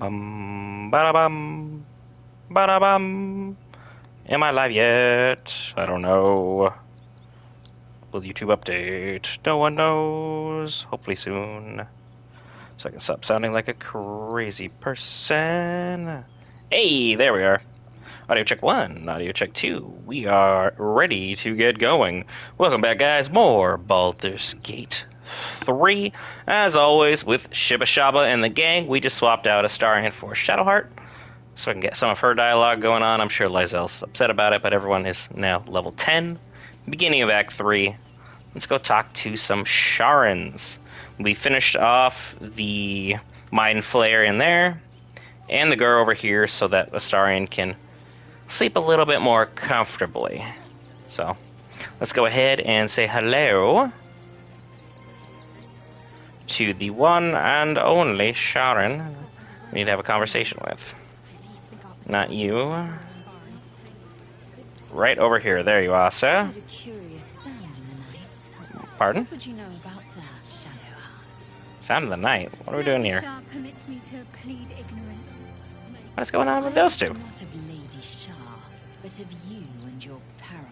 bum, ba bum, ba bum. Am I live yet? I don't know. Will YouTube update? No one knows. Hopefully soon. So I can stop sounding like a crazy person. Hey, there we are. Audio check 1, audio check 2. We are ready to get going. Welcome back, guys. More Baldur's Gate 3. As always, with Shiba Shaba and the gang, we just swapped out Astarion for Shadowheart, so I can get some of her dialogue going on. I'm sure Lysel's upset about it, but everyone is now level 10. Beginning of Act 3. Let's go talk to some Sharans. We finished off the Mind Flayer in there, and the girl over here, so that Astarion can sleep a little bit more comfortably. So, let's go ahead and say hello to the one and only Sharon we need to have a conversation with. Not you. Right over here. There you are, sir. Pardon? What would you know about that, Shadowheart? Sound of the night. What are we doing here? Shah permits me to plead ignorance. What's going on with those two? Not of Lady Shah, but of you and your paramour.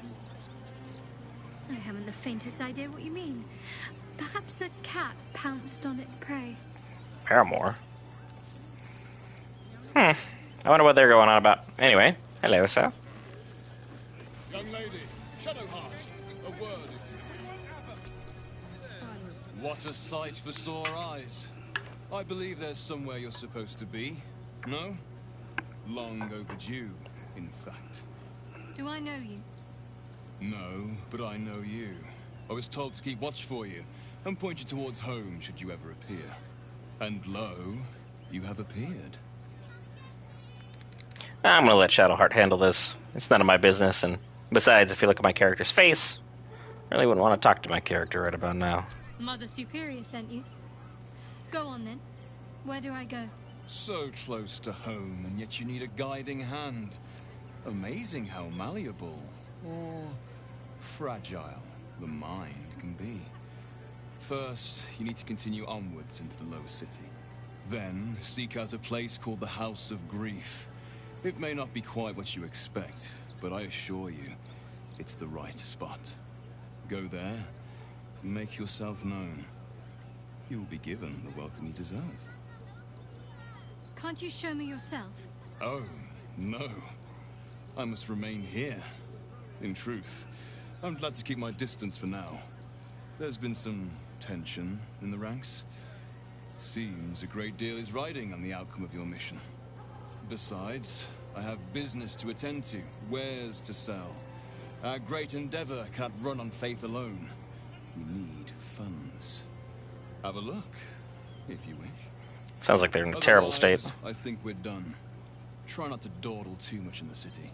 I haven't the faintest idea what you mean. Perhaps a cat pounced on its prey. Paramore? I wonder what they're going on about. Anyway, hello, sir. Young lady, Shadowheart, a word. What a sight for sore eyes. I believe there's somewhere you're supposed to be. No? Long overdue, in fact. Do I know you? No, but I know you. I was told to keep watch for you, and point you towards home should you ever appear. And lo, you have appeared. I'm gonna let Shadowheart handle this. It's none of my business, and besides, if you look at my character's face, I really wouldn't want to talk to my character right about now. Mother Superior sent you. Go on then. Where do I go? So close to home, and yet you need a guiding hand. Amazing how malleable, or fragile, the mind can be. First, you need to continue onwards into the lower city. Then, seek out a place called the House of Grief. It may not be quite what you expect, but I assure you, it's the right spot. Go there, make yourself known. You will be given the welcome you deserve. Can't you show me yourself? Oh, no. I must remain here. In truth, I'm glad to keep my distance for now. There's been some tension in the ranks. Seems a great deal is riding on the outcome of your mission. Besides, I have business to attend to, wares to sell. Our great endeavor cannot run on faith alone. We need funds. Have a look, if you wish. Sounds like they're in a terrible state. I think we're done. Try not to dawdle too much in the city.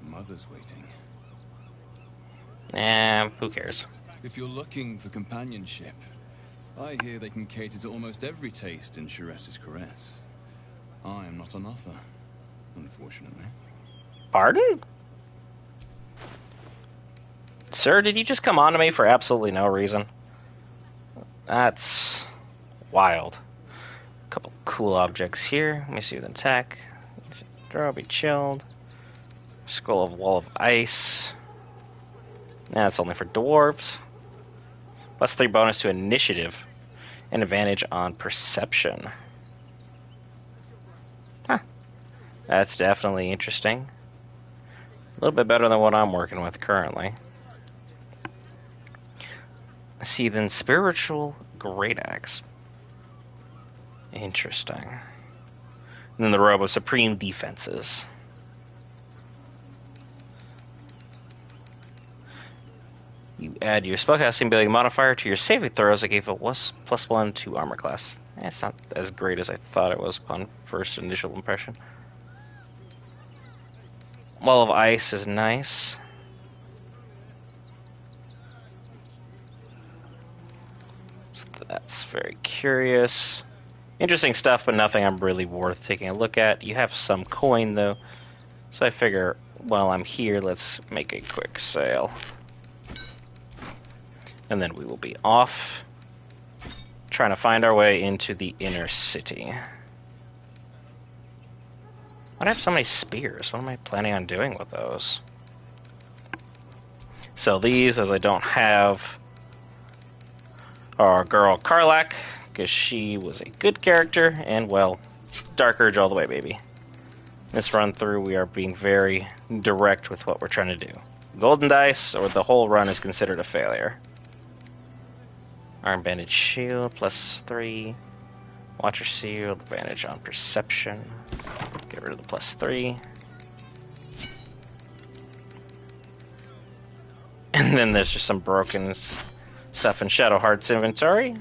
Mother's waiting. Who cares? If you're looking for companionship, I hear they can cater to almost every taste in Sharess's caress. I am not on offer, unfortunately. Pardon? Sir, did you just come on to me for absolutely no reason? That's wild. A couple cool objects here. Let me see with attack. Throw, be chilled. Skull of Wall of Ice. That's only for dwarves. Plus 3 bonus to initiative. And advantage on perception. Huh. That's definitely interesting. A little bit better than what I'm working with currently. I see then Spiritual Great Axe. Interesting. And then the Robe of Supreme Defenses. You add your spellcasting ability modifier to your saving throws that gave a +1 to armor class. It's not as great as I thought it was upon first initial impression. Wall of Ice is nice. So that's very curious. Interesting stuff, but nothing I'm really worth taking a look at. You have some coin, though. So I figure, while I'm here, let's make a quick sale. And then we will be off, trying to find our way into the inner city. Why do I have so many spears? What am I planning on doing with those? Sell these, as I don't have our girl Karlach, because she was a good character, and, well, Dark Urge all the way, baby. This run through, we are being very direct with what we're trying to do. Golden dice, or the whole run is considered a failure. Arm bandage shield, +3. Watcher shield, advantage on perception. Get rid of the +3. And then there's just some broken stuff in Shadowheart's inventory.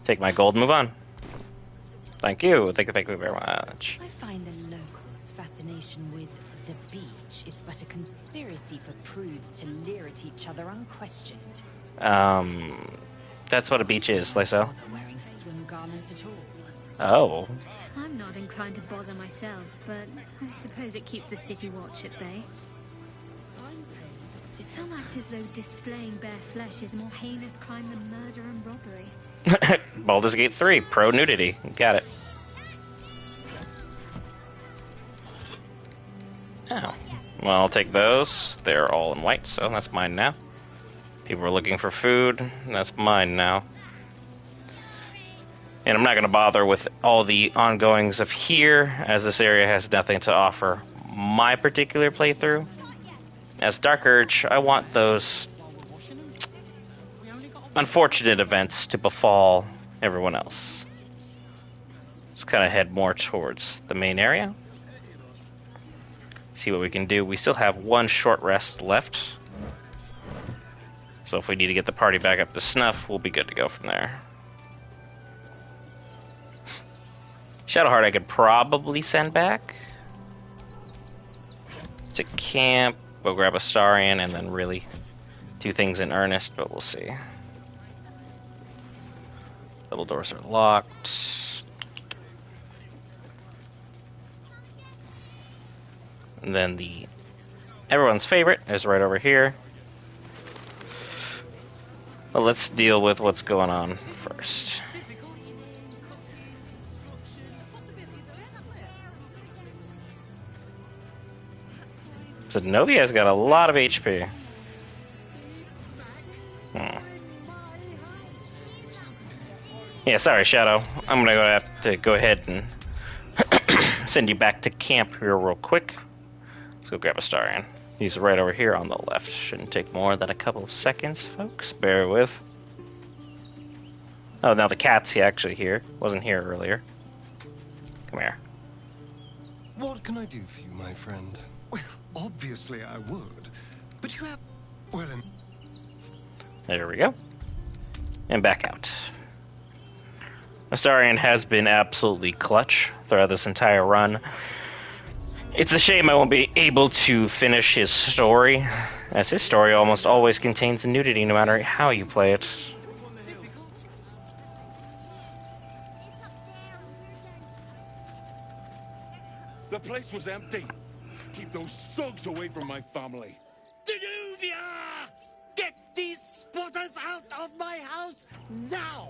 Take my gold and move on. Thank you. Thank you very much. I find the locals' fascination with the beach is but a conspiracy for prudes to leer at each other unquestioned. That's what a beach is, Lyso. Bother wearing swim garments at all. Oh. I'm not inclined to bother myself, but I suppose it keeps the city watch at bay. Some act as though displaying bare flesh is a more heinous crime than murder and robbery. Baldur's Gate 3, pro nudity. Got it. Oh. Well, I'll take those. They're all in white, so that's mine now. People are looking for food. That's mine now. And I'm not going to bother with all the ongoings of here, as this area has nothing to offer my particular playthrough. As Dark Urge, I want those unfortunate events to befall everyone else. Just kind of head more towards the main area. See what we can do. We still have one short rest left. So if we need to get the party back up to snuff, we'll be good to go from there. Shadowheart I could probably send back to camp. We'll grab a Starian and then really do things in earnest, but we'll see. Double doors are locked. And then everyone's favorite is right over here. But let's deal with what's going on first. So Novia's got a lot of HP. Yeah, sorry, Shadow. I'm gonna have to go ahead and send you back to camp here real quick. Let's go grab a Starian. He's right over here on the left. Shouldn't take more than a couple of seconds, folks. Bear with. Oh, now the cat's actually here. Wasn't here earlier. Come here. What can I do for you, my friend? Well, obviously I would. But you have... well... There we go. And back out. Astarion has been absolutely clutch throughout this entire run. It's a shame I won't be able to finish his story, as his story almost always contains nudity no matter how you play it. The place was empty. Keep those thugs away from my family. Danuvia! Get these squatters out of my house now!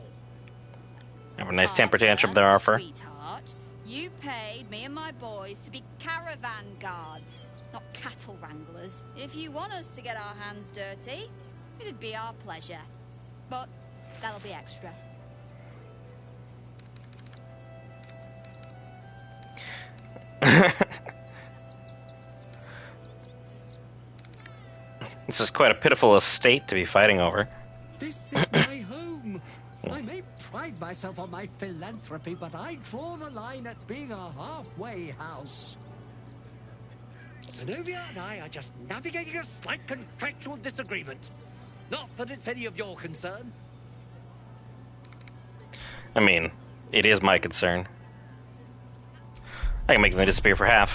Have a nice temper tantrum there, Arthur. Sweetheart, you paid me and my boys to be caravan guards, not cattle wranglers. If you want us to get our hands dirty, it'd be our pleasure. But that'll be extra. This is quite a pitiful estate to be fighting over. This is my home. I may pride myself on my philanthropy, but I draw the line at being a halfway house. Zenobia and I are just navigating a slight contractual disagreement. Not that it's any of your concern. I mean, it is my concern. I can make them disappear for half.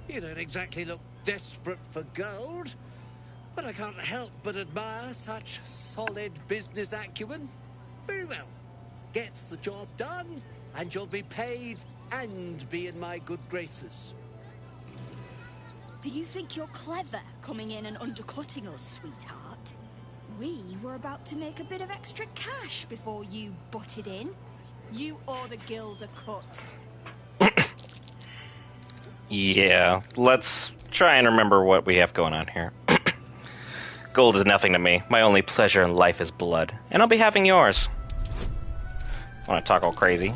You don't exactly look desperate for gold, but I can't help but admire such solid business acumen. Very well. Get the job done, and you'll be paid and be in my good graces. Do you think you're clever coming in and undercutting us, sweetheart? We were about to make a bit of extra cash before you butted in. You owe the guild a cut. Yeah, let's try and remember what we have going on here. Gold is nothing to me. My only pleasure in life is blood. And I'll be having yours. Want to talk all crazy?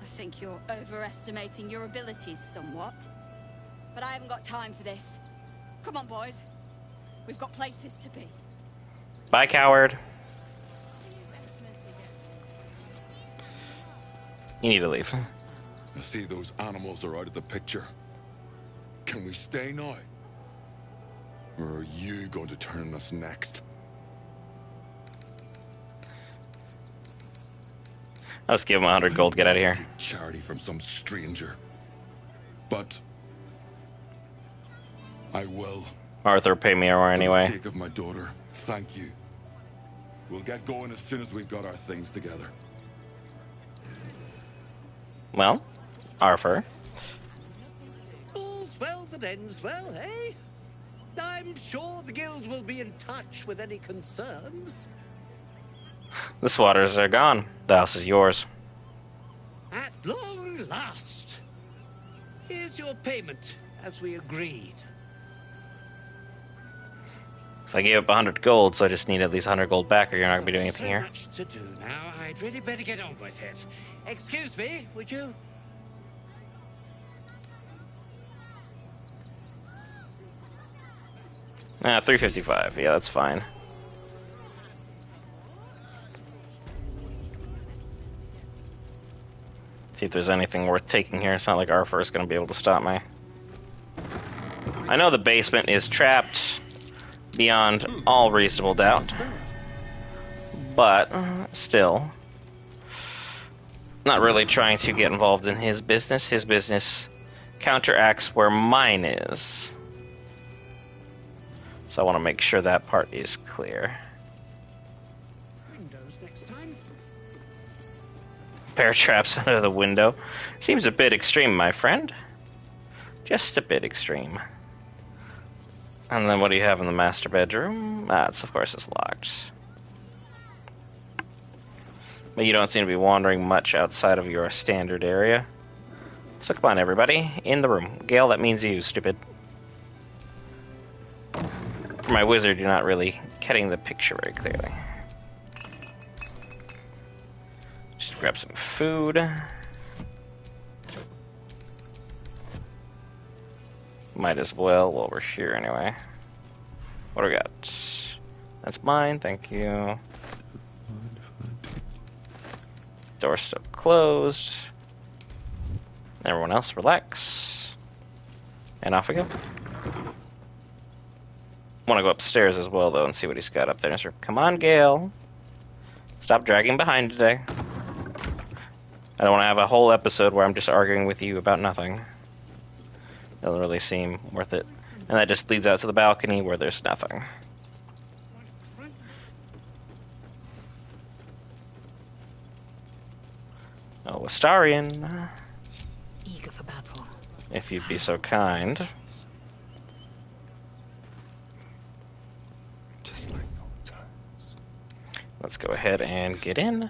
I think you're overestimating your abilities somewhat. But I haven't got time for this. Come on, boys. We've got places to be. Bye, coward. You need to leave. I see those animals are out of the picture. Can we stay now? Or are you going to turn us next? I'll just give him 100 gold, get out of here. Take charity from some stranger. But I will. Arthur, pay me more anyway. For the sake of my daughter, thank you. We'll get going as soon as we've got our things together. Well, Arthur. All's well that ends well, eh? I'm sure the guild will be in touch with any concerns. The swatters are gone. The house is yours. At long last. Here's your payment, as we agreed. So I gave up 100 gold, so I just need at least 100 gold back, or you're not going to be doing anything So here. much to do now. I'd really better get on with it. Excuse me, would you? Ah, 355. Yeah, that's fine. See if there's anything worth taking here. It's not like Arthur is going to be able to stop me. I know the basement is trapped beyond all reasonable doubt, but still, not really trying to get involved in his business. His business counteracts where mine is. So I want to make sure that part is clear. Windows next time. Bear traps under the window. Seems a bit extreme, my friend. Just a bit extreme. And then what do you have in the master bedroom? That's, of course, it's locked. But you don't seem to be wandering much outside of your standard area. So come on, everybody. In the room. Gale, that means you, stupid. For my wizard, you're not really getting the picture very clearly. Just grab some food. Might as well while we're here anyway. What do we got? That's mine, thank you. Door's still closed. Everyone else relax. And off we go. Want to go upstairs as well though and see what he's got up there. So, come on, Gale. Stop dragging behind today. I don't want to have a whole episode where I'm just arguing with you about nothing. Doesn't really seem worth it. And that just leads out to the balcony where there's nothing. Oh, Astarion. Eager for battle. If you'd be so kind. Just like old times. Let's go ahead and get in.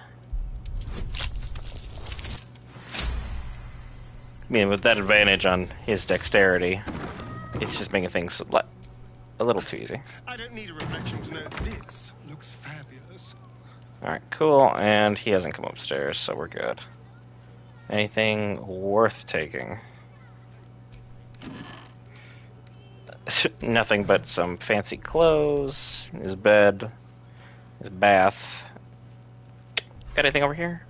I mean, with that advantage on his dexterity, it's just making things a little too easy. I don't need a reflection to know this looks fabulous. Alright, cool. And he hasn't come upstairs, so we're good. Anything worth taking? Nothing but some fancy clothes, his bed, his bath. Got anything over here?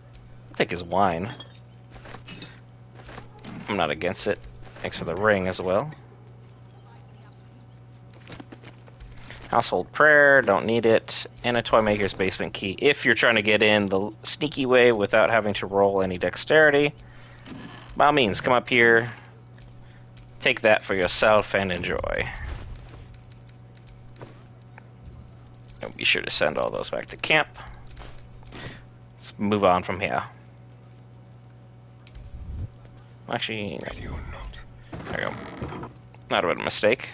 I'll take his wine. I'm not against it. Thanks for the ring as well. Household prayer, don't need it. And a toy maker's basement key. If you're trying to get in the sneaky way without having to roll any dexterity, by all means, come up here, take that for yourself, and enjoy. And be sure to send all those back to camp. Let's move on from here. Actually, Ready or not. there we go. Not a bit of a mistake.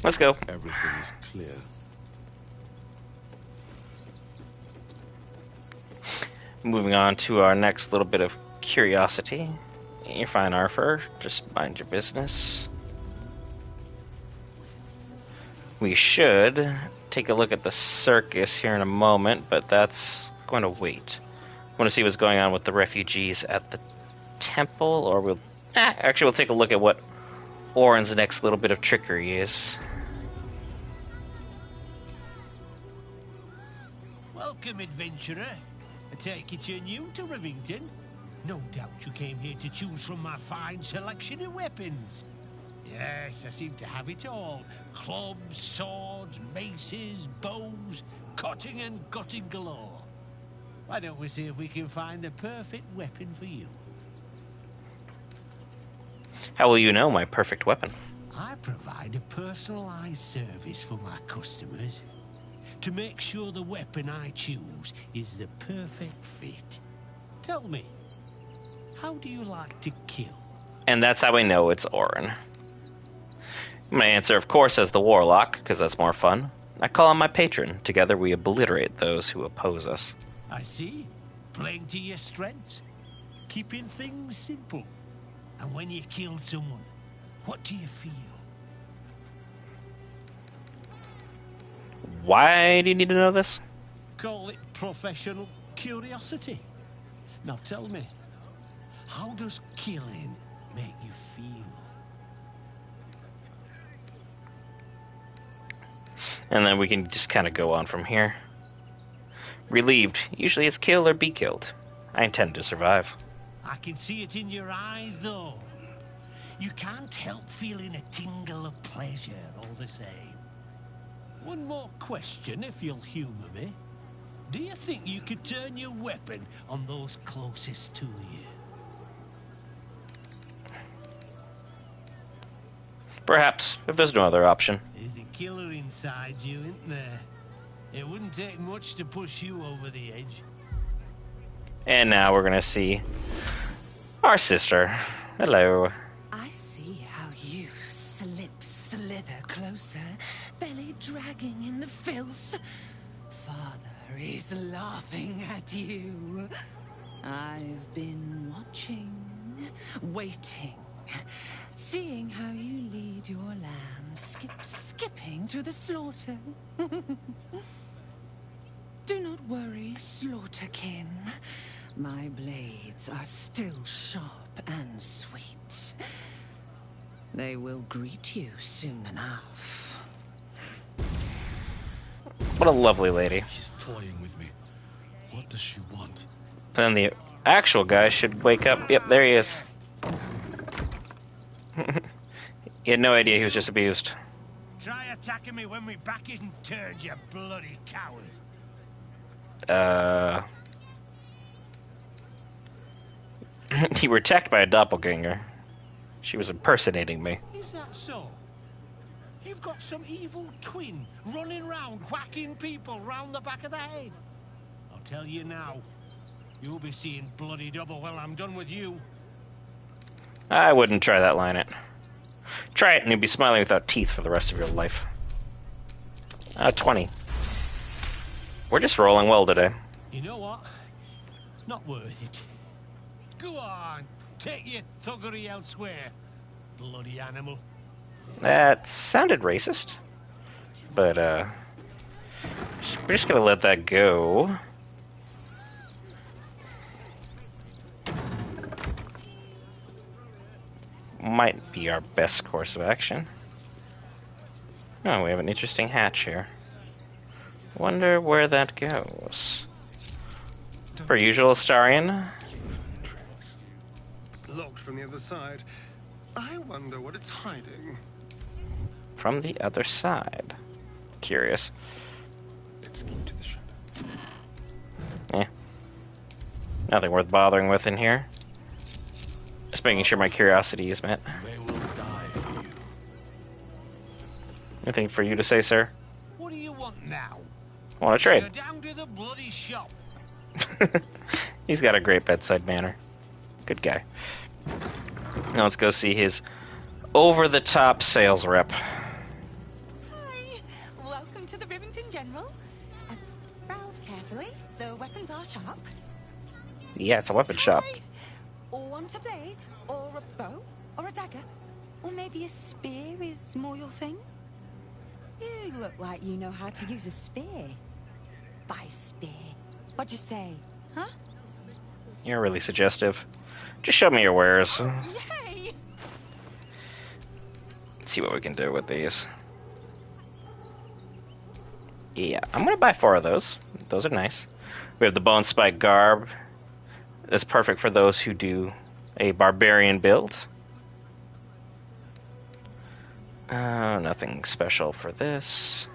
Let's go. Everything is clear. Moving on to our next little bit of curiosity. You're fine, Arthur. Just mind your business. We should take a look at the circus here in a moment, but that's going to wait. I want to see what's going on with the refugees at the temple, or we'll... actually, we'll take a look at what Orin's next little bit of trickery is. Welcome, adventurer. I take it you're new to Rivington. No doubt you came here to choose from my fine selection of weapons. Yes, I seem to have it all. Clubs, swords, maces, bows, cutting and gutting galore. Why don't we see if we can find the perfect weapon for you? How will you know my perfect weapon? I provide a personalized service for my customers to make sure the weapon I choose is the perfect fit. Tell me, how do you like to kill? And that's how we know it's Orin. I'm going to answer, of course, as the Warlock, because that's more fun. I call him my patron. Together we obliterate those who oppose us. I see. Playing to your strengths. Keeping things simple. And when you kill someone, what do you feel? Why do you need to know this? Call it professional curiosity. Now tell me, how does killing make you feel? And then we can just kind of go on from here. Relieved. Usually it's kill or be killed. I intend to survive. I can see it in your eyes, though. You can't help feeling a tingle of pleasure all the same. One more question, if you'll humor me. Do you think you could turn your weapon on those closest to you? Perhaps, if there's no other option. There's a killer inside you, isn't there? It wouldn't take much to push you over the edge. And now we're gonna see our sister. Hello. I see how you slither closer, belly dragging in the filth. Father is laughing at you. I've been watching, waiting, seeing how you lead your lamb, skipping to the slaughter. Do not worry, slaughterkin. My blades are still sharp and sweet. They will greet you soon enough. What a lovely lady. She's toying with me. What does she want? And then the actual guy should wake up. Yep, there he is. He had no idea he was just abused. Try attacking me when my back isn't turned, you bloody coward. You were attacked by a doppelganger. She was impersonating me. Is that so? You've got some evil twin running round whacking people round the back of the head. I'll tell you now, you'll be seeing bloody double when I'm done with you. I wouldn't try that line it. Try it and you'll be smiling without teeth for the rest of your life. 20. We're just rolling well today. You know what? Not worth it. Go on, take your thuggery elsewhere, bloody animal. That sounded racist. But, we're just gonna let that go. Might be our best course of action. Oh, we have an interesting hatch here. Wonder where that goes. Per usual, Astarion. Locked from the other side. I wonder what it's hiding. From the other side. Curious. Let's keep to the shadow. Eh. Nothing worth bothering with in here. Just making sure my curiosity is met. They will die for you. Anything for you to say, sir? What do you want now? I want to trade. You're down to the bloody shop. He's got a great bedside manner. Good guy. Now let's go see his over-the-top sales rep. weapons are sharp. Yeah, it's a weapon shop. Or want a blade, or a bow, or a dagger, or maybe a spear is more your thing? You look like you know how to use a spear. By spear. What'd you say, huh? You're really suggestive. Just show me your wares. Yay! Let's see what we can do with these. Yeah, I'm gonna buy 4 of those. Those are nice. We have the Bone Spike Garb. That's perfect for those who do a barbarian build. Nothing special for this.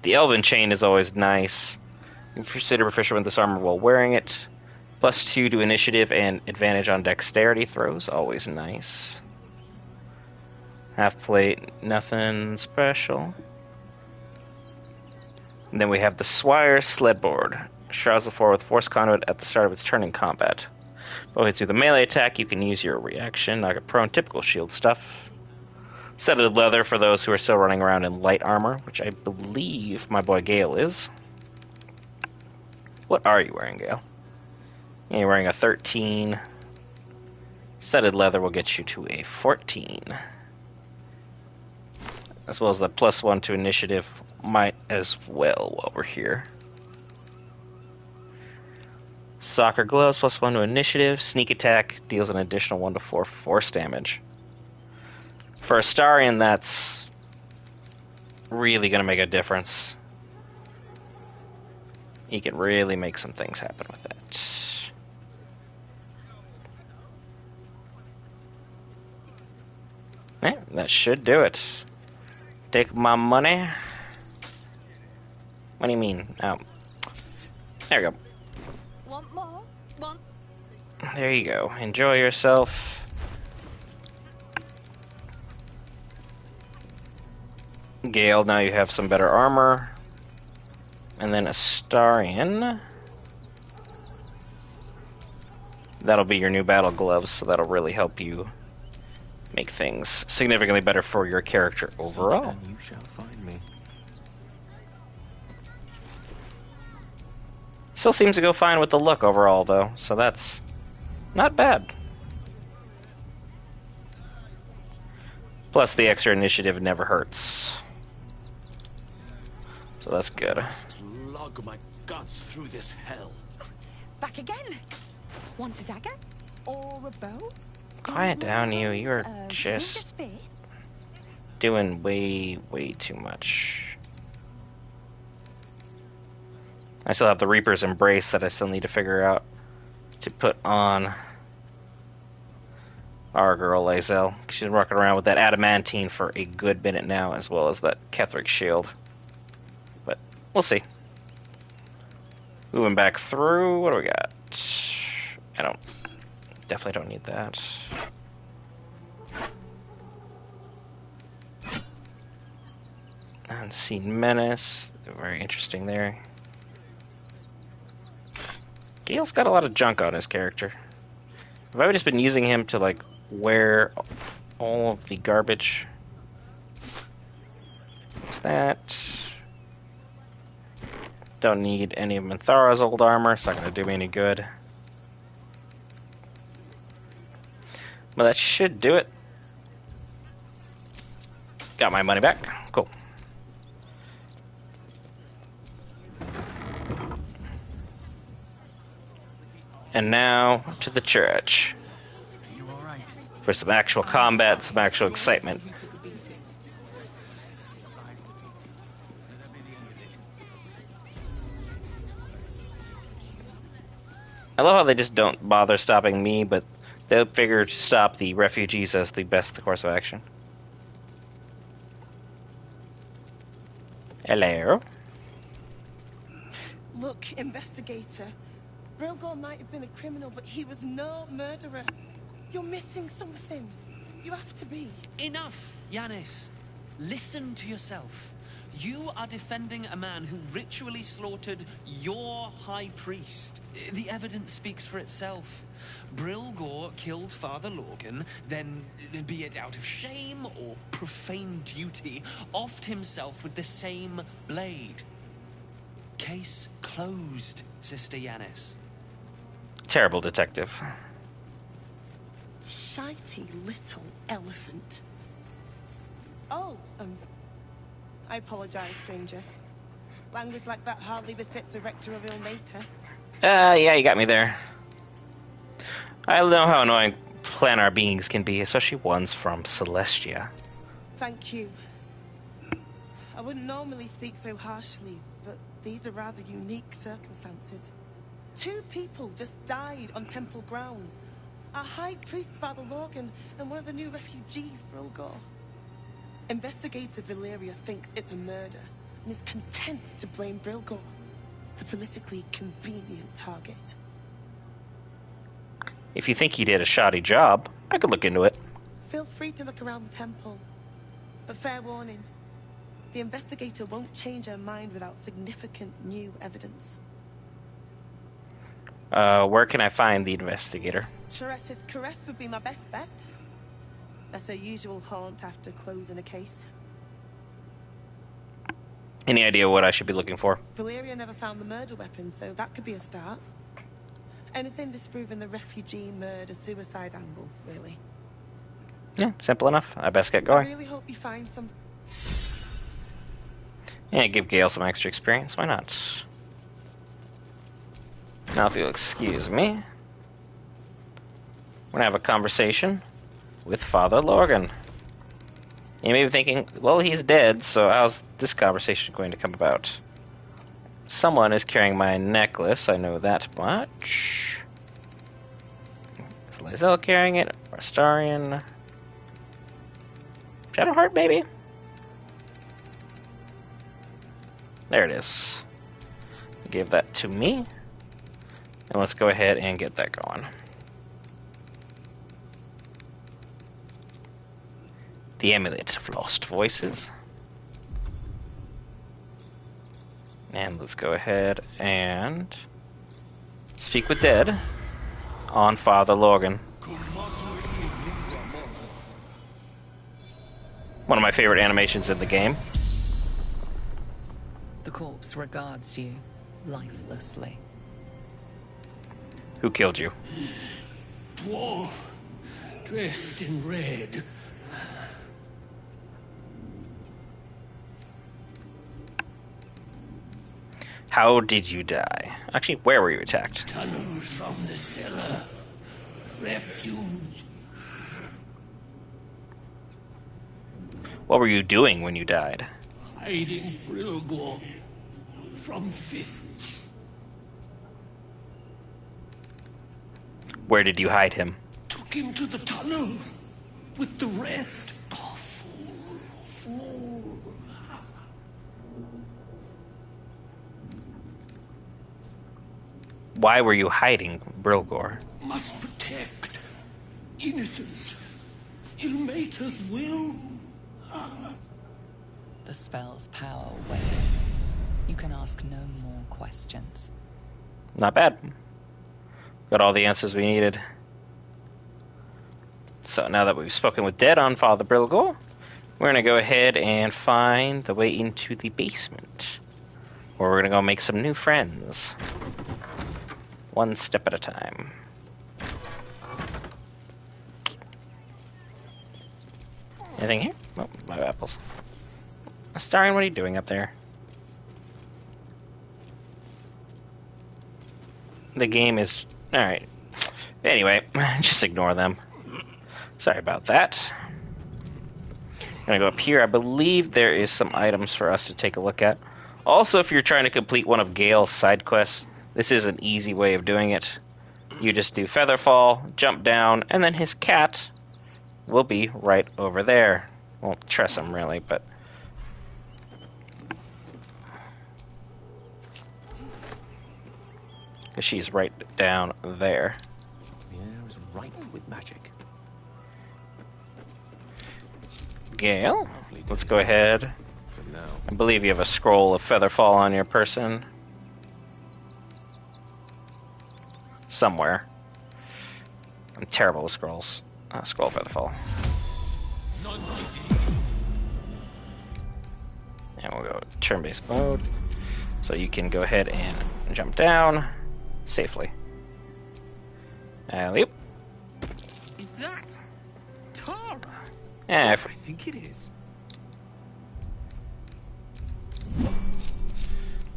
The Elven Chain is always nice. Consider proficient with this armor while wearing it. +2 to initiative and advantage on dexterity throws. Always nice. Half plate, nothing special. And then we have the Swire Sledboard. Shrouds the floor with Force Conduit at the start of its turn in combat. Bow hits with a melee attack, you can use your reaction, knock it prone, typical shield stuff. Studded leather for those who are still running around in light armor, which I believe my boy Gale is. What are you wearing, Gale? Yeah, you're wearing a 13. Studded leather will get you to a 14. As well as the +1 to initiative might as well while we're here. Soccer gloves +1 to initiative. Sneak attack deals an additional 1 to 4 force damage. For Astarion, that's really going to make a difference. He can really make some things happen with that. Yeah, that should do it. Take my money. What do you mean? Oh. There we go. Want more? Want? There you go. Enjoy yourself. Gale, now you have some better armor. And then Astarion. That'll be your new battle gloves, so that'll really help you make things significantly better for your character overall. And you shall find me. Still seems to go fine with the look overall, though, so that's not bad. Plus, the extra initiative never hurts. So that's good. Slug my guts through this hell. Back again. Want a dagger? Or a bow? Quiet down, you. You're Need a just spear? doing way, way too much. I still have the Reaper's Embrace that I still need to figure out to put on our girl, Lae'zel. She's rocking around with that adamantine for a good minute now, as well as that Ketheric shield. But we'll see. Moving back through, what do we got? Definitely don't need that. Unseen Menace, very interesting there. Gale's got a lot of junk on his character. Have I just been using him to, like, wear all of the garbage? What's that? Don't need any of Minthara's old armor, it's not going to do me any good. Well, that should do it. Got my money back. Cool. And now to the church. For some actual combat, some actual excitement. I love how they just don't bother stopping me, but they'll figure to stop the refugees as the best course of action. Hello. Look, investigator. Brilgor might have been a criminal, but he was no murderer. You're missing something. You have to be. Enough, Yanis. Listen to yourself. You are defending a man who ritually slaughtered your high priest. The evidence speaks for itself. Brilgor killed Father Lorgan, then, be it out of shame or profane duty, offed himself with the same blade. Case closed, Sister Yanis. Terrible detective. Shitey little elephant. Oh, I apologize, stranger. Language like that hardly befits a rector of Ilmater. Yeah, you got me there. I know how annoying planar beings can be, especially ones from Celestia. Thank you. I wouldn't normally speak so harshly, but these are rather unique circumstances. 2 people just died on temple grounds. Our High Priest, Father Logan, and one of the new refugees, Brilgor. Investigator Valeria thinks it's a murder, and is content to blame Brilgor, the politically convenient target. If you think he did a shoddy job, I could look into it. Feel free to look around the temple. But fair warning, the investigator won't change her mind without significant new evidence. Where can I find the investigator? Chares's caress would be my best bet. That's her usual haunt after closing a case. Any idea what I should be looking for? Valeria never found the murder weapon, so that could be a start. Anything disproving the refugee murder-suicide angle, really. Yeah, simple enough. I best get I going. really hope you find some... Yeah, give Gale some extra experience. Why not? Now, if you'll excuse me, we're gonna have a conversation with Father Logan. You may be thinking, well, he's dead, so how's this conversation going to come about? Someone is carrying my necklace, I know that much. Is Lizelle carrying it? Astarion? Shadowheart, maybe? There it is. Give that to me. And let's go ahead and get that going. The Amulet of Lost Voices. And let's go ahead and speak with Dead on Father Logan. One of my favorite animations in the game. The corpse regards you lifelessly. Who killed you? Dwarf, dressed in red. How did you die? Actually, where were you attacked? Tunnels from the cellar. Refuge. What were you doing when you died? Hiding Brilgor from fists. Where did you hide him? Took him to the tunnel with the rest. Oh, fool. Why were you hiding Brilgor? Must protect innocence. Ilmater's will. The spell's power wanes. You can ask no more questions. Not bad. Got all the answers we needed. So now that we've spoken with Dead on Father Brilgor, we're going to go ahead and find the way into the basement, where we're going to go make some new friends. One step at a time. Anything here? Oh, my apples. Astarion, what are you doing up there? The game is... Alright. Anyway, just ignore them. Sorry about that. I'm gonna go up here. I believe there is some items for us to take a look at. Also, if you're trying to complete one of Gale's side quests, this is an easy way of doing it. You just do Featherfall, jump down, and then his cat will be right over there. Won't trust him, really, but... because she's right down there. The air is ripe with magic. Gale, let's go ahead. I believe you have a scroll of Featherfall on your person. Somewhere. I'm terrible with scrolls. Scroll of Featherfall. And we'll go turn-based mode. So you can go ahead and jump down safely. Alley-oop. Is that Tara? Yeah, I think it is.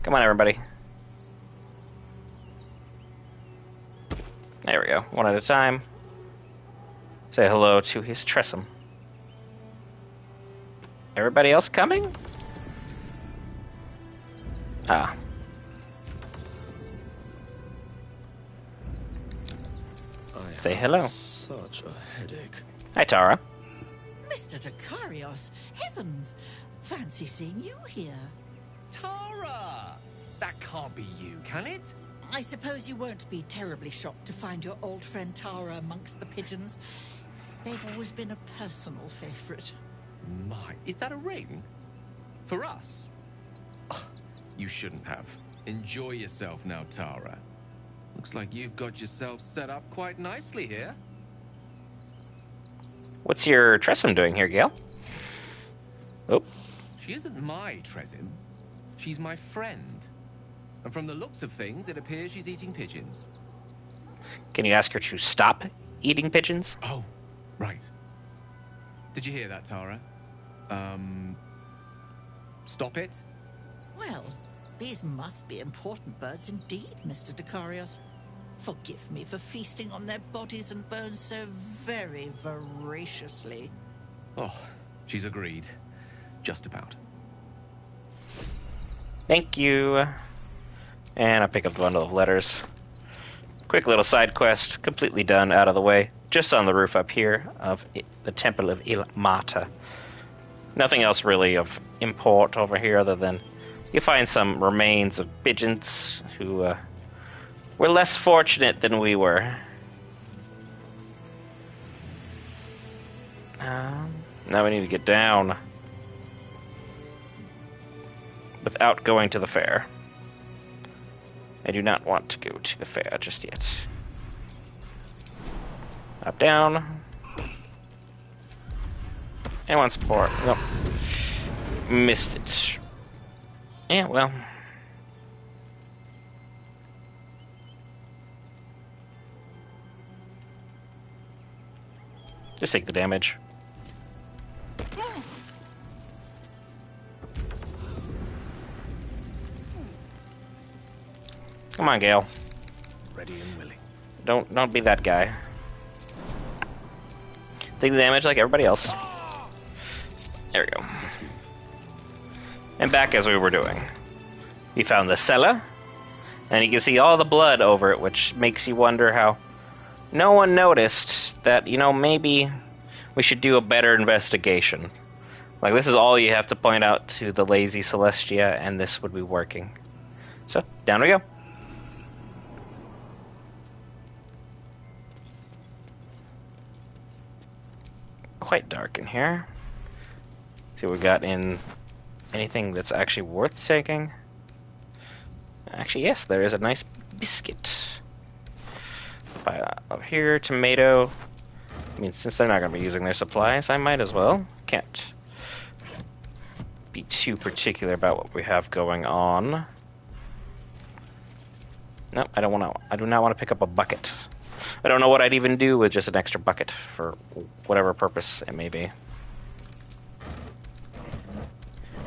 come on, everybody. There we go. One at a time. Say hello to his Tressum. Everybody else coming? Ah. Say hello. Such a headache. Hi, Tara. Mr. Dekarios, heavens! Fancy seeing you here. Tara! That can't be you, can it? I suppose you won't be terribly shocked to find your old friend Tara amongst the pigeons. They've always been a personal favorite. My, is that a ring? For us? Ugh, you shouldn't have. Enjoy yourself now, Tara. Looks like you've got yourself set up quite nicely here. What's your Tressum doing here, Gale? Oh. She isn't my Trezim. She's my friend. And from the looks of things, it appears she's eating pigeons. Can you ask her to stop eating pigeons? Oh, right. Did you hear that, Tara? Stop it? Well, these must be important birds indeed, Mr. Dekarios. Forgive me for feasting on their bodies and bones so very voraciously. Oh, she's agreed. Just about. Thank you. And I'll pick up the bundle of letters. Quick little side quest, completely done, out of the way. Just on the roof up here of the Temple of Ilmata. Nothing else really of import over here other than you find some remains of pigeons who were less fortunate than we were. Now we need to get down without going to the fair. I do not want to go to the fair just yet. Up, down. And one support. Nope. Missed it. Yeah, well. Just take the damage. Come on, Gale. Ready and willing. Don't be that guy. Take the damage like everybody else. There we go. And back as we were doing. We found the cellar, and you can see all the blood over it, which makes you wonder how no one noticed that, you know, maybe we should do a better investigation. Like, this is all you have to point out to the lazy Celestia, and this would be working. So, down we go. Quite dark in here. See what we got in anything that's actually worth taking. Actually, yes, there is a nice biscuit. Up here, tomato. I mean, since they're not going to be using their supplies, I might as well. Can't be too particular about what we have going on. Nope, I do not want to pick up a bucket. I don't know what I'd even do with just an extra bucket for whatever purpose it may be.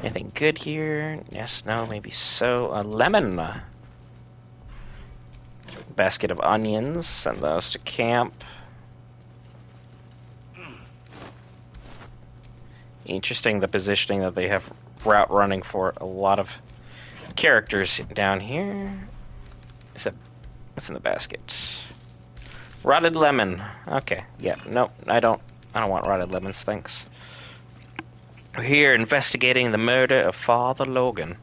Anything good here? Yes, no, maybe so. A lemon. Basket of onions. Send those to camp. Interesting, the positioning that they have route running for a lot of characters down here. What's in the basket? Rotted lemon. Okay, yeah, nope, I don't want rotted lemons, thanks. We're here investigating the murder of Father Logan.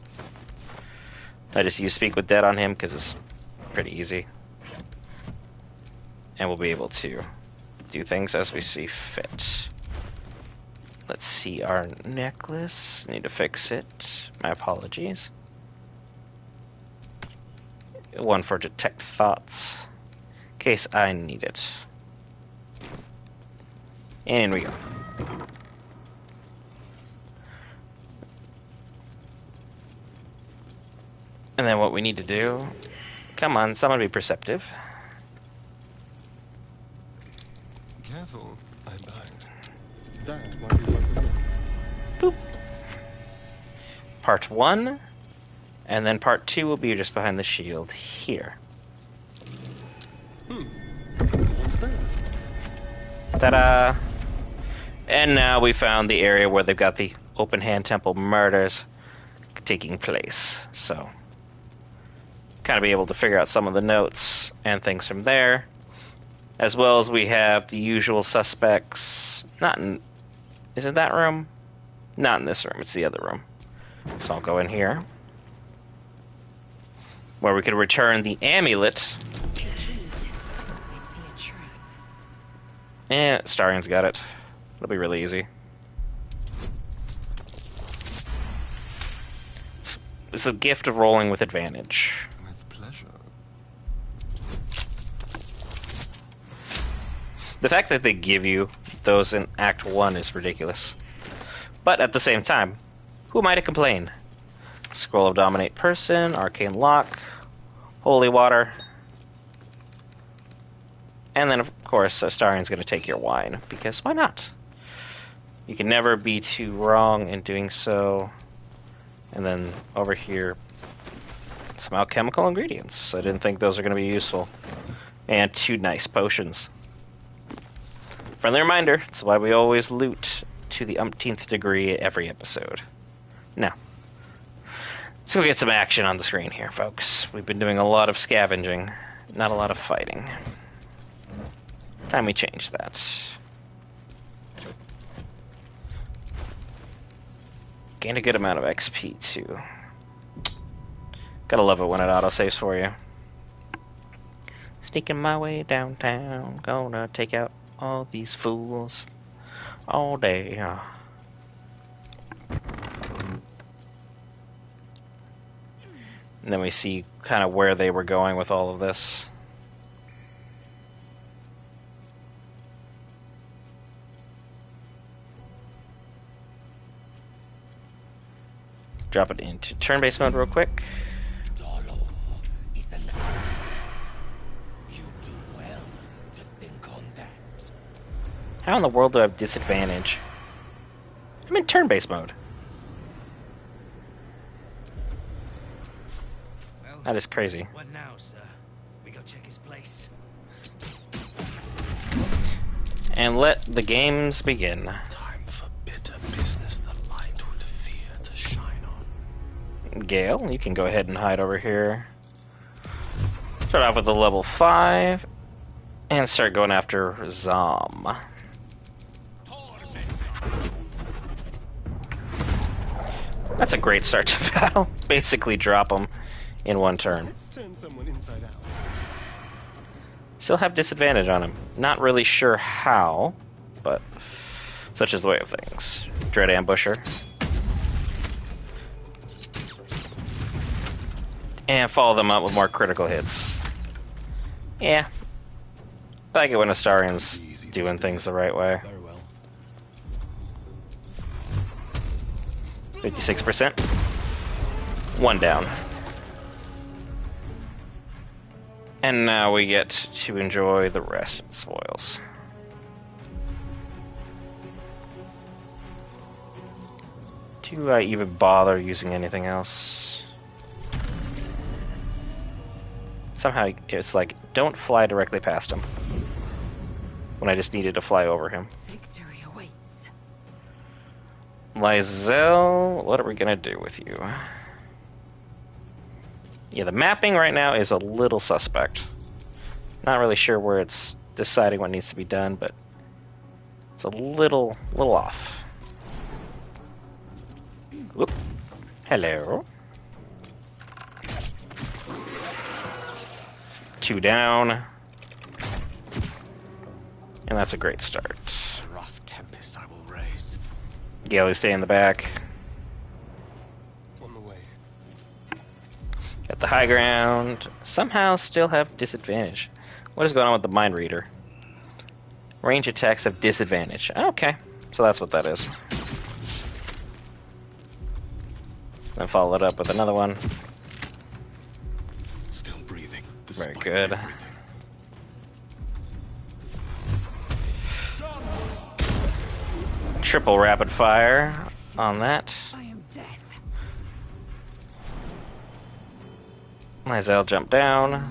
I just use Speak with Dead on him because it's pretty easy. And we'll be able to do things as we see fit. Let's see our necklace. Need to fix it. My apologies. One for detect thoughts. In case I need it. And we go. And then what we need to do... Come on, someone be perceptive. Careful, I bite. That might be worth a look. Boop. Part 1, and then part 2 will be just behind the shield here. What's that? Ta-da! And now we found the area where they've got the open hand temple murders taking place. So, kind of be able to figure out some of the notes and things from there. As well as we have the usual suspects. Not in... Is it that room? Not in this room, it's the other room. So I'll go in here. Where we could return the amulet. And Starian's got it. It'll be really easy. It's a gift of rolling with advantage. With pleasure. The fact that they give you those in Act 1 is ridiculous. But at the same time, who am I to complain? Scroll of Dominate Person, Arcane Lock, Holy Water. And then, of course, Starian's going to take your wine, because why not? You can never be too wrong in doing so. And then over here, some alchemical ingredients. I didn't think those are going to be useful. And 2 nice potions. Friendly reminder, it's why we always loot to the umpteenth degree every episode. Now, let's go get some action on the screen here, folks. We've been doing a lot of scavenging, not a lot of fighting. Time we change that. Gained a good amount of XP, too. Gotta love it when it autosaves for you. Sneaking my way downtown, gonna take out all these fools all day. And then we see kind of where they were going with all of this. Drop it into turn-based mode real quick. How in the world do I have disadvantage? I'm in turn-based mode. Well, that is crazy. What now, sir? We go check his place. And let the games begin. Time for bitter business the light would fear to shine on. Gale, you can go ahead and hide over here. Start off with a level 5. And start going after Zom. That's a great start to battle. Basically drop them in one turn. Let's turn someone inside out. Still have disadvantage on him. Not really sure how, but such is the way of things. Dread Ambusher. And follow them up with more critical hits. Yeah. I like it when Astarian's doing things the right way. 56%. 1 down. And now we get to enjoy the rest of the spoils. Do I even bother using anything else? Somehow it's like, don't fly directly past him. When I just needed to fly over him. Victory awaits. Lysel, what are we gonna do with you? Yeah, the mapping right now is a little suspect. Not really sure where it's deciding what needs to be done, but it's a little off. Whoop. Hello. 2 down. And that's a great start. A rough tempest I will raise. Gale, stay in the back. On the way. At the high ground. Somehow still have disadvantage. What is going on with the mind reader? Range attacks have disadvantage. Okay, so that's what that is. Then follow it up with another one. Very good. Triple rapid fire on that. I am death. Lizelle jump down.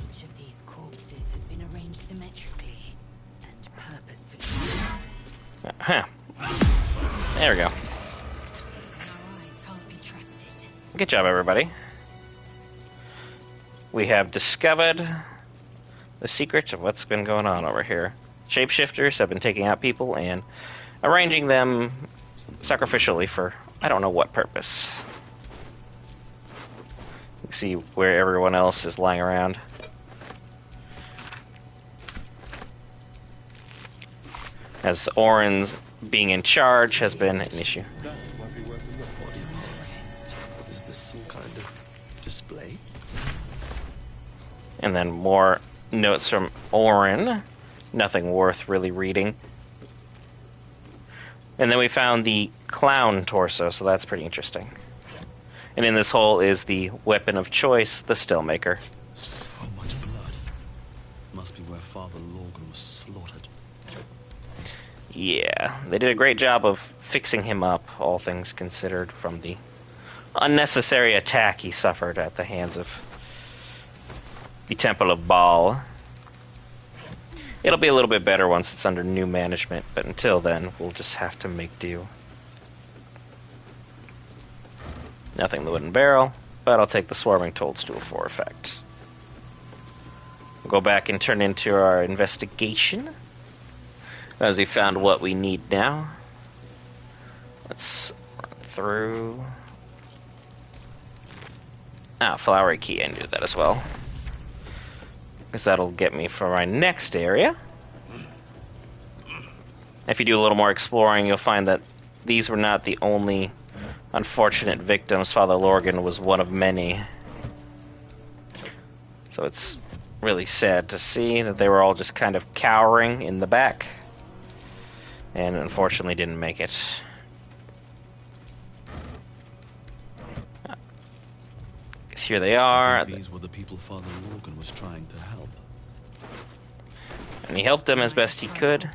Each of these corpses has been arranged symmetrically and purposefully. Huh. There we go. Our eyes can't be trusted. Good job, everybody. We have discovered the secret of what's been going on over here. Shapeshifters have been taking out people and arranging them sacrificially for I don't know what purpose. You can see where everyone else is lying around. As Orin's being in charge has been an issue. Is this some kind of display? And then more notes from Orin. Nothing worth really reading. And then we found the clown torso, so that's pretty interesting. And in this hole is the weapon of choice, the Stillmaker. So much blood. Must be where Father Lorgan was slaughtered. Yeah, they did a great job of fixing him up, all things considered, from the unnecessary attack he suffered at the hands of the Temple of Baal. It'll be a little bit better once it's under new management, but until then, we'll just have to make do. Nothing in the wooden barrel, but I'll take the Swarming Toadstool for effect. We'll go back and turn into our investigation, as we found what we need now. Let's run through. Flowery Key, I needed that as well. Because that'll get me for my next area. If you do a little more exploring, you'll find that these were not the only unfortunate victims. Father Lorgan was one of many. So it's really sad to see that they were all just kind of cowering in the back. And unfortunately didn't make it. Here they are. These were the people Father Lorgan was trying to help. And he helped them as best he could.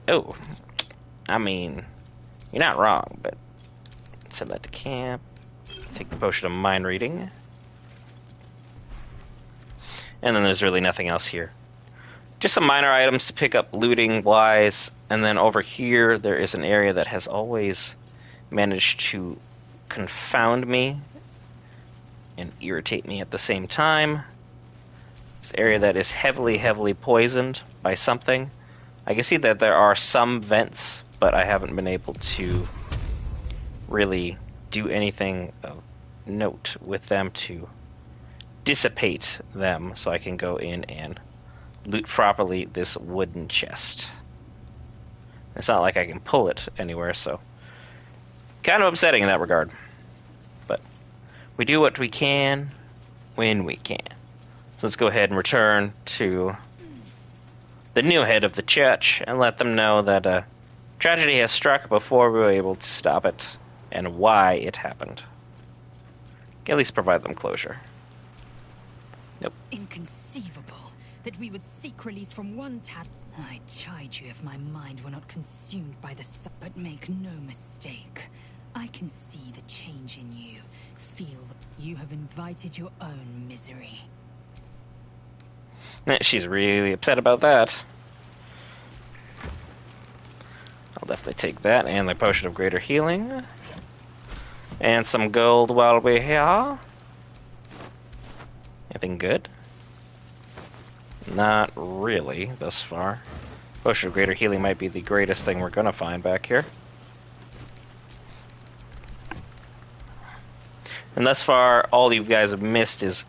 Oh, I mean, you're not wrong, but send that to camp. Take the potion of mind reading. And then there's really nothing else here. Just some minor items to pick up looting wise. And then over here, there is an area that has always managed to confound me and irritate me at the same time. This area that is heavily poisoned by something. I can see that there are some vents, but I haven't been able to really do anything of note with them to dissipate them, so I can go in and loot properly this wooden chest. It's not like I can pull it anywhere, so kind of upsetting in that regard. But we do what we can when we can. So let's go ahead and return to the new head of the church and let them know that a tragedy has struck before we were able to stop it and why it happened. At least provide them closure. Nope. Inconceivable that we would seek release from one tab. I chide you if my mind were not consumed by the sun. But make no mistake, I can see the change in you. Feel that you have invited your own misery. She's really upset about that. I'll definitely take that and the potion of greater healing. And some gold while we're here. Anything good? Not really thus far. Potion of greater healing might be the greatest thing we're gonna find back here. And thus far, all you guys have missed is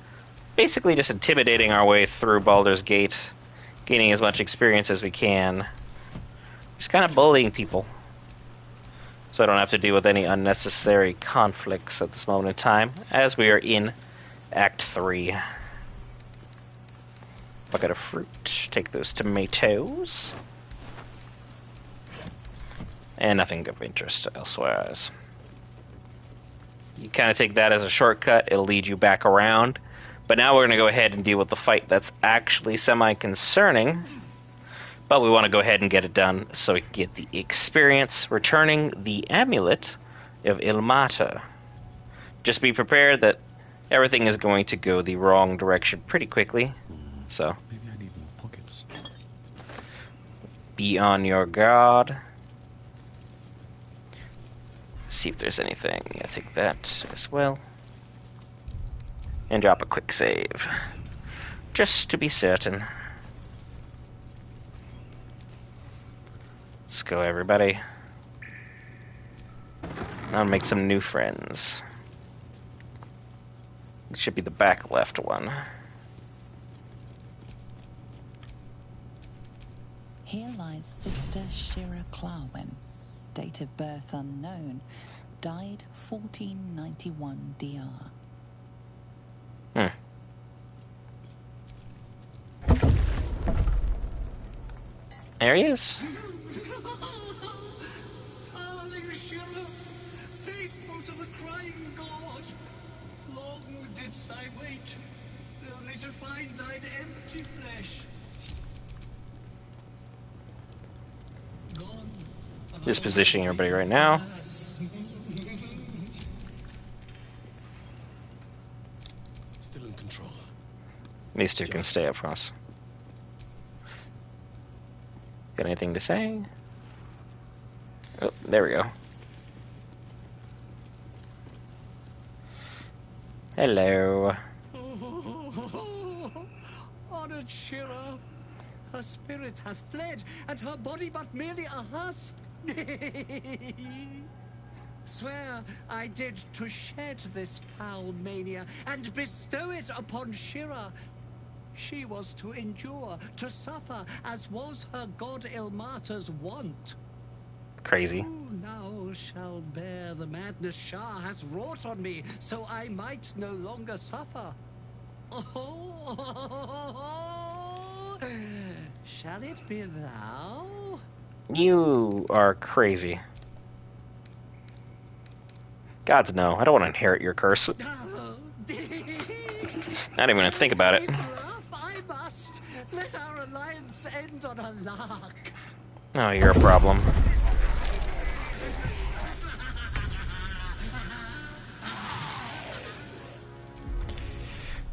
basically just intimidating our way through Baldur's Gate, gaining as much experience as we can. Just kind of bullying people. So I don't have to deal with any unnecessary conflicts at this moment in time, as we are in Act 3. Bucket of fruit. Take those tomatoes. And nothing of interest elsewhere. You kind of take that as a shortcut. It'll lead you back around But now we're going to go ahead and deal with the fight that's actually semi-concerning. But we want to go ahead and get it done so we can get the experience returning the amulet of Ilmata. Just be prepared that everything is going to go the wrong direction pretty quickly. So Maybe I need more pockets. Be on your guard. See if there's anything. Yeah, take that as well. And drop a quick save. Just to be certain. Let's go, everybody. I'll make some new friends. It should be the back left one. Here lies Sister Shira Clarwen. Date of birth unknown. Died 1491 DR. There he is. Darling Shira, faithful to the crying god, long didst I wait, only to find thine empty flesh. Gone. Just positioning everybody right now. Still in control. These two can stay up front. Got anything to say? Oh, there we go. Hello. Honored Shira, her spirit hath fled, and her body but merely a husk. Swear I did to shed this foul mania and bestow it upon Shira. She was to endure, to suffer, as was her god Ilmata's wont. Crazy. Who now shall bear the madness Shah has wrought on me, so I might no longer suffer? Oh, shall it be thou? You are crazy. Gods no, I don't want to inherit your curse. Not even gonna think about it. I must. Let our alliance end on a lark. Oh, you're a problem.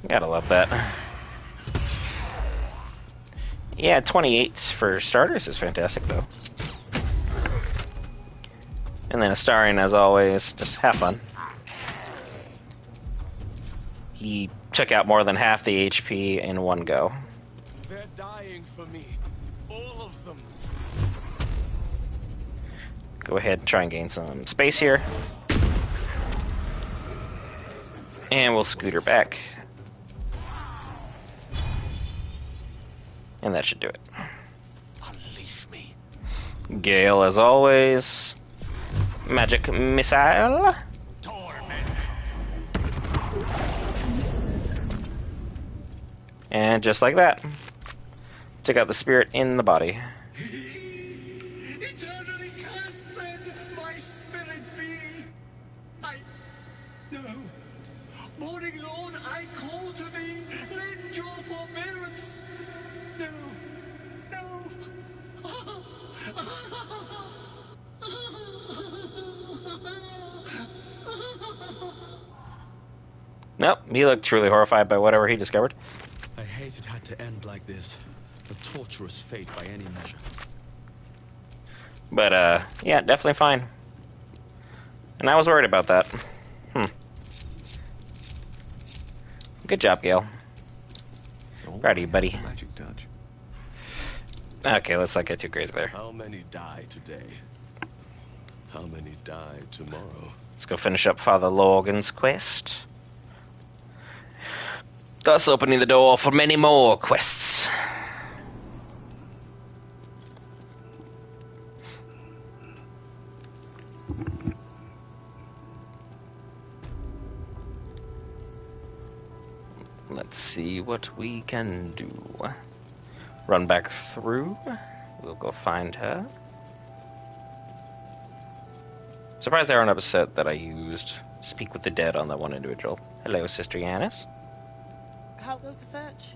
Gotta love that. Yeah, 28 for starters is fantastic, though. And then a starring, as always. Just have fun. He took out more than half the HP in one go. They're dying for me. All of them. Go ahead and try and gain some space here. And we'll scoot her back. And that should do it. Unleash me. Gale, as always. Magic missile. And just like that, took out the spirit in the body. Eternally cast then my spirit be. No. Morning Lord, I call to thee. Lend your forbearance. No. Nope, he looked truly horrified by whatever he discovered. I hate it had to end like this. A torturous fate by any measure. But, yeah, definitely fine. And I was worried about that. Good job, Gale. Proud of you, buddy. Magic touch. Okay, let's not get too crazy there. How many die today? How many die tomorrow? Let's go finish up Father Logan's quest. Thus opening the door for many more quests. Let's see what we can do. Run back through. We'll go find her. Surprised they aren't upset that I used Speak with the Dead on that one individual. Hello, Sister Yanis. How goes the search?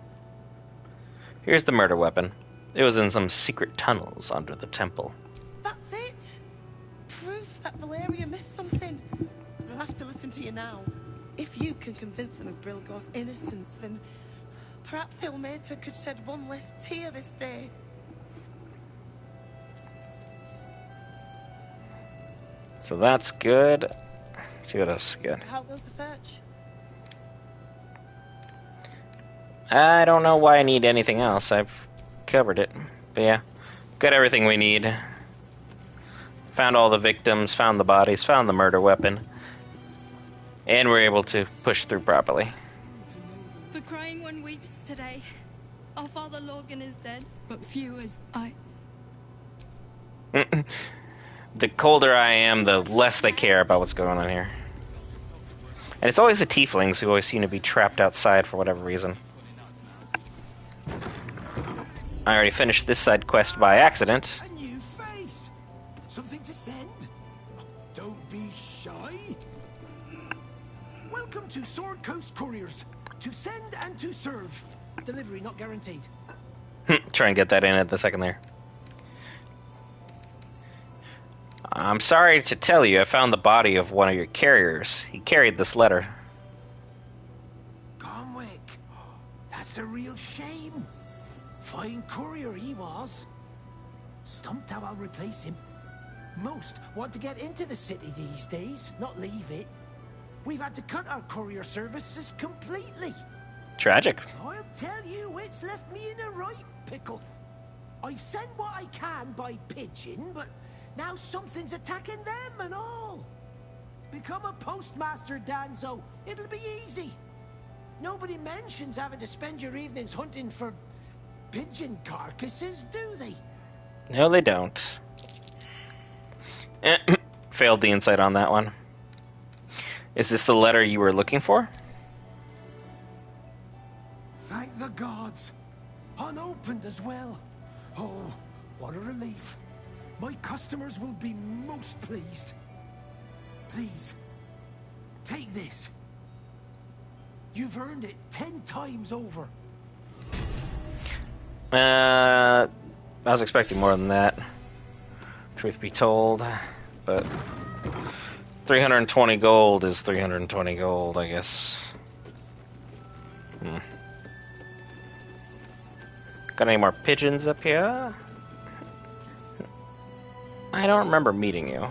Here's the murder weapon. It was in some secret tunnels under the temple. That's it? Proof that Valeria missed something. They'll have to listen to you now. If you can convince them of Brilgor's innocence, then perhaps Ilmater could shed one less tear this day. So that's good. Let's see what else we got. How goes the search? I don't know why I need anything else. I've covered it. But yeah, got everything we need. Found all the victims, found the bodies, found the murder weapon. And we're able to push through properly. The crying one weeps today. Our father Lorgan is dead, but few as I... The colder I am, the less they care about what's going on here. And it's always the tieflings who always seem to be trapped outside for whatever reason. I already finished this side quest by accident. A new face. Something to send? Don't be shy. Welcome to Sword Coast Couriers. To send and to serve. Delivery not guaranteed. Try and get that in at the second there. I'm sorry to tell you, I found the body of one of your carriers. He carried this letter. Comwick. That's a real shame. Fine courier he was. Stumped how I'll replace him. Most want to get into the city these days, not leave it. We've had to cut our courier services completely. Tragic. I'll tell you, it's left me in a right pickle. I've sent what I can by pigeon, but now something's attacking them and all. Become a postmaster, Danzo. It'll be easy. Nobody mentions having to spend your evenings hunting for pigeon carcasses, do they? No, they don't. Failed the insight on that one. Is this the letter you were looking for? Thank the gods. Unopened as well. Oh, what a relief. My customers will be most pleased. Please, take this. You've earned it 10 times over. I was expecting more than that, truth be told, but 320 gold is 320 gold, I guess. Got any more pigeons up here? I don't remember meeting you.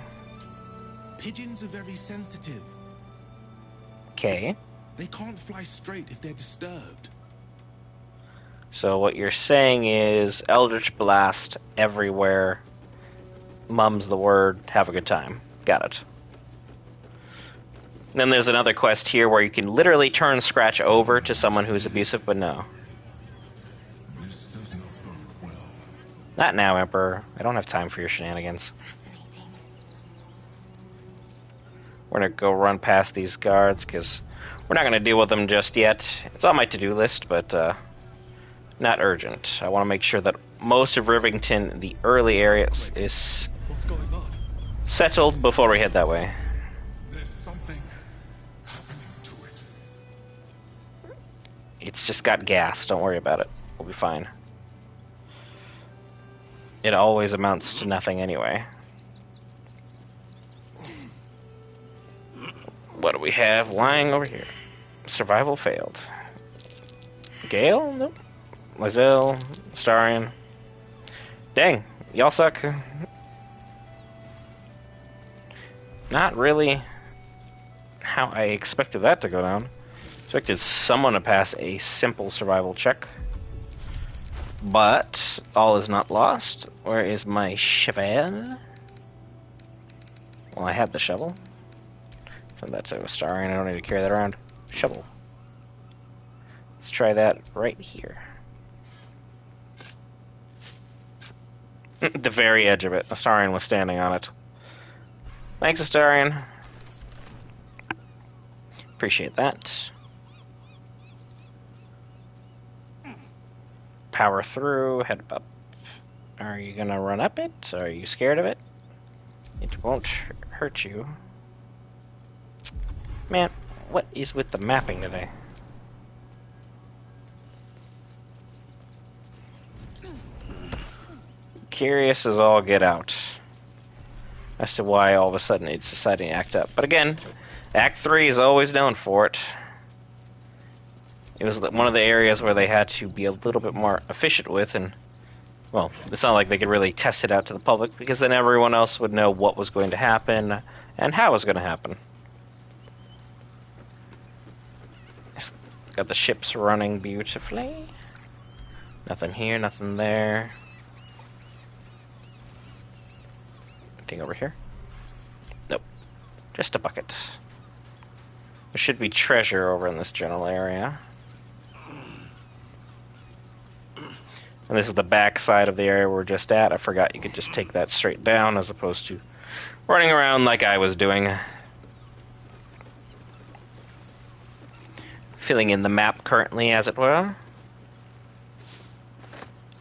Pigeons are very sensitive. Okay. They can't fly straight if they're disturbed. So what you're saying is Eldritch Blast everywhere. Mum's the word. Have a good time. Got it. Then there's another quest here where you can literally turn Scratch over to someone who's abusive, but no. This does not bode well. Not now, Emperor. I don't have time for your shenanigans. We're gonna go run past these guards, because we're not gonna deal with them just yet. It's on my to-do list, but not urgent. I want to make sure that most of Rivington, the early areas, is settled before we head that way. There's something happening to it. It's just got gas. Don't worry about it. We'll be fine. It always amounts to nothing anyway. What do we have lying over here? Survival failed. Gale? Nope. Lizelle, Starion. Dang, y'all suck. Not really how I expected that to go down. Expected someone to pass a simple survival check. But all is not lost. Where is my shovel? Well, I had the shovel. So that's it with Starion. I don't need to carry that around. Shovel. Let's try that right here. The very edge of it. Astarion was standing on it. Thanks, Astarion. Appreciate that. Power through, head up. Are you gonna run up it? Are you scared of it? It won't hurt you. Man, what is with the mapping today? curious as all get out as to why all of a sudden it's deciding to act up. But again, Act 3 is always known for it. It was one of the areas where they had to be a little bit more efficient with, and, well, it's not like they could really test it out to the public, because then everyone else would know what was going to happen and how it was going to happen. Got the ships running beautifully. Nothing here, nothing there. Anything over here? Nope. Just a bucket. There should be treasure over in this general area. And this is the back side of the area we're just at. I forgot you could just take that straight down as opposed to running around like I was doing. Filling in the map currently, as it were.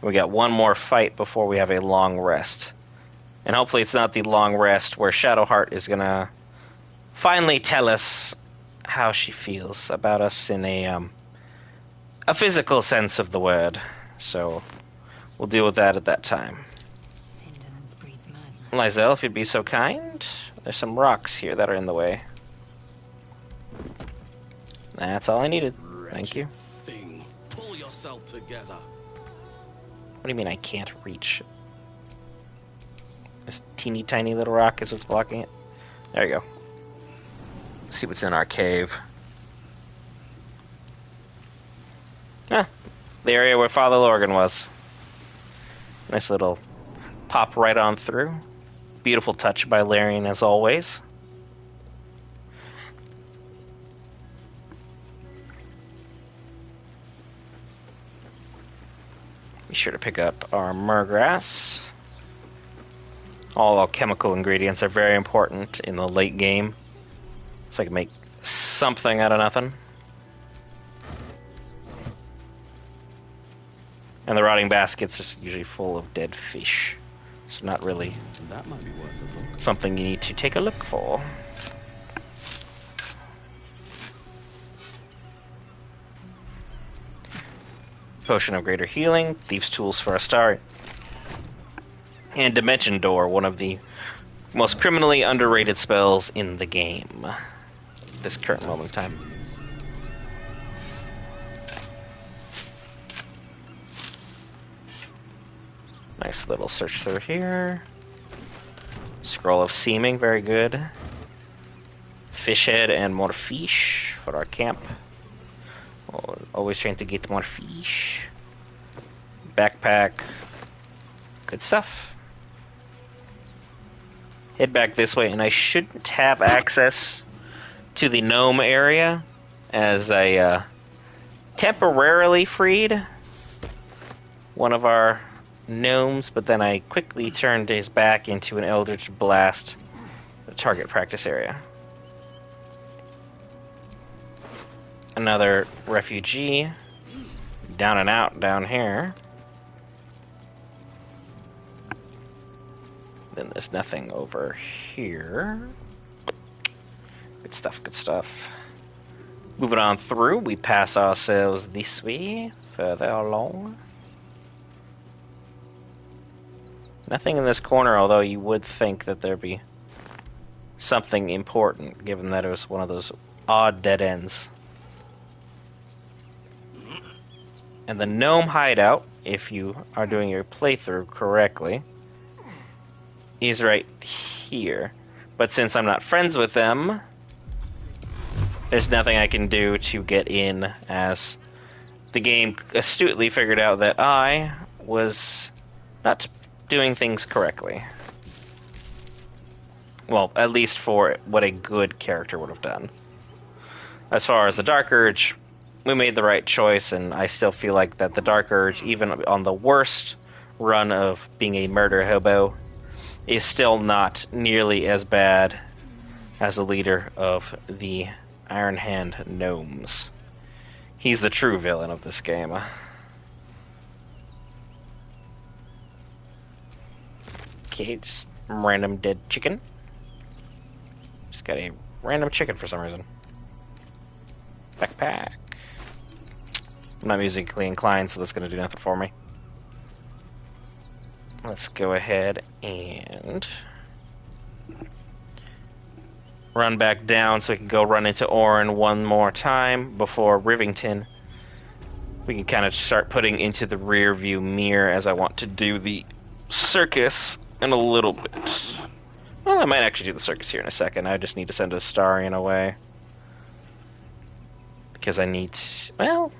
We got one more fight before we have a long rest. And hopefully it's not the long rest where Shadowheart is gonna finally tell us how she feels about us in a physical sense of the word. So we'll deal with that at that time. Lysel, if you'd be so kind. There's some rocks here that are in the way. That's all I needed. Thank you. Thing. Pull yourself together. What do you mean I can't reach? This teeny tiny little rock is what's blocking it. There you go. Let's see what's in our cave. Ah, the area where Father Lorgan was. Nice little pop right on through. Beautiful touch by Larian as always. Be sure to pick up our murgrass. All alchemical ingredients are very important in the late game, so I can make something out of nothing. And the rotting baskets are usually full of dead fish, so not really That might be worth a look. something you need to take a look for. Potion of Greater Healing, Thief's Tools for a start, and Dimension Door, one of the most criminally underrated spells in the game at this current moment in time. Nice little search through here. Scroll of Seeming, very good. Fish head and more fish for our camp. Always trying to get more fish. Backpack. Good stuff. Head back this way, and I shouldn't have access to the gnome area, as I temporarily freed one of our gnomes, but then I quickly turned his back into an Eldritch Blast target practice area. Another refugee. Down and out down here. Then there's nothing over here. Good stuff, good stuff. Moving on through, we pass ourselves this way, further along. Nothing in this corner, although you would think that there'd be something important, given that it was one of those odd dead ends. And the gnome hideout, if you are doing your playthrough correctly, is right here. But since I'm not friends with them, there's nothing I can do to get in, as the game astutely figured out that I was not doing things correctly. Well, at least for what a good character would have done. As far as the Dark Urge, we made the right choice, and I still feel like that the Dark Urge, even on the worst run of being a murder hobo, is still not nearly as bad as the leader of the Iron Hand Gnomes. He's the true villain of this game. Okay, just random dead chicken. Just got a random chicken for some reason. Backpack. I'm not musically inclined, so that's going to do nothing for me. let's go ahead and run back down so we can go run into Orin one more time before Rivington. We can kind of start putting into the rear view mirror as I want to do the circus in a little bit. Well, I might actually do the circus here in a second. I just need to send Astarion away. Because I need to, well,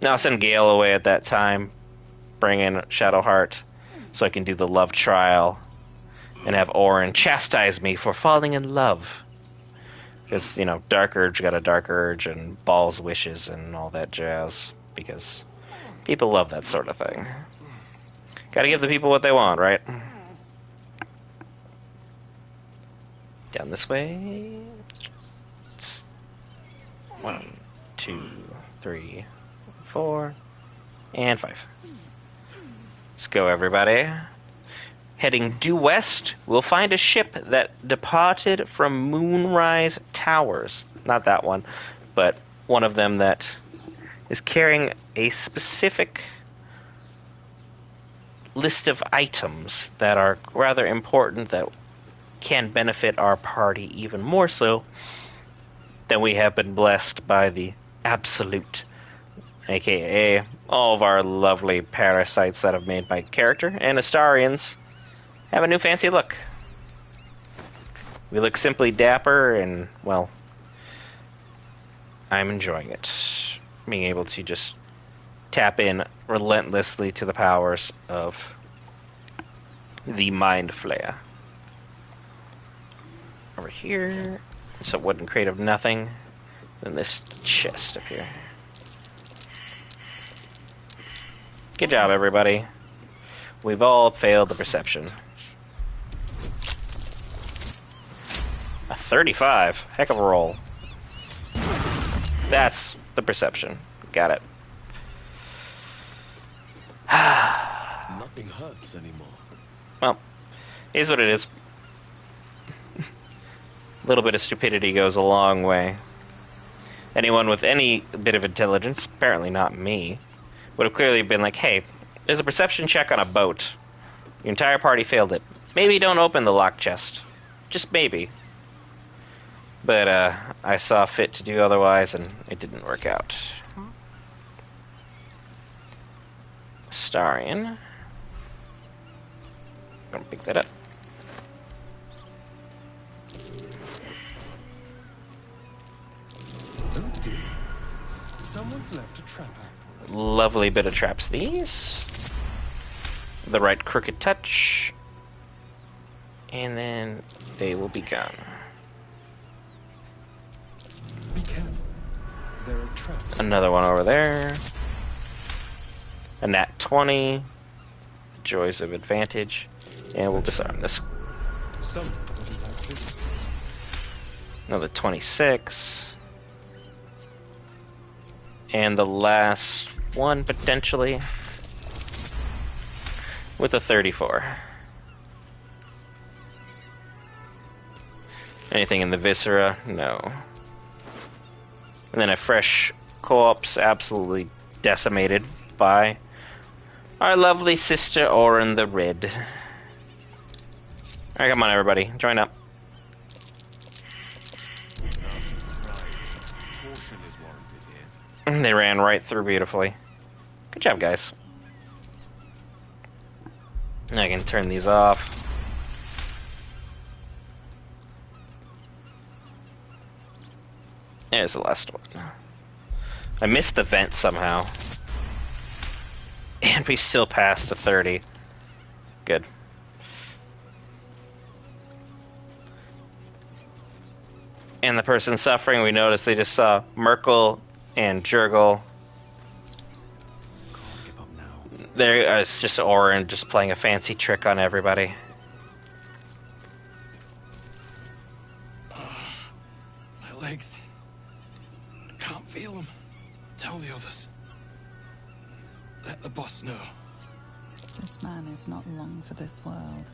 no, I'll send Gale away at that time. Bring in Shadowheart so I can do the love trial and have Orin chastise me for falling in love. Because, you know, Dark Urge got a Dark Urge and Ball's wishes and all that jazz. Because people love that sort of thing. Gotta give the people what they want, right? Down this way. 1, 2, 3, 4, and 5. Let's go, everybody. Heading due west, we'll find a ship that departed from Moonrise Towers. Not that one, but one of them that is carrying a specific list of items that are rather important that can benefit our party even more so than we have been blessed by the Absolute, aka all of our lovely parasites that have made my character and Astarians have a new fancy look. We look simply dapper and, well, I'm enjoying it. Being able to just tap in relentlessly to the powers of the Mind Flayer. Over here, it's a wooden crate of nothing. Then this chest up here. Good job, everybody. We've all failed the perception. A 35. Heck of a roll. That's the perception. Got it. Nothing hurts anymore. Well, it is what it is. A little bit of stupidity goes a long way. Anyone with any bit of intelligence, apparently not me, would have clearly been like, hey, there's a perception check on a boat. Your entire party failed it. Maybe don't open the locked chest. Just maybe. But I saw fit to do otherwise, and it didn't work out. Astarion. Gonna pick that up. Oh dear. Someone's left a trap out for us. Lovely bit of traps these. The right crooked touch. And then they will be gone. Be careful. There are traps. Another one over there. A nat 20. Joys of advantage. And we'll disarm this. Someone doesn't like this. Another 26. And the last one, potentially, with a 34. Anything in the viscera? No. And then a fresh corpse absolutely decimated by our lovely sister Orin the Red. Alright, come on everybody, join up. They ran right through beautifully. Good job, guys. I can turn these off. There's the last one. I missed the vent somehow. And we still passed the 30. Good. And the person suffering, we noticed they just saw Merkel and Jurgle. There is just Orin just playing a fancy trick on everybody. My legs. Can't feel them. Tell the others. Let the boss know. This man is not long for this world.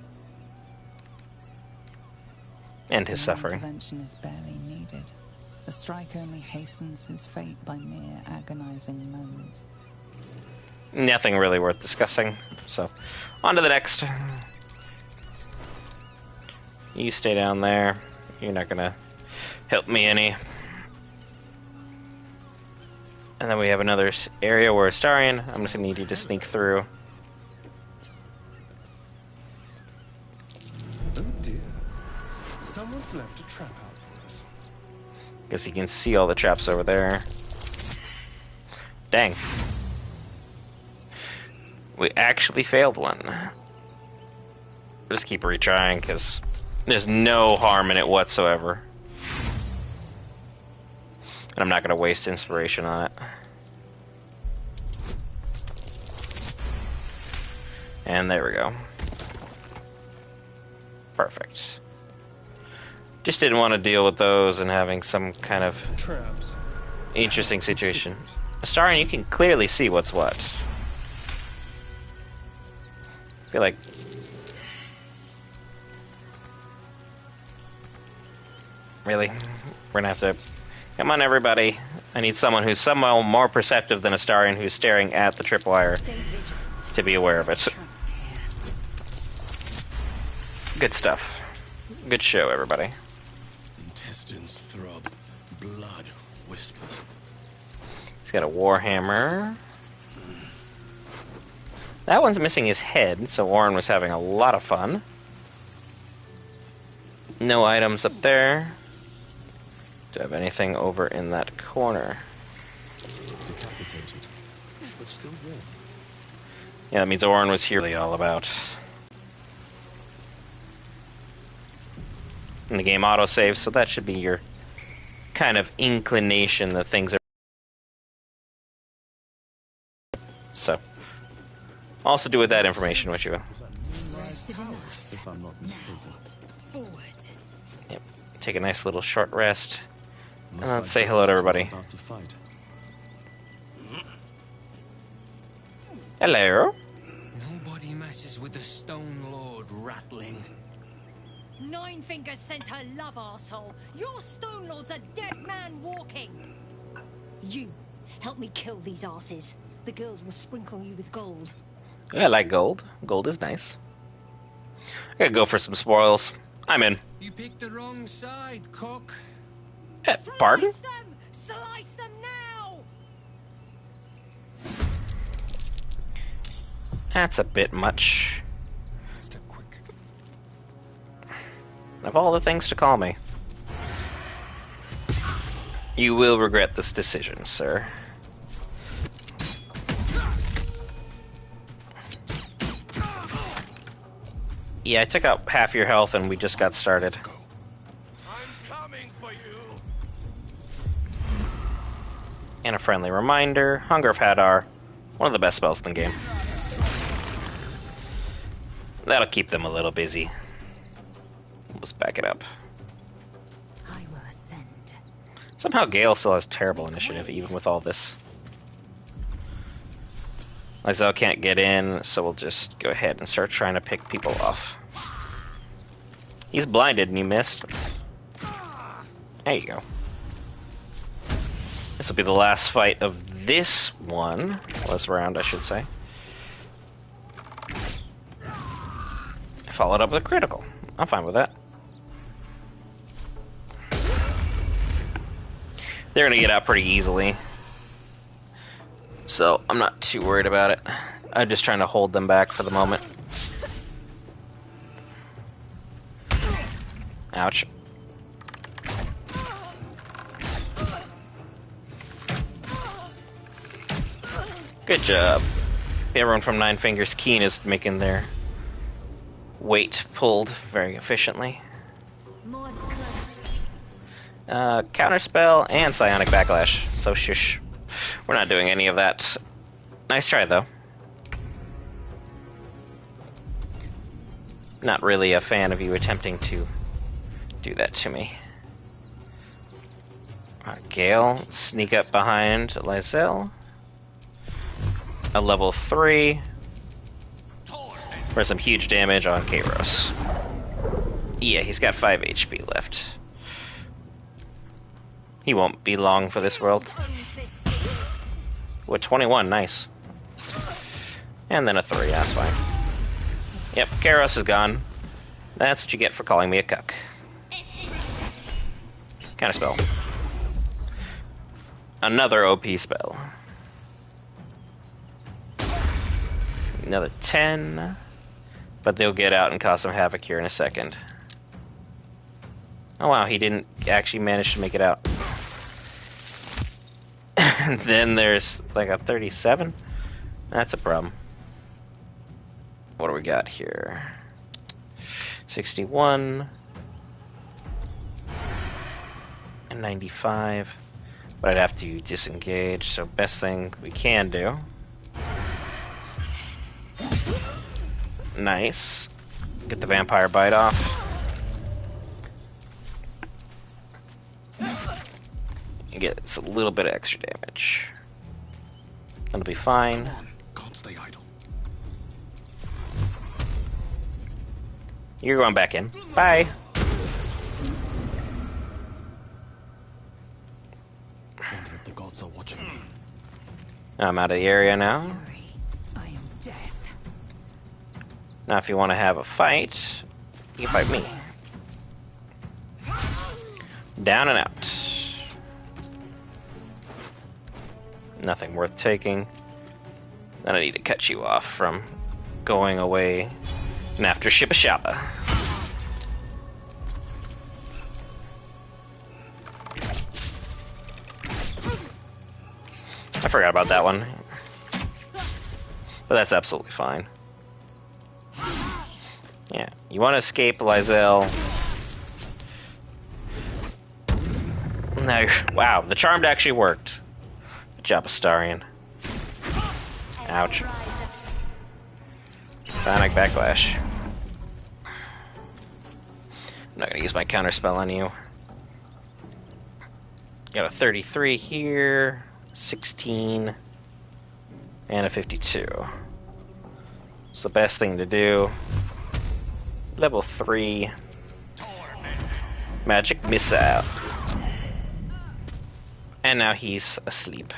And his suffering. Intervention is barely needed. The strike only hastens his fate by mere agonizing moments. Nothing really worth discussing. So, On to the next. You stay down there. You're not gonna help me any. And then we have another area where Astarion. I'm just gonna need you to sneak through. Oh dear. Someone's left a trap out for us. Guess you can see all the traps over there. Dang. We actually failed one. We'll just keep retrying, because there's no harm in it whatsoever. And I'm not going to waste inspiration on it. And there we go. Perfect. Just didn't want to deal with those and having some kind of traps. Interesting situation. Astarion, you can clearly see what's what. I feel like... Really? We're gonna have to... Come on, everybody. I need someone who's somehow more perceptive than Astarion, who's staring at the tripwire, to be aware of it. Good stuff. Good show, everybody. Intestines throb, blood whispers. He's got a warhammer. That one's missing his head, so Warren was having a lot of fun. No items up there. Do I have anything over in that corner? Decapitated, but still warm. Yeah, that means Orin was here all about. And the game autosaves, so that should be your kind of inclination that things are... So, also do with that information what you will. If I'm not mistaken. Yep. Take a nice little short rest. And let's say hello to everybody. Hello. Nobody messes with the Stone Lord rattling. Nine Fingers sent her love, arsehole. Your Stone Lord's a dead man walking. You, help me kill these asses. The girls will sprinkle you with gold. Yeah, I like gold. Gold is nice. I gotta go for some spoils. I'm in. You picked the wrong side, cock. Pardon? Slice them! Slice them now! That's a bit much. Of all the things to call me. You will regret this decision, sir. Yeah, I took out half your health and we just got started. And a friendly reminder, Hunger of Hadar, one of the best spells in the game. That'll keep them a little busy. Let's back it up. I will ascend. Somehow Gale still has terrible initiative, even with all this. Lysel can't get in, so we'll just go ahead and start trying to pick people off. He's blinded and you missed. There you go. This will be the last fight of this one. Last round, I should say. Followed up with a critical. I'm fine with that. They're gonna get out pretty easily. So, I'm not too worried about it. I'm just trying to hold them back for the moment. Ouch. Good job. Everyone from Nine Fingers Keen is making their weight pulled very efficiently. Counterspell and Psionic Backlash, so shush. We're not doing any of that. Nice try, though. Not really a fan of you attempting to do that to me. Gale, sneak up behind Lysel. A level 3 for some huge damage on Kairos. Yeah, he's got 5 HP left. He won't be long for this world. With 21, nice. And then a 3, that's fine. Yep, Karos is gone. That's what you get for calling me a cuck. Kind of spell. Another OP spell. Another 10. But they'll get out and cause some havoc here in a second. Oh wow, he didn't actually manage to make it out. Then there's like a 37. That's a problem. What do we got here? 61. And 95. But I'd have to disengage, so best thing we can do. Nice. Get the vampire bite off. And get a little bit of extra damage. That'll be fine. Can't stay idle. You're going back in. Bye. Wonder if the gods are watching me. I'm out of the area now. I am death. Now if you want to have a fight, you can fight me. Down and out. Nothing worth taking. Then I need to cut you off from going away and after Shibba Shabba. I forgot about that one. But that's absolutely fine. Yeah, you want to escape Lysel. No, wow, the charmed actually worked. Good job, Astarion. Ouch. Sonic Backlash. I'm not gonna use my counterspell on you. Got a 33 here, 16, and a 52. It's the best thing to do. Level 3. Magic Missile. And now he's asleep.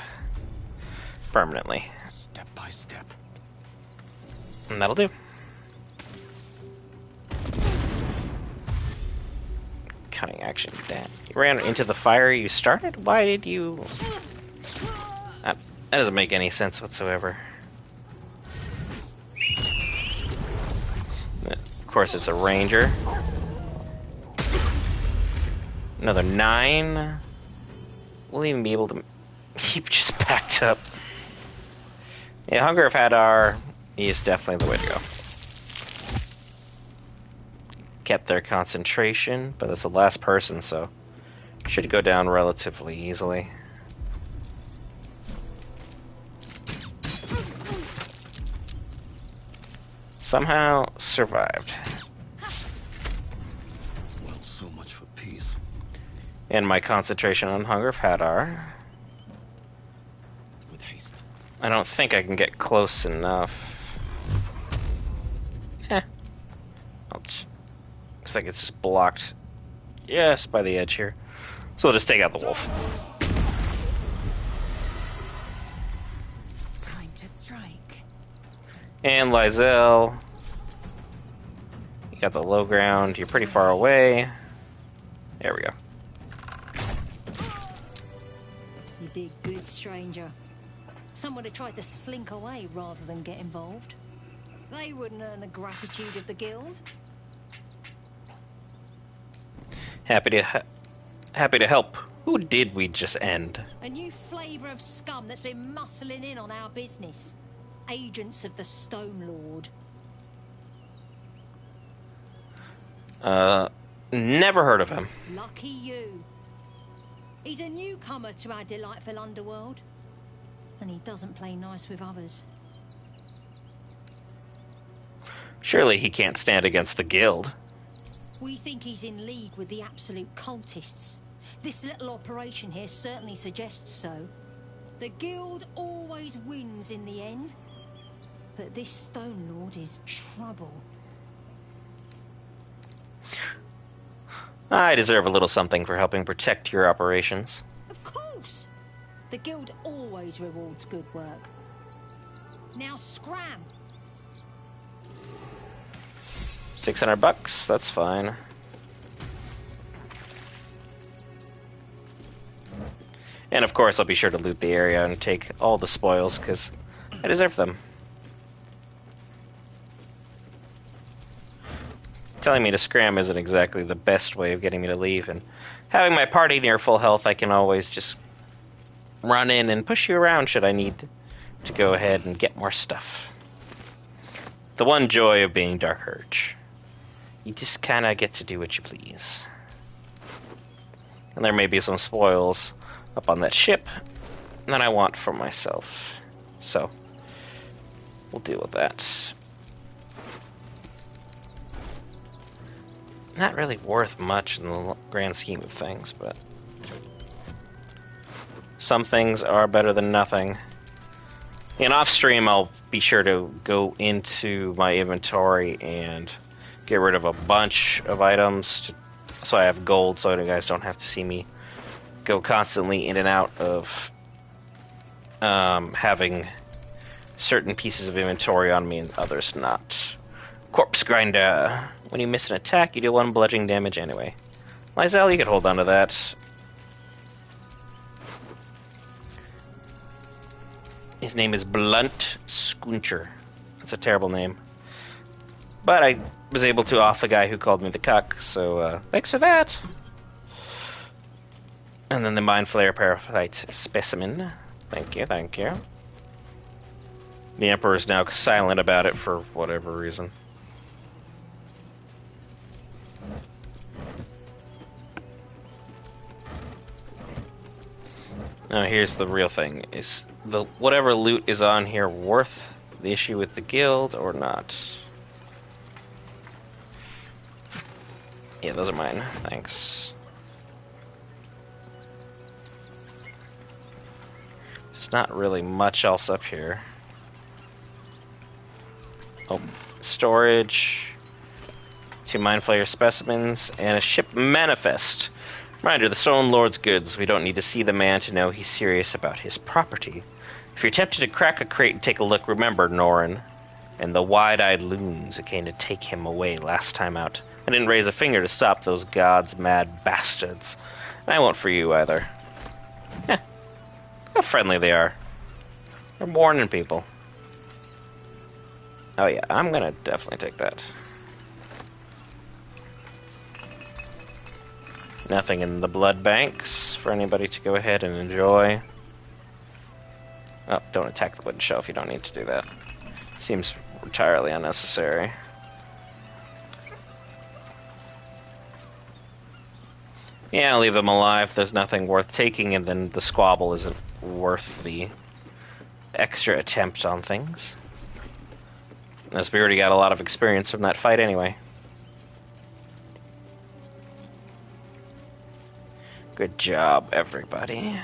Permanently. Step by step. And that'll do. Cutting action. Damn. You ran into the fire you started? Why did you... That doesn't make any sense whatsoever. Of course, it's a ranger. Another 9. We'll even be able to keep just packed up. Yeah, Hunger of Hadar is definitely the way to go. Kept their concentration, but that's the last person, so should go down relatively easily. Somehow survived. Well, so much for peace. And my concentration on Hunger of Hadar. With haste. I don't think I can get close enough. Looks like it's just blocked just by the edge here. So we'll just take out the wolf. Time to strike. And Lysel. You got the low ground. You're pretty far away. There we go. You did good, stranger. Someone had tried to slink away rather than get involved. They wouldn't earn the gratitude of the guild. Happy to help. Who did we just end? A new flavour of scum that's been muscling in on our business. Agents of the Stone Lord. Never heard of him. Lucky you. He's a newcomer to our delightful underworld. And he doesn't play nice with others. Surely he can't stand against the guild. We think he's in league with the absolute cultists. This little operation here certainly suggests so. The guild always wins in the end. But this Stone Lord is trouble. I deserve a little something for helping protect your operations. Of course! The guild always rewards good work. Now scram! $600, that's fine. And of course, I'll be sure to loot the area and take all the spoils, because I deserve them. Telling me to scram isn't exactly the best way of getting me to leave, and having my party near full health, I can always just run in and push you around should I need to go ahead and get more stuff. The one joy of being Dark Urge. You just kind of get to do what you please. And there may be some spoils up on that ship that I want for myself. So, we'll deal with that. Not really worth much in the grand scheme of things, but some things are better than nothing. And off stream, I'll be sure to go into my inventory and get rid of a bunch of items so I have gold, so you guys don't have to see me go constantly in and out of having certain pieces of inventory on me and others not. Corpse Grinder. When you miss an attack, you deal 1 bludgeoning damage anyway. Lysel, you could hold on to that. His name is Blunt Scooncher. That's a terrible name. But I was able to off the guy who called me the cuck, so thanks for that. And then the Mind Flayer Parasite Specimen. Thank you, thank you. The Emperor is now silent about it for whatever reason. Now here's the real thing. Is the whatever loot is on here worth the issue with the guild or not? Yeah, those are mine. Thanks. There's not really much else up here. Oh, storage, 2 Mind Flayer specimens, and a ship manifest. Reminder, the Stone Lord's goods. We don't need to see the man to know he's serious about his property. If you're tempted to crack a crate and take a look, remember Norin and the wide-eyed loons that came to take him away last time out. I didn't raise a finger to stop those gods mad bastards. And I won't for you either. Heh. How friendly they are. They're warning people. Oh yeah, I'm gonna definitely take that. Nothing in the blood banks for anybody to go ahead and enjoy. Oh, don't attack the wooden shelf. You don't need to do that. Seems entirely unnecessary. Yeah, I'll leave them alive. There's nothing worth taking, and then the squabble isn't worth the extra attempt on things. As we already got a lot of experience from that fight anyway. Good job, everybody.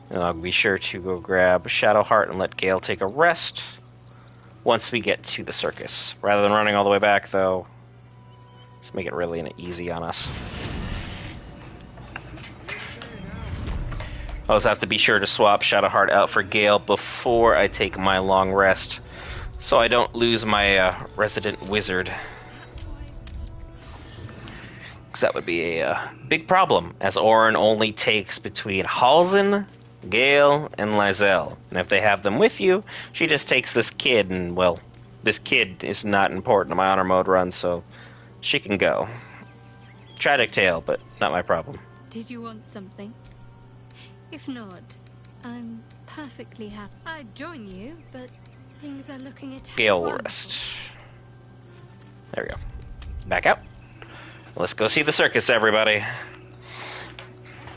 And I'll be sure to go grab Shadowheart and let Gale take a rest once we get to the circus. Rather than running all the way back, though, let's make it really easy on us. I'll also have to be sure to swap Shadowheart out for Gale before I take my long rest, so I don't lose my resident wizard. Because that would be a big problem, as Orin only takes between Halsin, Gale, and Lysel. And if they have them with you, she just takes this kid, and, well, this kid is not important to my honor mode run, so she can go. Tragic tale, but not my problem. Did you want something? If not, I'm perfectly happy. I'd join you, but things are looking at Gale will rest. There we go. Back out. Let's go see the circus, everybody.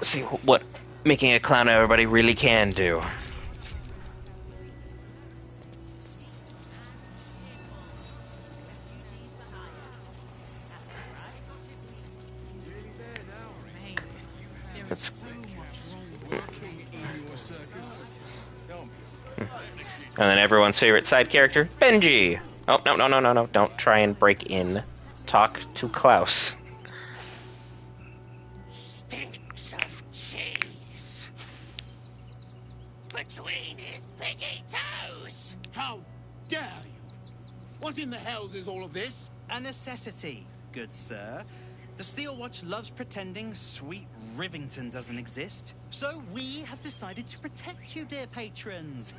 See what making a clown of everybody really can do. Let's... And then everyone's favorite side character, Benji. Oh, no. Don't try and break in. Talk to Klaus. Stinks of cheese between his piggy toes. How dare you? What in the hells is all of this? a necessity, good sir. The Steel Watch loves pretending sweet Rivington doesn't exist. So we have decided to protect you, dear patrons.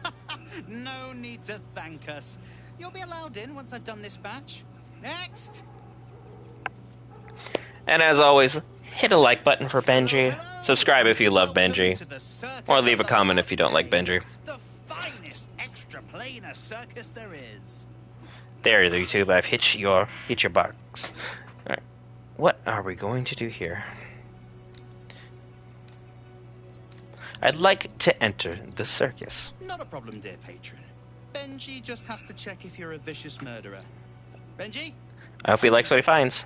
No need to thank us. You'll be allowed in once I've done this batch. Next! And as always, hit a like button for Benji. Subscribe if you love Benji. Or leave a comment if you don't like Benji. The finest extraplanar circus there is. There, YouTube, I've hit your box. Alright. What are we going to do here? I'd like to enter the circus. Not a problem, dear patron. Benji just has to check if you're a vicious murderer. Benji? I hope he likes what he finds.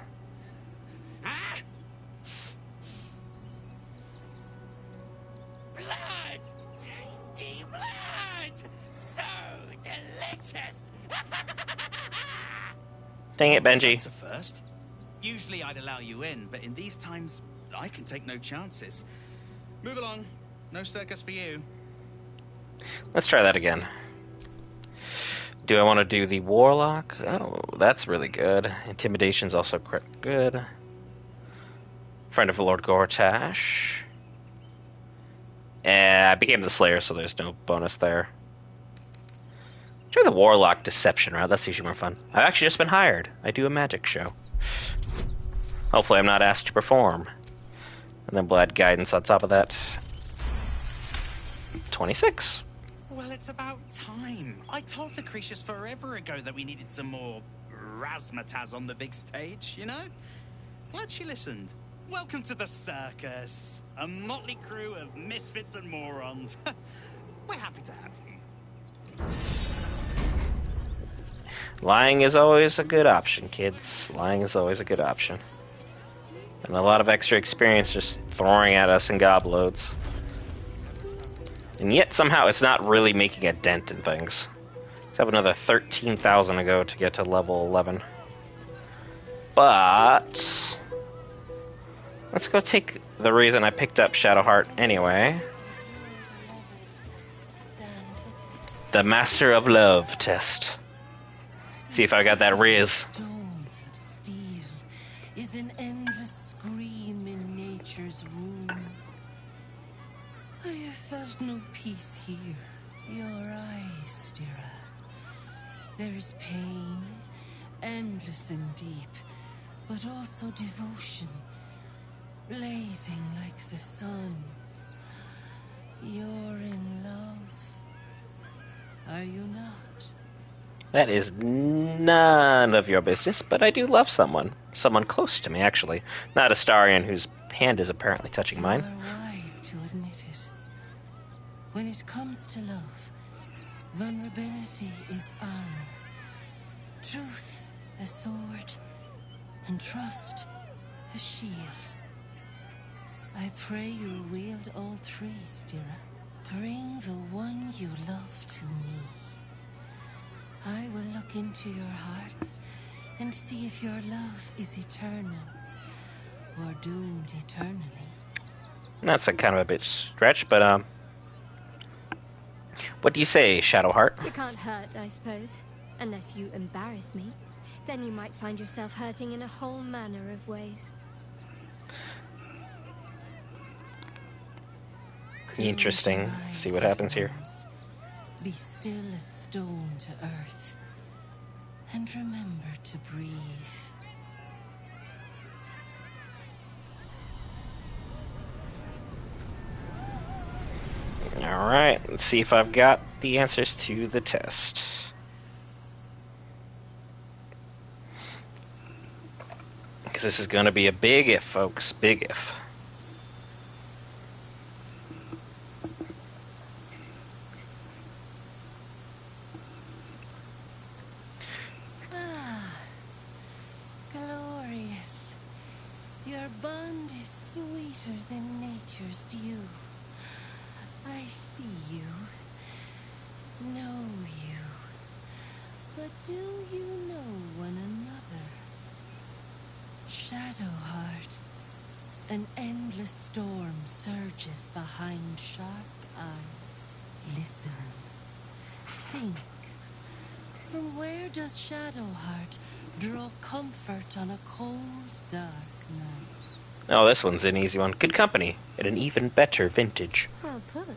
Blood! Tasty blood! So delicious! Dang it, Benji. That's a first. Usually I'd allow you in, but in these times, I can take no chances. Move along. No circus for you. Let's try that again. Do I want to do the Warlock? Oh, that's really good. Intimidation's also good. Friend of Lord Gortash. I became the Slayer, so there's no bonus there. Try the Warlock Deception route. That's usually more fun. I've actually just been hired. I do a magic show. Hopefully I'm not asked to perform. And then we'll add guidance on top of that. 26. Well, it's about time. I told Lucretius forever ago that we needed some more razzmatazz on the big stage, you know? Glad she listened. Welcome to the circus. A motley crew of misfits and morons. We're happy to have you. Lying is always a good option, kids. Lying is always a good option. And a lot of extra experience just throwing at us in gobloads. And yet, somehow, it's not really making a dent in things. Let's have another 13,000 to go to get to level 11. But let's go take the reason I picked up Shadowheart anyway. The Master of Love test. See if I got that Riz. Stone, steel, is an endless scream in nature's womb. I have felt no peace here. Your eyes, Stira. There is pain, endless and deep, but also devotion, blazing like the sun. You're in love, are you not? That is none of your business, but I do love someone. Someone close to me, actually. Not Astarion, whose hand is apparently touching mine. You are wise to admit it. When it comes to love, vulnerability is armor. Truth, a sword, and trust, a shield. I pray you wield all three, Stira. Bring the one you love to me. I will look into your hearts and see if your love is eternal or doomed eternally. That's a kind of a bit stretch, but what do you say, Shadowheart? You can't hurt, I suppose. Unless you embarrass me. Then you might find yourself hurting in a whole manner of ways. Interesting. See what happens here. Be still as stone to earth. And remember to breathe. Alright, let's see if I've got the answers to the test. Because this is going to be a big if, folks. Big if. Glorious. Your bond is sweeter than nature's dew. I see you, know you, but do you know one another? Shadowheart, an endless storm surges behind sharp eyes. Listen, think, From where does Shadowheart draw comfort on a cold, dark night? Oh, this one's an easy one. Good company at an even better vintage. Well put.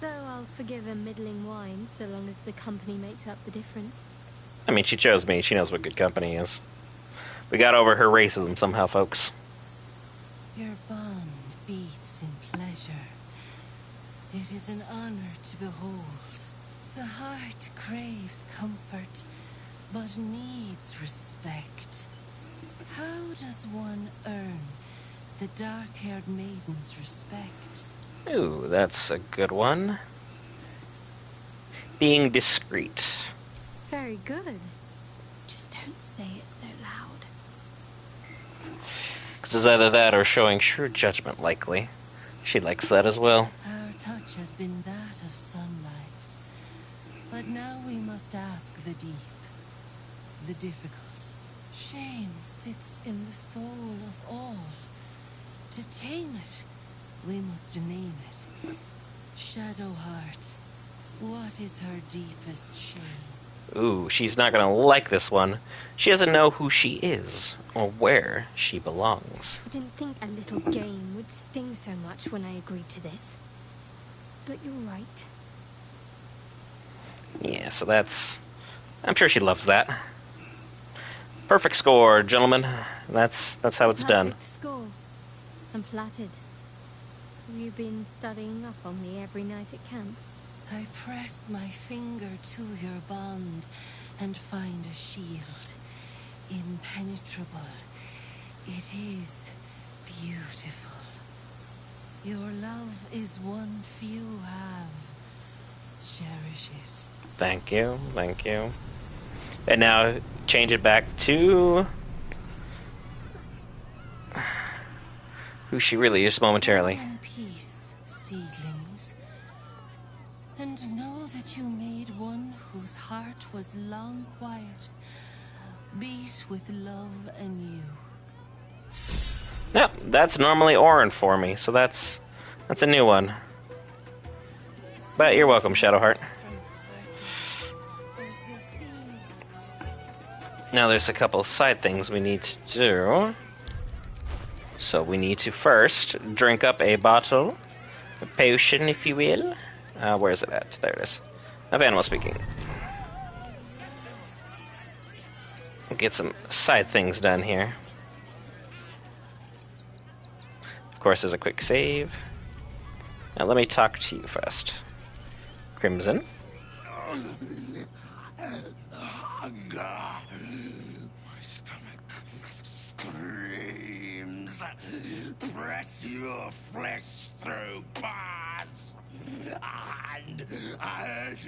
Though I'll forgive a middling wine so long as the company makes up the difference. I mean, she chose me. She knows what good company is. We got over her racism somehow, folks. Your bond beats in pleasure. It is an honor to behold. The heart craves comfort, but needs respect. How does one earn the dark-haired maiden's respect? Ooh, that's a good one. Being discreet. Very good. Just don't say it so loud. Because it's either that or showing shrewd judgment, likely. She likes that as well. Our touch has been that of sunlight. But now we must ask the deep, the difficult. Shame sits in the soul of all. To tame it, we must name it. Shadowheart, what is her deepest shame? Ooh, she's not gonna like this one. She doesn't know who she is, or where she belongs. I didn't think a little game would sting so much when I agreed to this. But you're right. Yeah, so that's... I'm sure she loves that. Perfect score, gentlemen. That's how it's done. Perfect score. I'm flattered. Have you been studying up on me every night at camp? I press my finger to your bond and find a shield. Impenetrable. It is beautiful. Your love is one few have. Cherish it. Thank you, thank you. And now change it back to who she really is momentarily. Go in peace, seedlings, and know that you made one whose heart was long quiet, beat with love and you. Yep, that's normally Orin for me, so that's a new one. But you're welcome, Shadowheart. Now there's a couple side things we need to do. So we need to first drink up a bottle, a potion, if you will. Where is it at? There it is. Of animal speaking. Get some side things done here. Of course, there's a quick save. Now let me talk to you first. Crimson. Hunger. My stomach screams. Press your flesh through bars. And add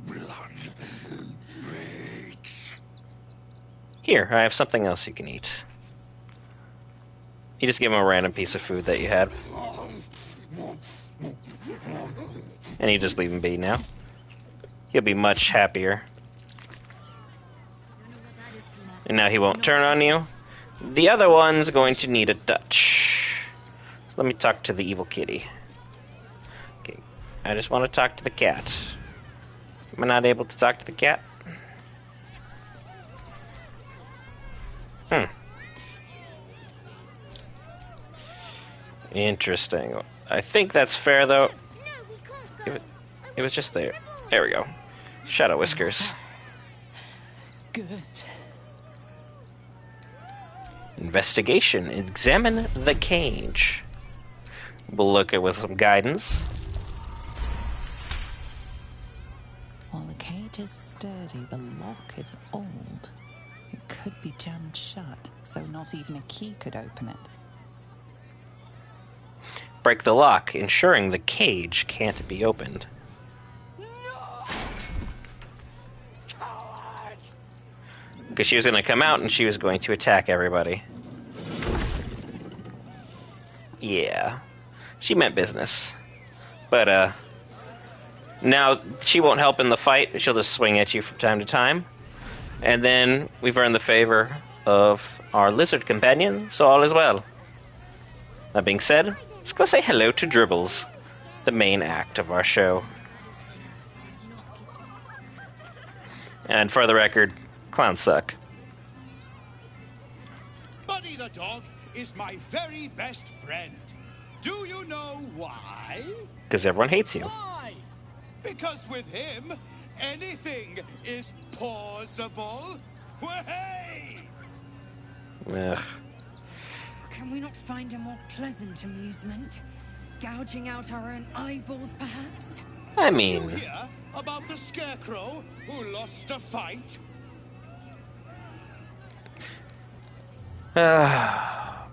blood breaks. Here, I have something else you can eat. You just give him a random piece of food that you had. And you just leave him be now. He'll be much happier. And now he won't turn on you. The other one's going to need a touch. So let me talk to the evil kitty. Okay, I just want to talk to the cat. Am I not able to talk to the cat? Interesting. I think that's fair, though. It was just there. There we go. Shadow Whiskers. Good. Investigation. Examine the cage. We'll look at with some guidance. While the cage is sturdy, the lock is old. It could be jammed shut, so not even a key could open it. Break the lock, ensuring the cage can't be opened. Because she was going to come out and she was going to attack everybody. Yeah. She meant business. But, now she won't help in the fight. She'll just swing at you from time to time. And then we've earned the favor of our lizard companion, so all is well. That being said, let's go say hello to Dribbles, the main act of our show. And for the record, clowns suck. Buddy the dog is my very best friend. Do you know why? Because everyone hates you. Why? Because with him, anything is possible. Way! Ugh. Can we not find a more pleasant amusement? Gouging out our own eyeballs, perhaps? I Did mean... you hear about the scarecrow who lost a fight? I'm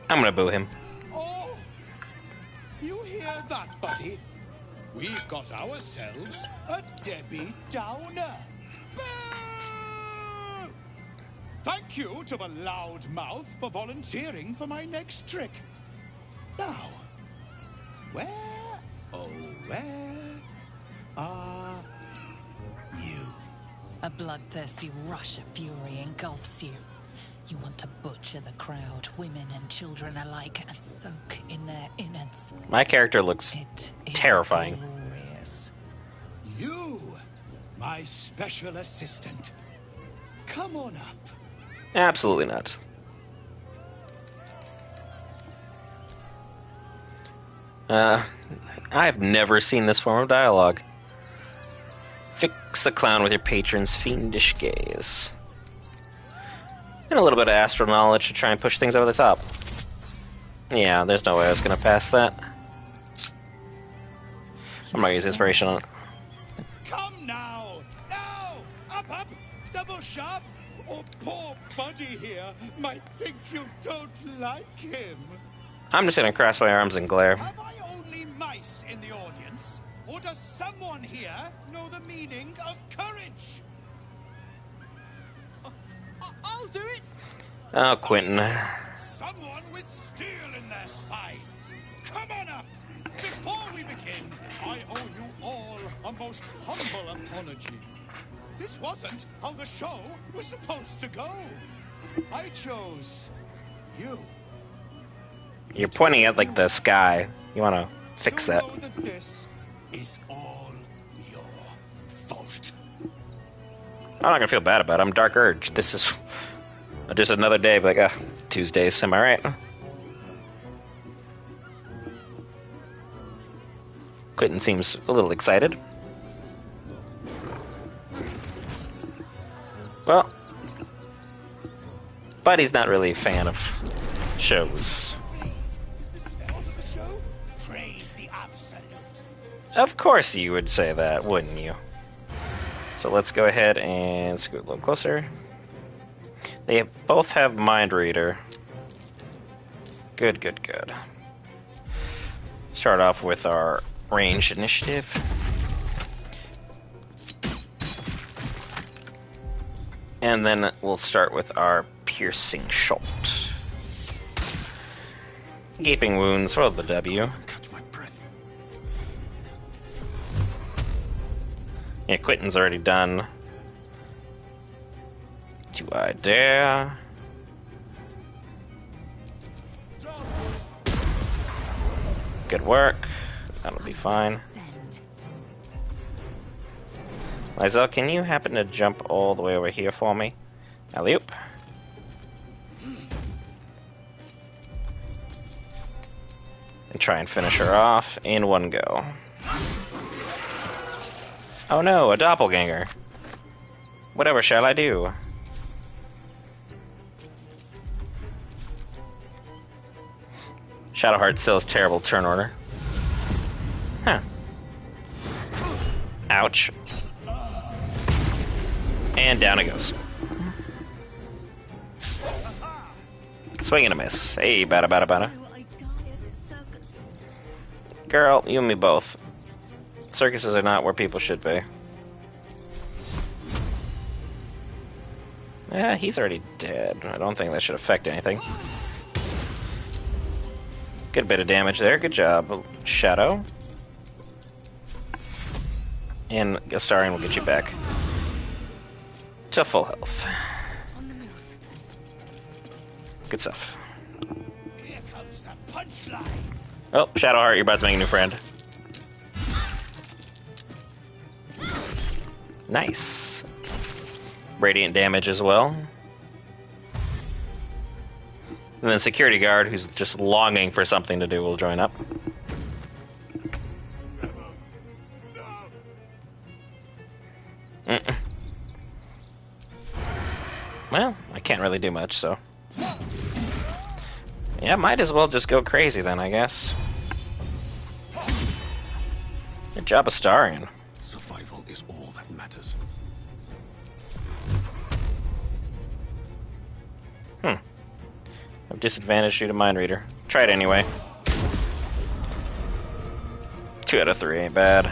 gonna boo him. Oh, you hear that, buddy? We've got ourselves a Debbie Downer. Boo! Thank you to the loud mouth for volunteering for my next trick. Now, where, oh, where are you? A bloodthirsty rush of fury engulfs you. You want to butcher the crowd, women and children alike, and soak in their innards. My character looks terrifying. Glorious. You, my special assistant. Come on up. Absolutely not. I've never seen this form of dialogue. Fix the clown with your patron's fiendish gaze. And a little bit of astral knowledge to try and push things over the top. Yeah, there's no way I was gonna pass that. I'm not using inspiration on it. Come now! Now! Up! Double sharp! Or poor Buddy here might think you don't like him. I'm just gonna cross my arms and glare. Have I only mice in the audience? Or does someone here know the meaning of courage? I'll do it! Oh, Quentin. Someone with steel in their spine. Come on up! Before we begin, I owe you all a most humble apology. This wasn't how the show was supposed to go. I chose you. You're pointing at, like, the sky. You wanna fix that. Know that this is all your fault. I'm not gonna feel bad about it. I'm Dark Urge. This is just another day, but like, Tuesdays, am I right? Quentin seems a little excited. Well, Buddy's not really a fan of shows. Of course you would say that, wouldn't you? So let's go ahead and scoot a little closer. They both have Mind Reader. Good. Start off with our ranged initiative. And then we'll start with our piercing shot. Gaping wounds, roll the W. Yeah, Quentin's already done. Do I dare? Good work. That'll be fine. Lysel, can you happen to jump all the way over here for me? Alley-oop. And try and finish her off in one go. Oh no, a doppelganger. Whatever shall I do? Shadowheart still has terrible turn order. Huh. Ouch. And down it goes. Swing and a miss. Hey, bada. Girl, you and me both. Circuses are not where people should be. Yeah, he's already dead. I don't think that should affect anything. Good bit of damage there. Good job, Shadow. And Astarion will get you back to full health. Good stuff. Here comes the punchline. Oh, Shadowheart, you're about to make a new friend. Nice. Radiant damage as well. And then security guard, who's just longing for something to do, will join up. Well, I can't really do much, so... Yeah, might as well just go crazy then, I guess. Good job, Astarion. Survival is all that matters. I've disadvantaged due to Mind Reader. Try it anyway. 2 out of 3 ain't bad.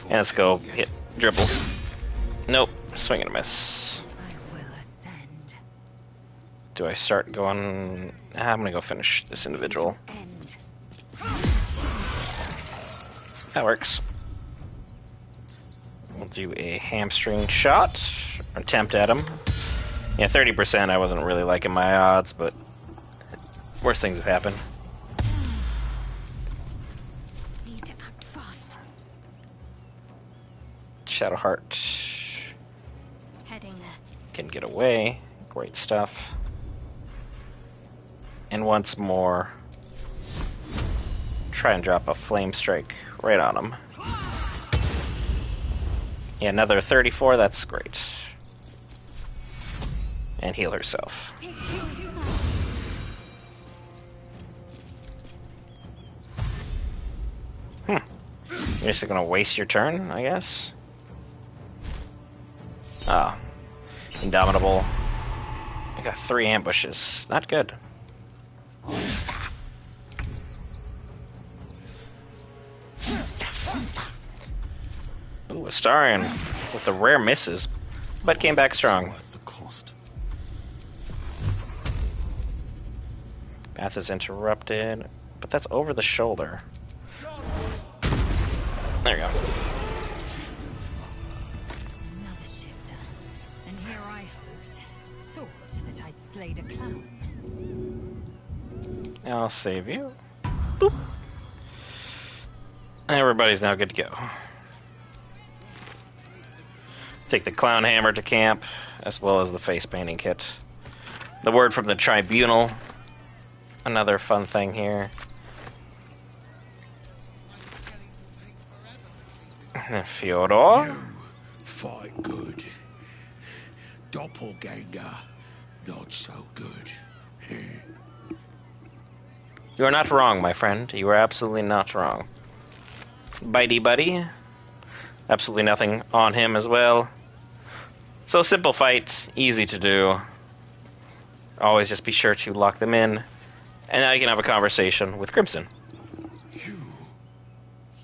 And let's go hit dribbles. Nope, swing and a miss. Do I start going... I'm gonna go finish this individual. That works. We'll do a hamstring shot. Attempt at him. Yeah, 30%. I wasn't really liking my odds, but worse things have happened. Need to act fast. Shadowheart Heading there. can get away. Great stuff. And once more, try and drop a flame strike right on him. Yeah, another 34. That's great. And heal herself. You're just gonna waste your turn, I guess? Ah. Indomitable. I got 3 ambushes. Not good. Ooh, Astarion with the rare misses, but came back strong. Path is interrupted, but that's over the shoulder. There you go. Another shifter. And here I thought that I'd slayed a clown. I'll save you. Boop. Everybody's now good to go. Take the clown hammer to camp, as well as the face painting kit. The word from the tribunal. Another fun thing here. Fyodor. You fight good. Doppelganger, not so good. You are not wrong, my friend. You are absolutely not wrong. Bitey buddy. Absolutely nothing on him as well. So simple fights, easy to do. Always just be sure to lock them in. And now you can have a conversation with Crimson.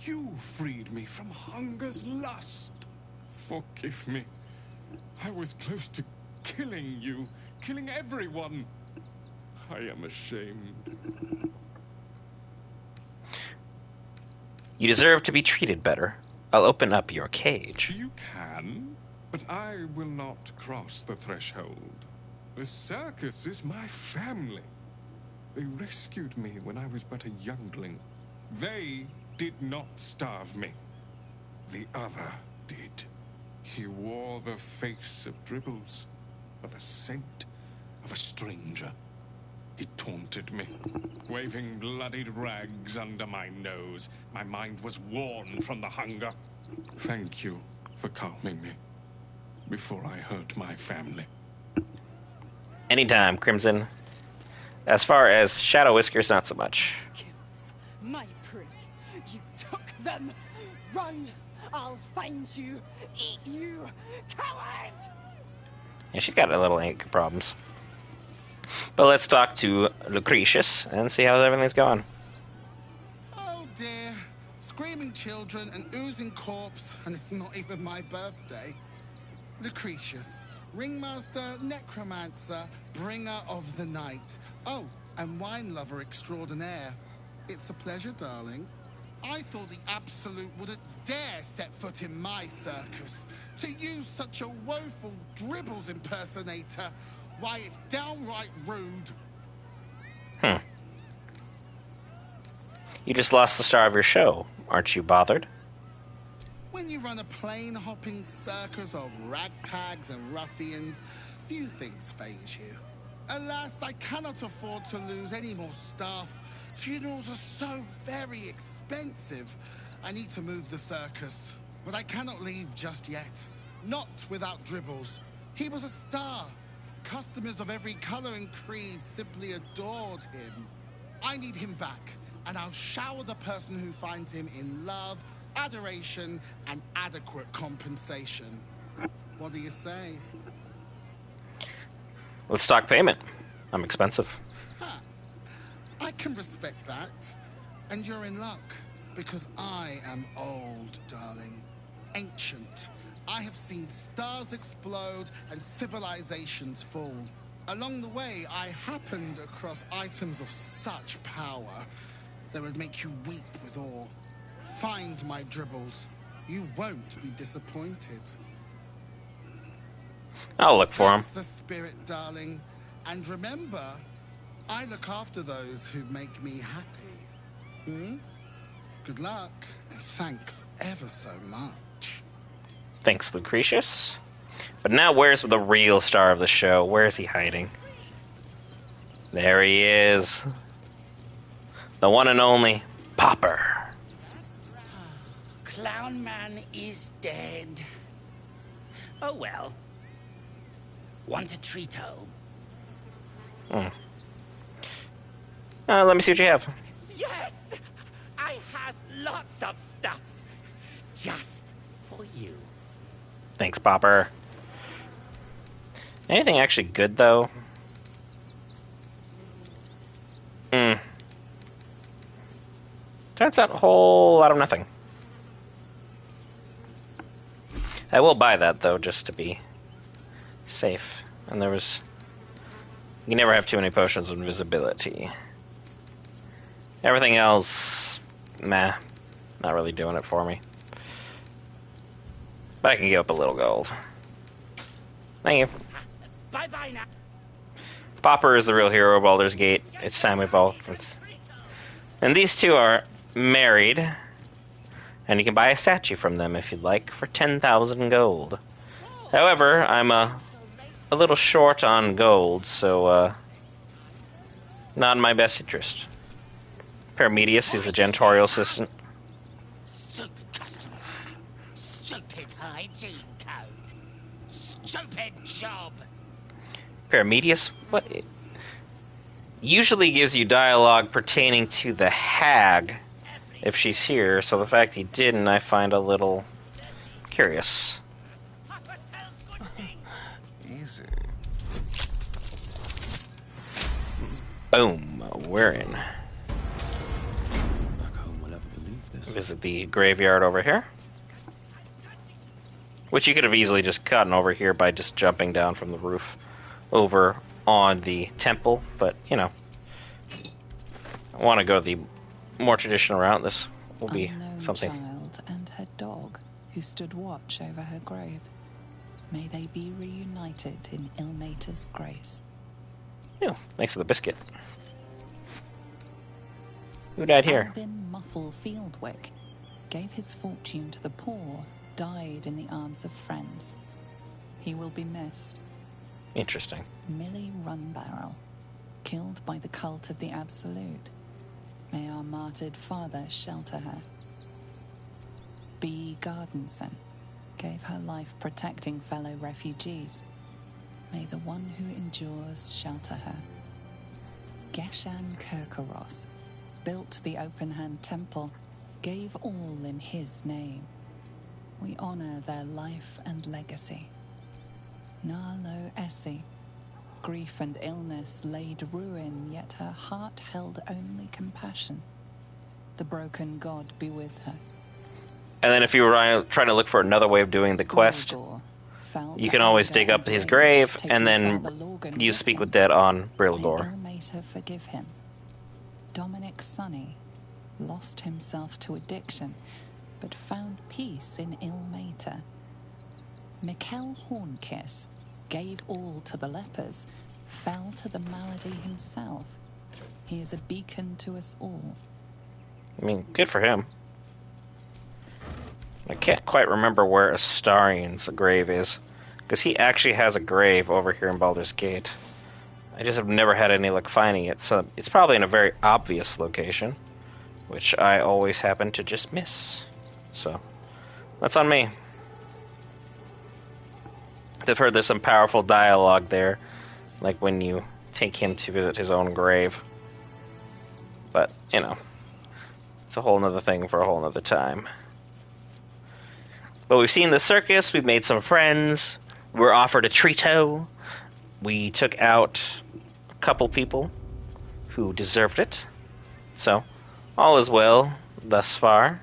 You freed me from hunger's lust. Forgive me. I was close to killing you, killing everyone. I am ashamed. You deserve to be treated better. I'll open up your cage. You can, but I will not cross the threshold. The circus is my family. They rescued me when I was but a youngling. They did not starve me. The other did. He wore the face of Dribbles, or the scent of a stranger. He taunted me, waving bloodied rags under my nose. My mind was worn from the hunger. Thank you for calming me before I hurt my family. Anytime, Crimson. As far as Shadow Whiskers, not so much. My prey. You took them. Run. I'll find you. Eat you. Cowards! Yeah, she's got a little anger problems. But let's talk to Lucretius and see how everything's going. Oh dear. Screaming children, an oozing corpse, and it's not even my birthday. Lucretius, ringmaster, necromancer, bringer of the night. Oh, and wine lover extraordinaire. It's a pleasure, darling. I thought the Absolute wouldn't dare set foot in my circus. To use such a woeful Dribbles impersonator, why, it's downright rude. You just lost the star of your show. Aren't you bothered? When you run a plane-hopping circus of ragtags and ruffians, few things faze you. Alas, I cannot afford to lose any more staff. Funerals are so very expensive. I need to move the circus, but I cannot leave just yet. Not without Dribbles. He was a star. Customers of every color and creed simply adored him. I need him back, and I'll shower the person who finds him in love, adoration, and adequate compensation. What do you say? With stock payment. I'm expensive. I can respect that. And you're in luck, because I am old, darling. Ancient. I have seen stars explode and civilizations fall. Along the way, I happened across items of such power that would make you weep with awe. Find my Dribbles. You won't be disappointed. I'll look for him. That's the spirit, darling. And remember, I look after those who make me happy. Good luck, and thanks ever so much. Thanks, Lucretius. But now where's the real star of the show? Where is he hiding? There he is. The one and only Popper. Clown Man is dead. Oh well. Want a treato? Let me see what you have. Yes! I has lots of stuffs. Just for you. Thanks, Popper. Anything actually good, though? Turns out a whole lot of nothing. I will buy that, though, just to be safe. And there was... You can never have too many potions of invisibility. Everything else... Meh. Not really doing it for me. But I can give up a little gold. Thank you. Bye-bye now. Popper is the real hero of Baldur's Gate. It's time we both... And these two are married. And you can buy a statue from them if you'd like for 10,000 gold. However, I'm a little short on gold, so not in my best interest. Paramedius is the janitorial assistant. Stupid customers. Stupid hygiene code. Stupid job. Paramedius? What? It usually gives you dialogue pertaining to the hag if she's here, so the fact he didn't I find a little curious. Easy. Boom. We're in. Back home will ever believe this. Visit the graveyard over here. Which you could have easily just gotten over here by just jumping down from the roof over on the temple, but, you know. I want to go the more traditional route. This will be Unknown something. Child and her dog, who stood watch over her grave. May they be reunited in Ilmater's grace. Yeah, thanks for the biscuit. Who died here? Alvin Muffle Fieldwick gave his fortune to the poor, died in the arms of friends. He will be missed. Interesting. Millie Runbarrel, killed by the cult of the Absolute. May our martyred father shelter her. B. Gardenson gave her life protecting fellow refugees. May the one who endures shelter her. Geshan Kirkoros built the Open Hand Temple, gave all in his name. We honor their life and legacy. Narlo Essie, grief and illness laid ruin, yet her heart held only compassion. The broken god be with her. And then if you were trying to look for another way of doing the quest, you can always dig up his grave and then use Speak with Dead on Brilgor. Ilmater forgive him. Dominic Sonny lost himself to addiction, but found peace in Ilmater. Mikkel Hornkiss gave all to the lepers, fell to the malady himself. He is a beacon to us all. I mean, good for him. I can't quite remember where Astarian's grave is, because he actually has a grave over here in Baldur's Gate. I just have never had any luck finding it, so it's probably in a very obvious location, which I always happen to just miss. So, that's on me. I've heard there's some powerful dialogue there, like when you take him to visit his own grave. But, you know, it's a whole nother thing for a whole nother time. But we've seen the circus, we've made some friends, we're offered a Trito, we took out a couple people who deserved it. So, all is well thus far.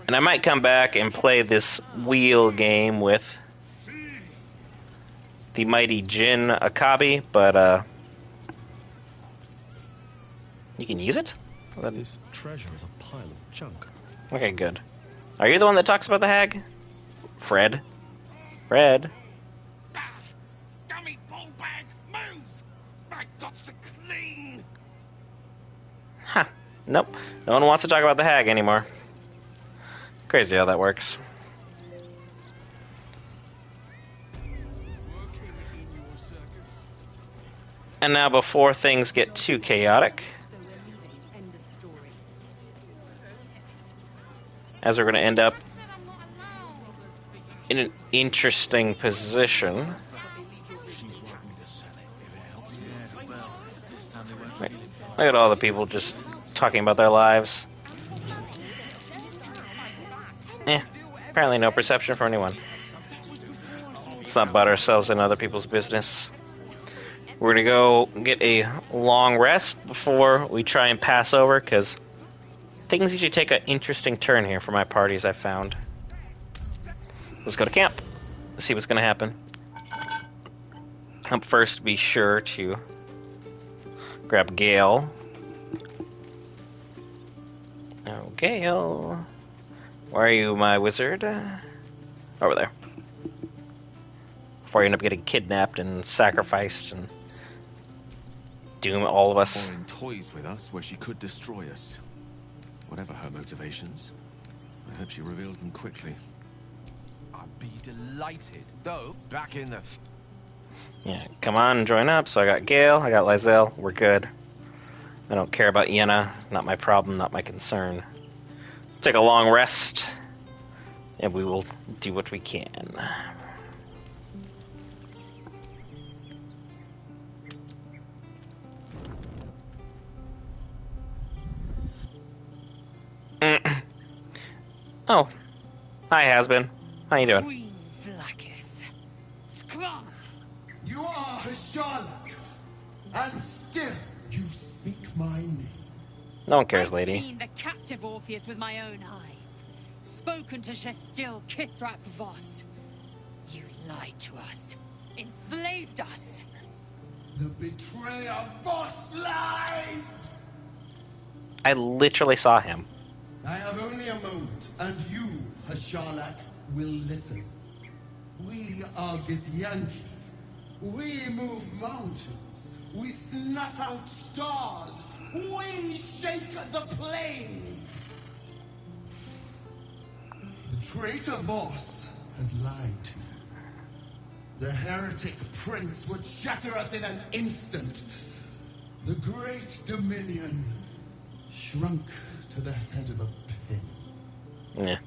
And I might come back and play this wheel game with the mighty Jin Akabi, but you can use it? This treasure is a pile of junk. Okay, good. Are you the one that talks about the hag? Fred? Fred? Scummy ballbag, move! I got to clean! Huh. Nope. No one wants to talk about the hag anymore. Crazy how that works. And now before things get too chaotic, as we're going to end up in an interesting position. Look at all the people just talking about their lives. Apparently no perception for anyone. Let's not butt ourselves in other people's business. We're gonna go get a long rest before we try and pass over, because things usually take an interesting turn here for my parties, I've found. Let's go to camp. Let's see what's gonna happen. Up first, be sure to grab Gale. Oh, Gale. Where are you, my wizard? Over there. Before you end up getting kidnapped and sacrificed and doom all of us. Buying toys with us where she could destroy us. Whatever her motivations, I hope she reveals them quickly. I'd be delighted, though. Back in the... Yeah, come on, join up. So I got Gale, I got Lizelle, we're good. I don't care about Yenna. Not my problem, not my concern. Take a long rest, and we will do what we can. Oh, hi, Hasbin. How you doing? Queen Vlaakith. Skra! You are a Charlotte, and still you speak my name. No one cares, I've lady. seen the captive Orpheus with my own eyes. Spoken to Shestil Kithrak Voss. You lied to us. Enslaved us. The betrayer Voss lies! I literally saw him. I have only a moment, and you, Hasharlak, will listen. We are Githyanki. We move mountains. We snuff out stars. We shake the plains. The traitor Voss has lied to you. The heretic prince would shatter us in an instant. The great dominion shrunk to the head of a pin. Yeah.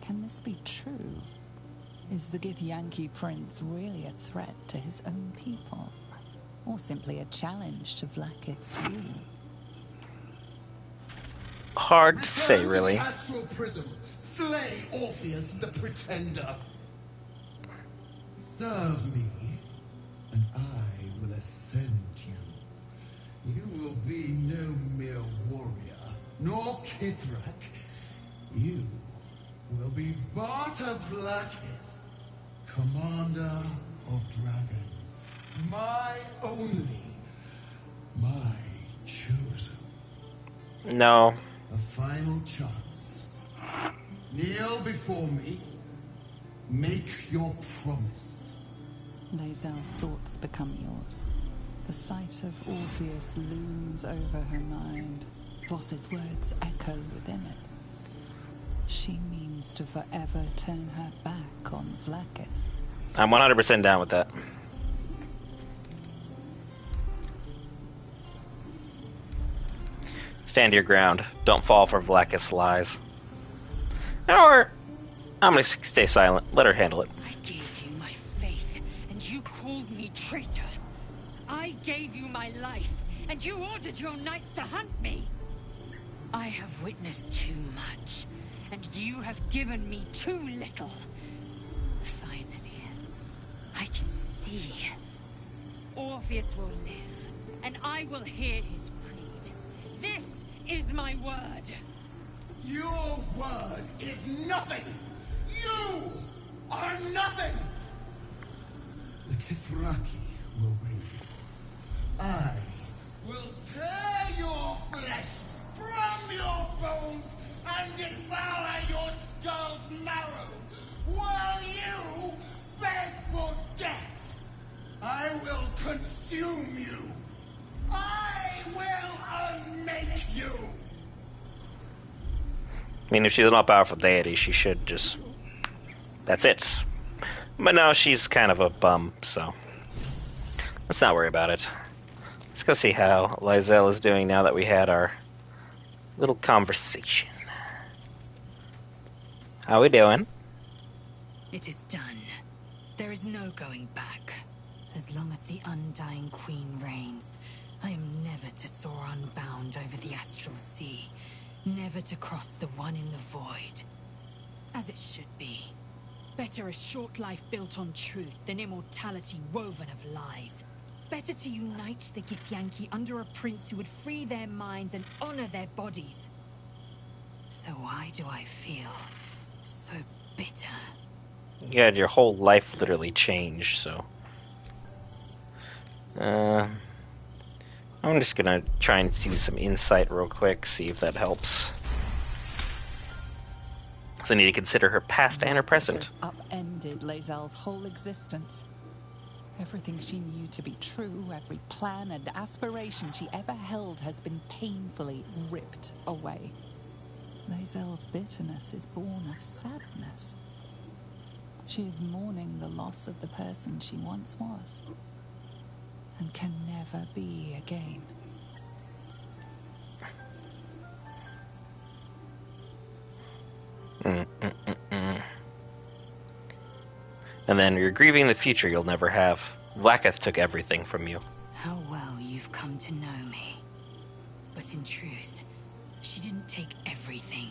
Can this be true? Is the Githyanki prince really a threat to his own people? Or simply a challenge to Vlaakith's rule? Hard to say, really. Astral prism. Slay Orpheus the pretender. Serve me, and I will ascend you. You will be no mere warrior, nor Kithrak. You will be Barta Vlaakith, commander of dragons. My only, my chosen. No. A final chance. Kneel before me. Make your promise. Lae'zel's thoughts become yours. The sight of Orpheus looms over her mind. Voss's words echo within it. She means to forever turn her back on Vlaakith. I'm 100% down with that. Stand your ground. Don't fall for Vlaakith's lies. Or, I'm gonna stay silent. Let her handle it. I gave you my faith, and you called me traitor. I gave you my life, and you ordered your knights to hunt me. I have witnessed too much, and you have given me too little. Finally, I can see. Orpheus will live, and I will hear his creed. This is my word. Your word is nothing! You are nothing! The Kithraki will bring you. I will tear your flesh from your bones and devour your skull's marrow while you beg for death. I will consume you. I will unmake you. I mean, if she's an all-powerful deity, she should just... That's it. But no, she's kind of a bum, so... Let's not worry about it. Let's go see how Lysel is doing now that we had our little conversation. How we doing? It is done. There is no going back. As long as the Undying Queen reigns, I am never to soar unbound over the astral sea. Never to cross the one in the void. As it should be. Better a short life built on truth than immortality woven of lies. Better to unite the Githyanki under a prince who would free their minds and honor their bodies. So why do I feel so bitter? You had your whole life literally changed, so... I'm just gonna try and do some insight real quick, see if that helps. So I need to consider her past and her present. Has upended Lysel's whole existence. Everything she knew to be true, every plan and aspiration she ever held has been painfully ripped away. Lysel's bitterness is born of sadness. She is mourning the loss of the person she once was, and can never be again. And then you're grieving the future you'll never have. Vlaakith took everything from you. How well you've come to know me. But in truth, she didn't take everything.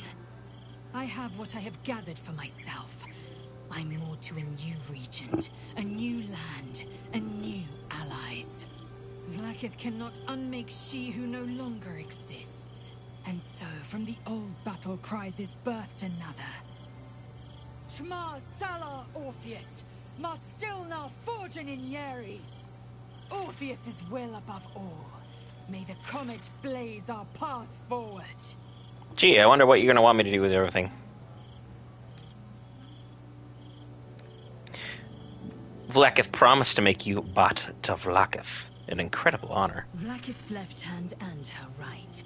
I have what I have gathered for myself. I'm more to a new regent, a new land, and new allies. Vlaakith cannot unmake she who no longer exists. And so, from the old battle cries is birthed another. Shma Salar Orpheus, Ma Stilna Forgin in Yeri. Orpheus's will above all. May the comet blaze our path forward. Gee, I wonder what you're gonna want me to do with everything. Vlaakith promised to make you Bat to Vlaakith. An incredible honor. Vlaakith's left hand and her right.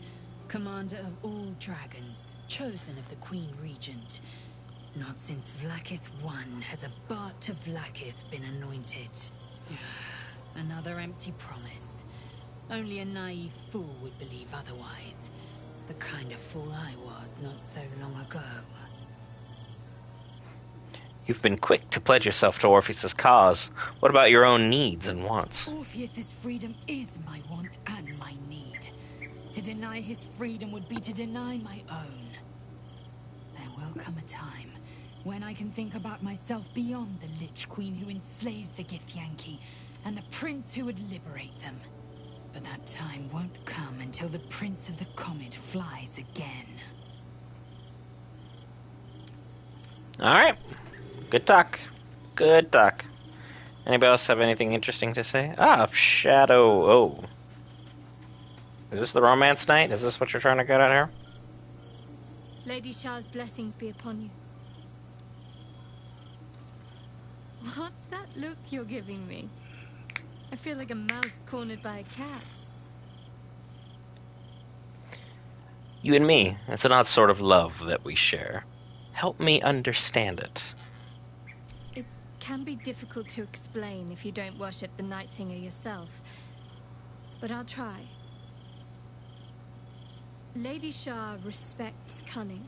Commander of all dragons, chosen of the Queen Regent. Not since Vlaakith I has a Bart to Vlaakith been anointed. Another empty promise. Only a naive fool would believe otherwise. The kind of fool I was not so long ago. You've been quick to pledge yourself to Orpheus's cause. What about your own needs and wants? Orpheus's freedom is my want and my need. To deny his freedom would be to deny my own. There will come a time when I can think about myself beyond the Lich Queen who enslaves the Githyanki and the prince who would liberate them. But that time won't come until the Prince of the Comet flies again. Alright. Good talk. Good talk. Anybody else have anything interesting to say? Ah, Shadow. Oh. Is this the romance night? Is this what you're trying to get at here? Lady Shah's blessings be upon you. What's that look you're giving me? I feel like a mouse cornered by a cat. You and me. It's an odd sort of love that we share. Help me understand it. It can be difficult to explain if you don't worship the Night Singer yourself, but I'll try. Lady Shah respects cunning,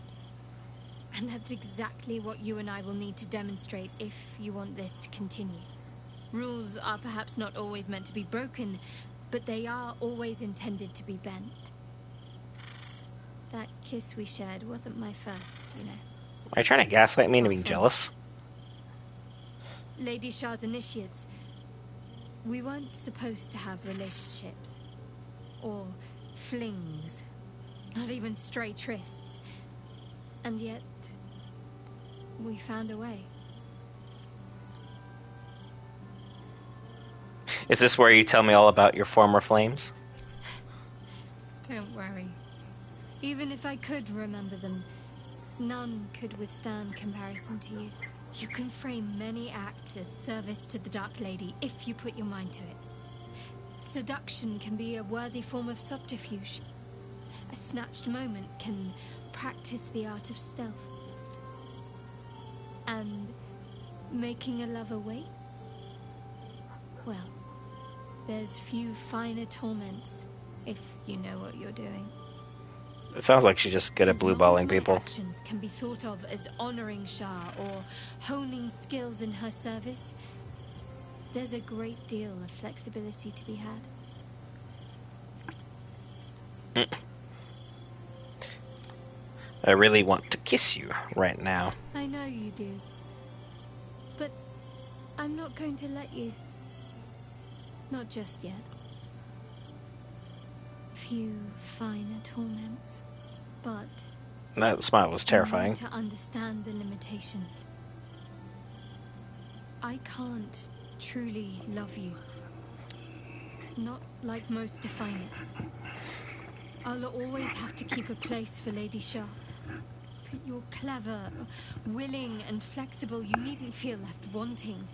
and that's exactly what you and I will need to demonstrate if you want this to continue. Rules are perhaps not always meant to be broken, but they are always intended to be bent. That kiss we shared wasn't my first, you know. Are you trying to gaslight me into being jealous? Lady Shah's initiates, we weren't supposed to have relationships. Or flings. Not even stray trysts. And yet, we found a way. Is this where you tell me all about your former flames? Don't worry. Even if I could remember them, none could withstand comparison to you. You can frame many acts as service to the Dark Lady if you put your mind to it. Seduction can be a worthy form of subterfuge. A snatched moment can practice the art of stealth. And making a lover wait? Well, there's few finer torments if you know what you're doing. It sounds like she's just good at blue-balling people. Actions can be thought of as honoring Shah or honing skills in her service. There's a great deal of flexibility to be had. I really want to kiss you right now. I know you do. But I'm not going to let you. Not just yet. Few finer torments, but That smile was terrifying. you need to understand the limitations. I can't truly love you. Not like most define it. I'll always have to keep a place for Lady Shah. But you're clever, willing, and flexible. You needn't feel left wanting.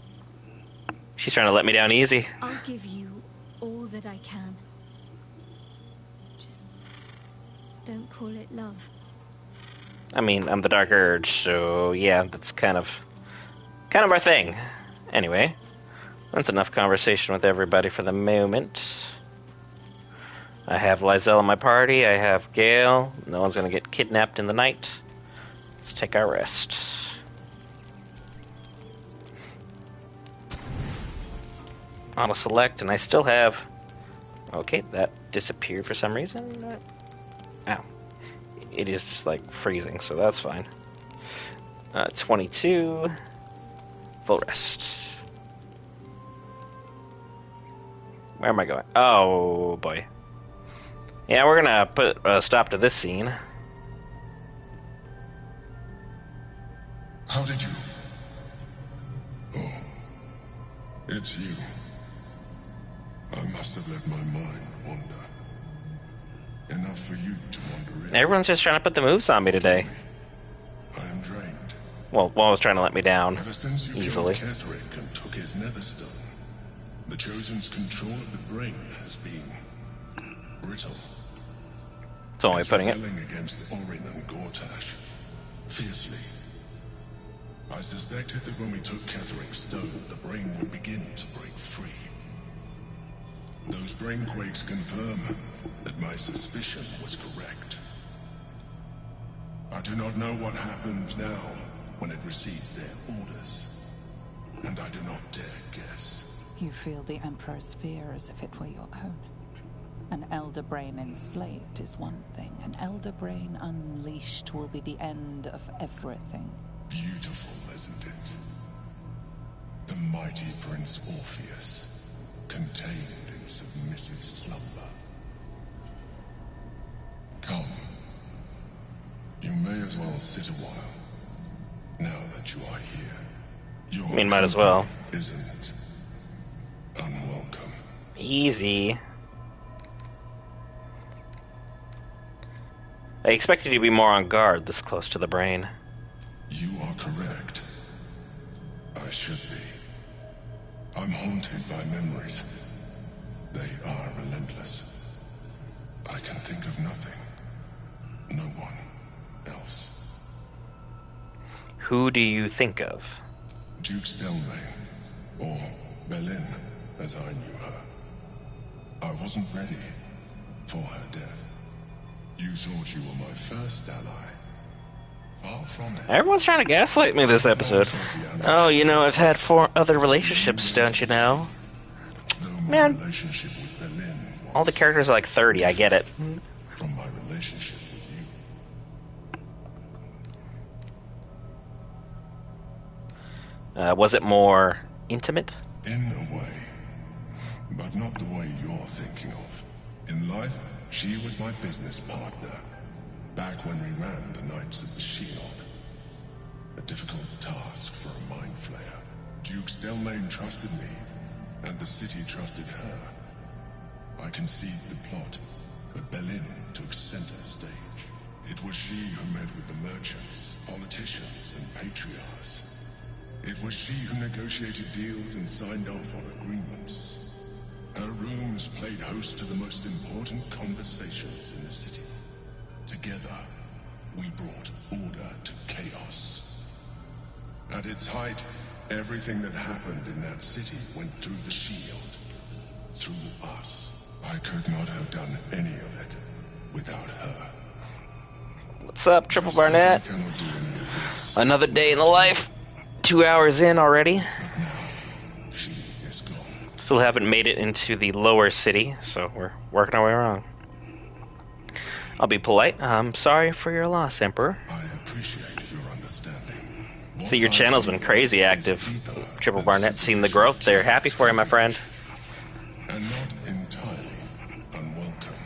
She's trying to let me down easy. I'll give you all that I can. Just don't call it love. I mean, I'm the Dark Urge, so yeah, that's kind of our thing. Anyway, that's enough conversation with everybody for the moment. I have Lizelle in my party, I have Gale. No one's gonna get kidnapped in the night. Let's take our rest. Auto select, and I still have... Okay, that disappeared for some reason. Ow. It is just like freezing, so that's fine. 22. Full rest. Where am I going? Oh boy. Yeah, we're gonna put a stop to this scene. How did you? Oh, it's you. I must have let my mind wander. Enough for you to wander in. Everyone's just trying to put the moves on me today. I am drained. Well, one was trying to let me down Ever since you easily. killed Ketherick and took his netherstone, the Chosen's control of the brain has been brittle. That's one way of putting it. Rebelling against Orin and Gortash fiercely. I suspected that when we took Ketherick's stone, the brain would begin to break free. Those brain quakes confirm that my suspicion was correct. I do not know what happens now when it receives their orders, and I do not dare guess. You feel the Emperor's fear as if it were your own. An elder brain enslaved is one thing. An elder brain unleashed will be the end of everything. Beautiful, isn't it? The mighty Prince Orpheus, contained in submissive slumber. Come. You may as well sit a while, now that you are here. Your I mean, might as well. Isn't unwelcome. Easy. I expected you to be more on guard this close to the brain. You are correct. I should be. I'm haunted by memories. They are relentless. I can think of nothing. No one else. Who do you think of? Duke Stelmane, or Berlin, as I knew her. I wasn't ready for her death. You thought you were my first ally. Far from it. Everyone's trying to gaslight me this episode. Oh, you know, I've had 4 other relationships, don't you know? Man, all the characters are like 30, I get it. From my relationship with you. Was it more intimate? In a way, but not the way you're thinking of. In life, she was my business partner, back when we ran the Knights of the Shield. A difficult task for a mind flayer. Duke Stelmane trusted me, and the city trusted her. I conceived the plot, but Berlin took center stage. It was she who met with the merchants, politicians, and patriarchs. It was she who negotiated deals and signed off on agreements. Her rooms played host to the most important conversations in the city. Together, we brought order to chaos. At its height, everything that happened in that city went through the shield. Through us. I could not have done any of it without her. What's up, Triple Barnett? Another day in the life. 2 hours in already. Still haven't made it into the lower city, so we're working our way around. I'll be polite. I'm sorry for your loss, Emperor. I appreciate your understanding. See, your channel's been crazy active. Triple Barnett, seen the growth there. Happy for you, my friend. And not entirely unwelcome.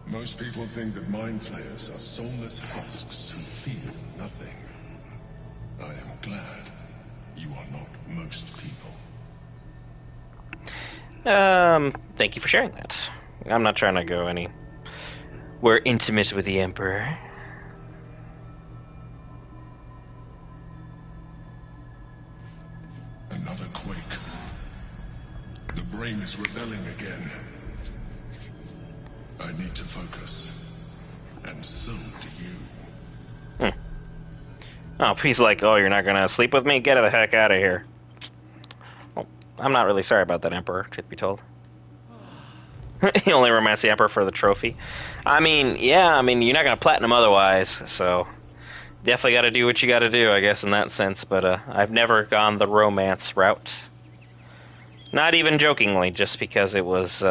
Most people think that mind flayers are soulless husks who feel nothing. I am glad you are not most people. Thank you for sharing that. I'm not trying to go any... We're intimate with the Emperor. Another quake. The brain is rebelling again. I need to focus. And so do you. Oh, he's like, oh, you're not gonna sleep with me? Get the heck out of here. Well, I'm not really sorry about that, Emperor, truth be told. He only romance the Emperor for the trophy. I mean, yeah, I mean, you're not gonna platinum otherwise, so... Definitely gotta do what you gotta do, I guess, in that sense, but I've never gone the romance route. Not even jokingly, just because it was,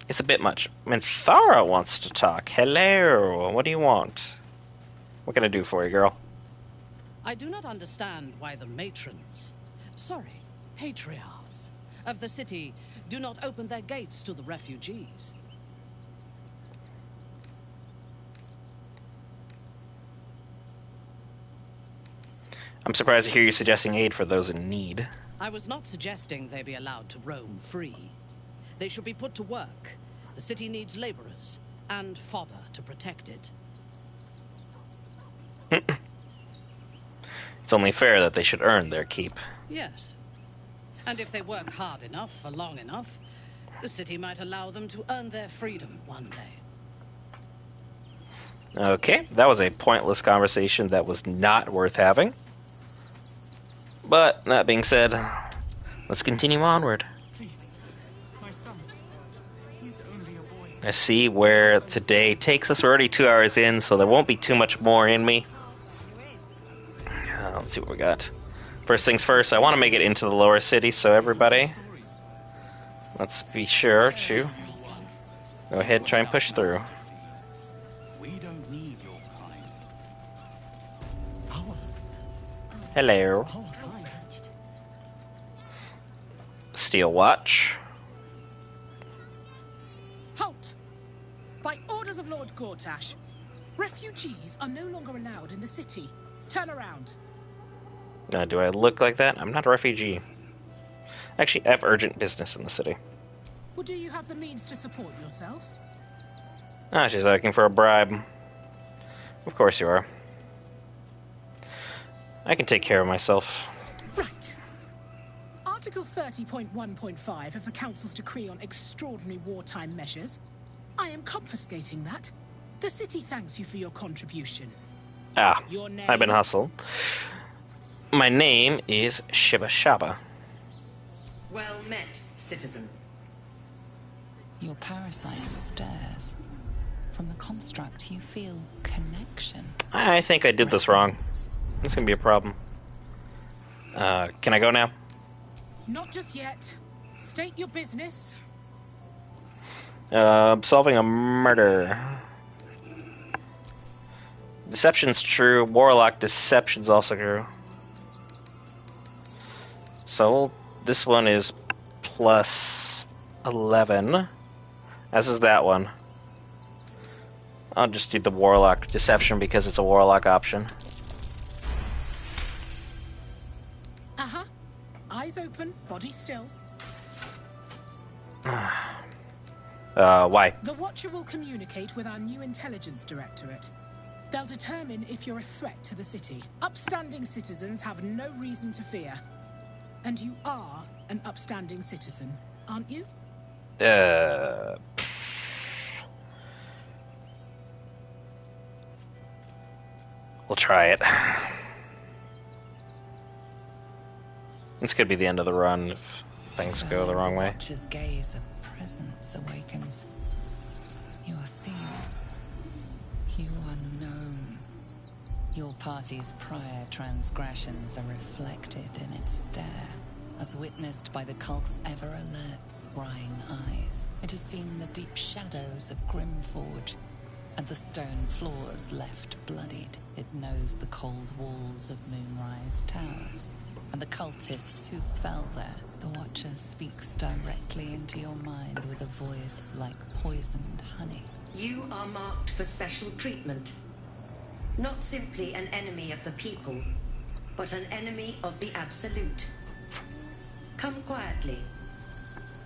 it's a bit much. Minthara wants to talk. Hello, what do you want? What can I do for you, girl? I do not understand why the matrons, sorry, patriarchs of the city do not open their gates to the refugees. I'm surprised to hear you suggesting aid for those in need. I was not suggesting they be allowed to roam free. They should be put to work. The city needs laborers and fodder to protect it. It's only fair that they should earn their keep. Yes. And if they work hard enough for long enough, the city might allow them to earn their freedom one day. Okay, that was a pointless conversation that was not worth having. But, that being said, let's continue onward. Please, my son. He's only a boy. I see where today takes us. We're already 2 hours in, so there won't be too much more in me. Let's see what we got. First things first, I want to make it into the lower city, so everybody, let's be sure to go ahead and try and push through. We don't need your kind. Hello. Steel watch. Halt! By orders of Lord Gortash, refugees are no longer allowed in the city. Turn around. Do I look like that? I'm not a refugee. Actually, I have urgent business in the city. Well, do you have the means to support yourself? Ah, she's looking for a bribe. Of course you are. I can take care of myself. Right. Article 30.1.5 of the Council's decree on extraordinary wartime measures. I am confiscating that. The city thanks you for your contribution. Ah, Your name? I've been hustled. My name is Shiba Shaba. Well met, citizen. Your parasite stirs. From the construct, you feel connection. I think I did this wrong. This is gonna be a problem. Can I go now? Not just yet. State your business. Solving a murder. Deception's true. Warlock deception's also true. So this one is plus 11, as is that one. I'll just do the Warlock deception because it's a Warlock option. Uh-huh. Eyes open, body still. Why? The Watcher will communicate with our new intelligence directorate. They'll determine if you're a threat to the city. Upstanding citizens have no reason to fear. And you are an upstanding citizen, aren't you? We'll try it. This could be the end of the run if things go the wrong way. Watcher's gaze of presence awakens. You are seen. You are known. Your party's prior transgressions are reflected in its stare, as witnessed by the cult's ever-alert, scrying eyes. It has seen the deep shadows of Grimforge, and the stone floors left bloodied. It knows the cold walls of Moonrise Towers, and the cultists who fell there. The Watcher speaks directly into your mind with a voice like poisoned honey. You are marked for special treatment. Not simply an enemy of the people, but an enemy of the Absolute. Come quietly,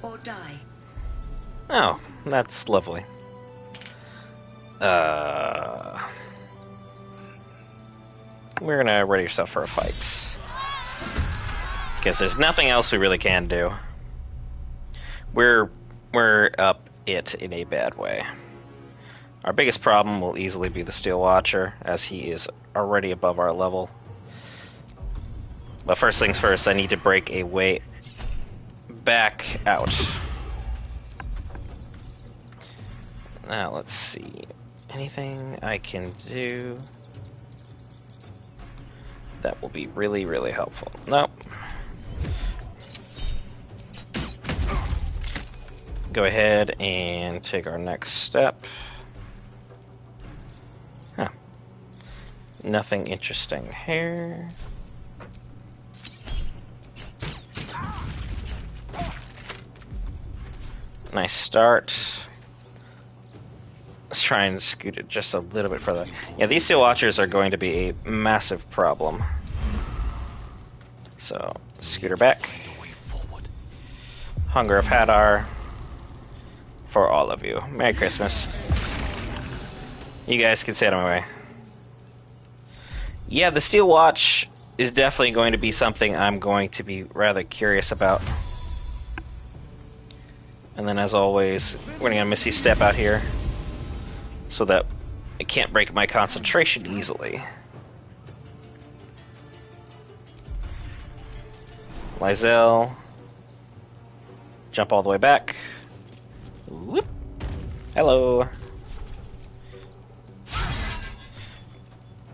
or die. Oh, that's lovely. We're gonna ready yourself for a fight. Because there's nothing else we really can do. We're up it in a bad way. Our biggest problem will easily be the Steel Watcher, as he is already above our level. But first things first, I need to break a way back out. Now, let's see. Anything I can do that will be really, really helpful. Nope. Go ahead and take our next step. Huh. Nothing interesting here. Nice start. Let's try and scoot it just a little bit further. Yeah, these Steel Watchers are going to be a massive problem. So, scooter back. Hunger of Hadar. For all of you. Merry Christmas. You guys can stay out of my way. Yeah, the Steel Watch is definitely going to be something I'm going to be rather curious about. And then, as always, we're going to Missy Step out here so that it can't break my concentration easily. Lysel. Jump all the way back. Whoop. Hello.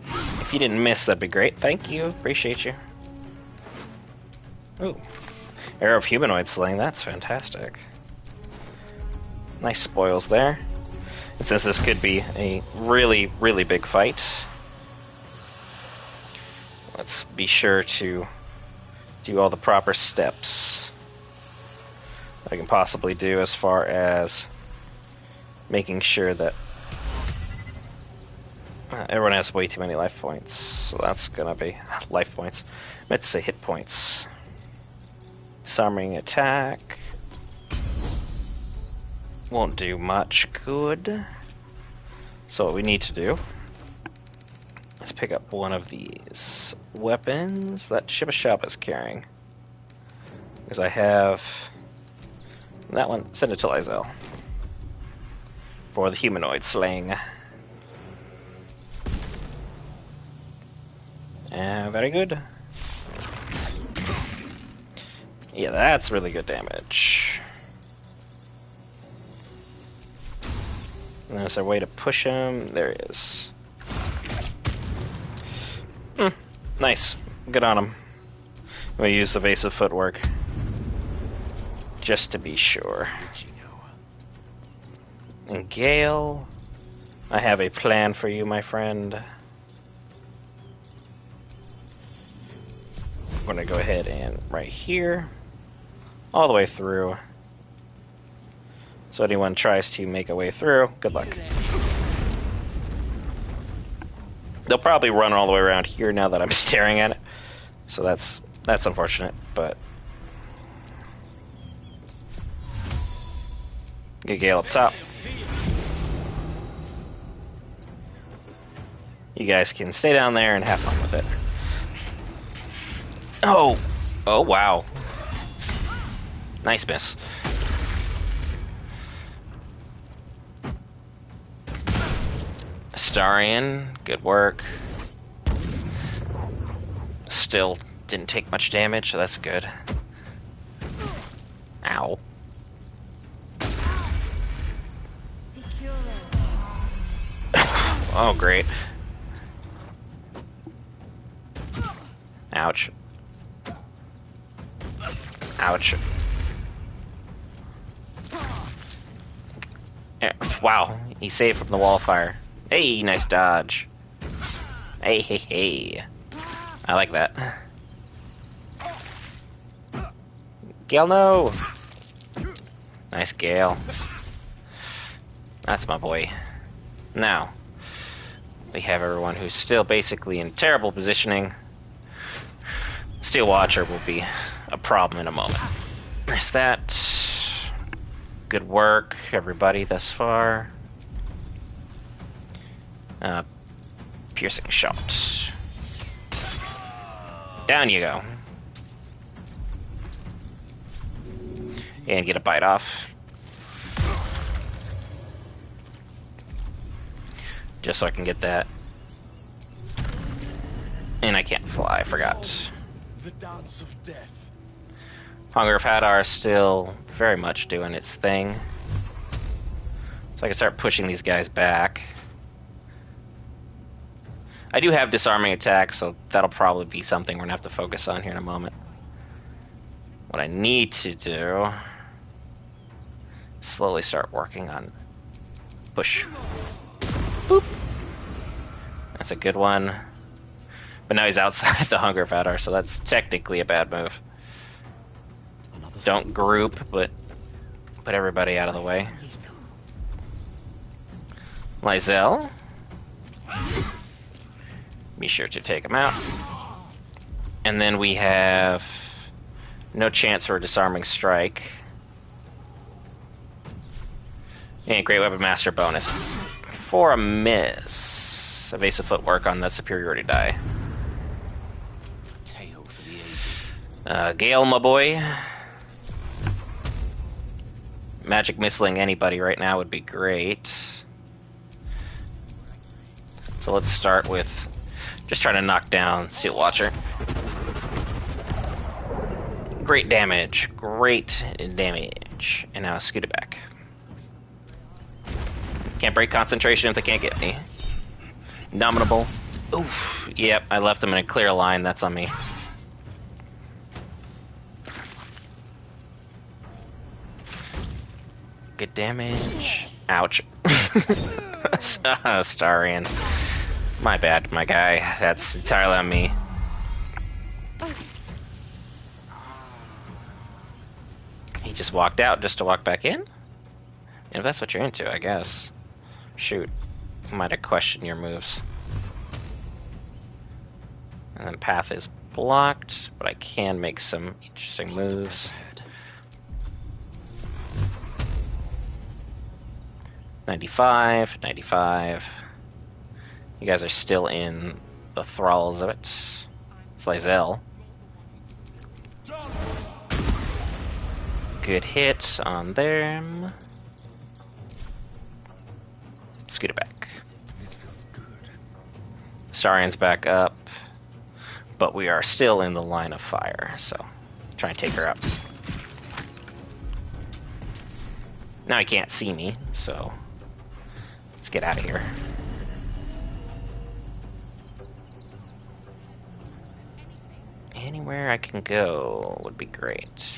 If you didn't miss, that'd be great. Thank you. Appreciate you. Ooh. Arrow of Humanoid Slaying. That's fantastic. Nice spoils there. And since this could be a really, really big fight, let's be sure to do all the proper steps I can possibly do as far as making sure that everyone has way too many life points. So that's gonna be life points. I meant to say hit points. Disarming attack won't do much good. So what we need to do is pick up one of these weapons that Shiba Shaba is carrying. Because I have that one. Send it to Lysel for the humanoid slaying. Very good. Yeah, that's really good damage. And there's a way to push him. There he is. Nice. Good on him. We use evasive footwork. Just to be sure. And Gale, I have a plan for you, my friend. I'm gonna go ahead and right here, all the way through. So anyone tries to make a way through, good luck. They'll probably run all the way around here now that I'm staring at it. So that's unfortunate, but get Gale up top. You guys can stay down there and have fun with it. Oh! Oh, wow. Nice miss. Astarion, good work. Still didn't take much damage, so that's good. Ow. Oh, great. Ouch. Ouch. Wow, he saved from the wall of fire. Hey, nice dodge. Hey, hey, hey. I like that. Gale, no! Nice Gale. That's my boy. Now, we have everyone who's still basically in terrible positioning. Steel Watcher will be a problem in a moment. There's that. Good work, everybody, thus far. Piercing shot. Down you go. And get a bite off. Just so I can get that. And I can't fly, I forgot. The dance of death. Hunger of Hadar is still very much doing its thing. So I can start pushing these guys back. I do have disarming attacks, so that'll probably be something we're gonna have to focus on here in a moment. What I need to do is slowly start working on push. Boop. That's a good one. But now he's outside the Hunger of Hadar, so that's technically a bad move. Don't group, but put everybody out of the way. Lysel. Be sure to take him out. And then we have no chance for a disarming strike. And Great Weapon Master bonus. For a miss. Evasive footwork on that superiority die. Gale, my boy. Magic missiling anybody right now would be great. So let's start with just trying to knock down Steel Watcher. Great damage. Great damage. And now scoot it back. Can't break concentration if they can't get me. Indomitable. Oof. Yep, I left them in a clear line. That's on me. Good damage. Ouch. Astarion. My bad, my guy. That's entirely on me. He just walked out just to walk back in? If that's what you're into, I guess. Shoot. I might have questioned your moves. And then path is blocked, but I can make some interesting moves. 95, 95. You guys are still in the thralls of it. It's Lysel. Good hit on them. Scoot it back. Starion's back up. But we are still in the line of fire, so try and take her out. Now he can't see me, so let's get out of here. Anywhere I can go would be great.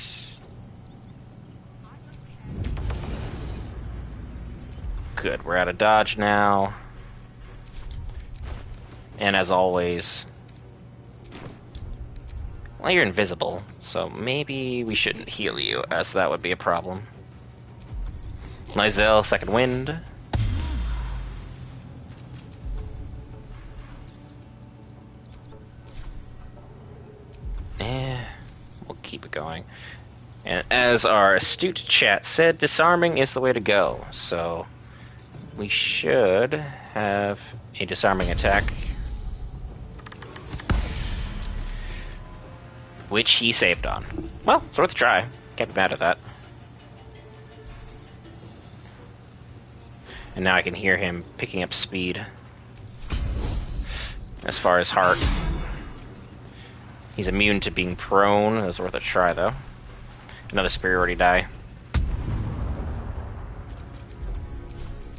Good, we're out of dodge now. And as always, well, you're invisible, so maybe we shouldn't heal you, as that would be a problem. Lysel, second wind. We'll keep it going. And as our astute chat said, disarming is the way to go, so we should have a disarming attack, which he saved on. Well, it's worth a try. Can't be mad at that. And now I can hear him picking up speed. As far as heart. He's immune to being prone. It was worth a try, though. Another superiority die.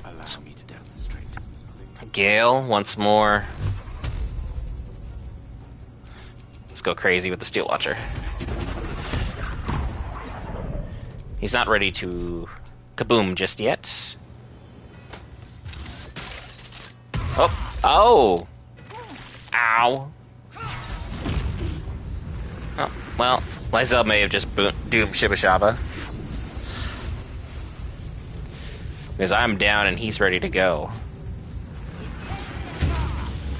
Allow me to demonstrate. Gale, once more. Let's go crazy with the Steel Watcher. He's not ready to kaboom just yet. Oh! Oh! Ow! Oh, well, Lysel may have just doomed Shibba Shabba. Because I'm down and he's ready to go.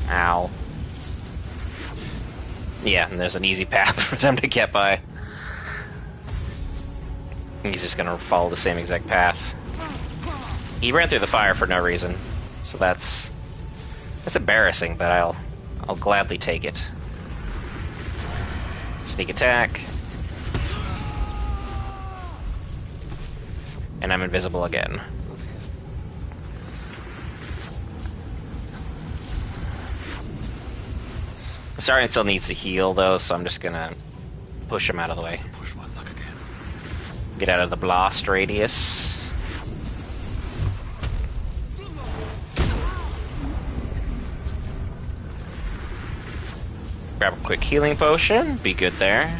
Ow. Yeah, and there's an easy path for them to get by. He's just gonna follow the same exact path. He ran through the fire for no reason, so that's embarrassing, but I'll gladly take it. Sneak attack. And I'm invisible again. Sarien still needs to heal though, so I'm just gonna push him out of the way. Get out of the blast radius. Grab a quick healing potion, be good there.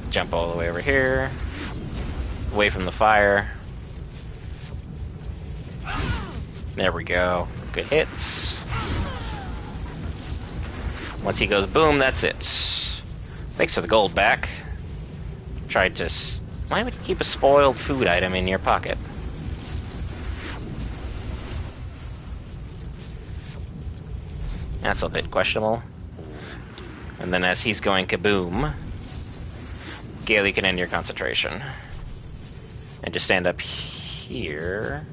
Jump all the way over here. Away from the fire. There we go. Good hits. Once he goes boom, that's it. Thanks for the gold back. Tried to... Why would you keep a spoiled food item in your pocket? That's a bit questionable. And then as he's going kaboom, Gale, you can end your concentration. And just stand up here.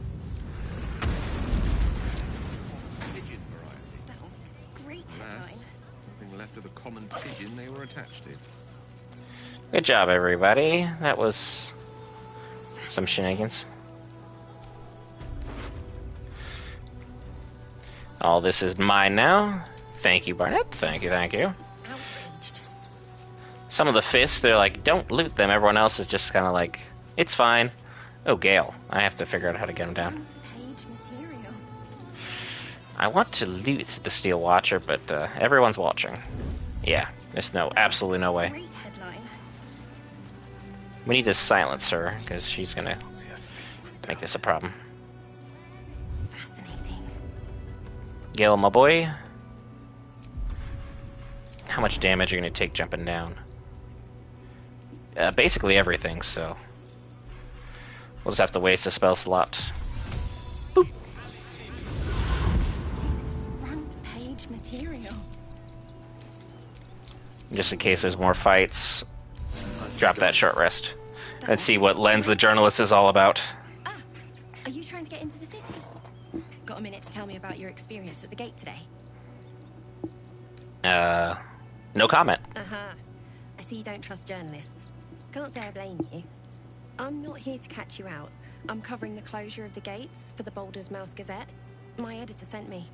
Great headline. Nothing left of the common pigeon they were attached to. Good job, everybody. That was some shenanigans. All this is mine now. Thank you, Barnett. Thank you, thank you. Some of the fists, they're like, don't loot them. Everyone else is just kind of like, it's fine. Oh, Gale. I have to figure out how to get him down. I want to loot the Steel Watcher, but everyone's watching. Yeah, there's absolutely no way. We need to silence her, because she's gonna make this a problem. Gale, my boy. How much damage are you gonna take jumping down? Basically everything, so... We'll just have to waste a spell slot. Boop. Front page material. Just in case there's more fights, drop that short rest. And see what Lens the Journalist is all about. Are you trying to get into the city? Got a minute to tell me about your experience at the gate today? No comment. Uh-huh. I see you don't trust journalists. Can't say I blame you. I'm not here to catch you out. I'm covering the closure of the gates for the Baldur's Mouth Gazette. My editor sent me.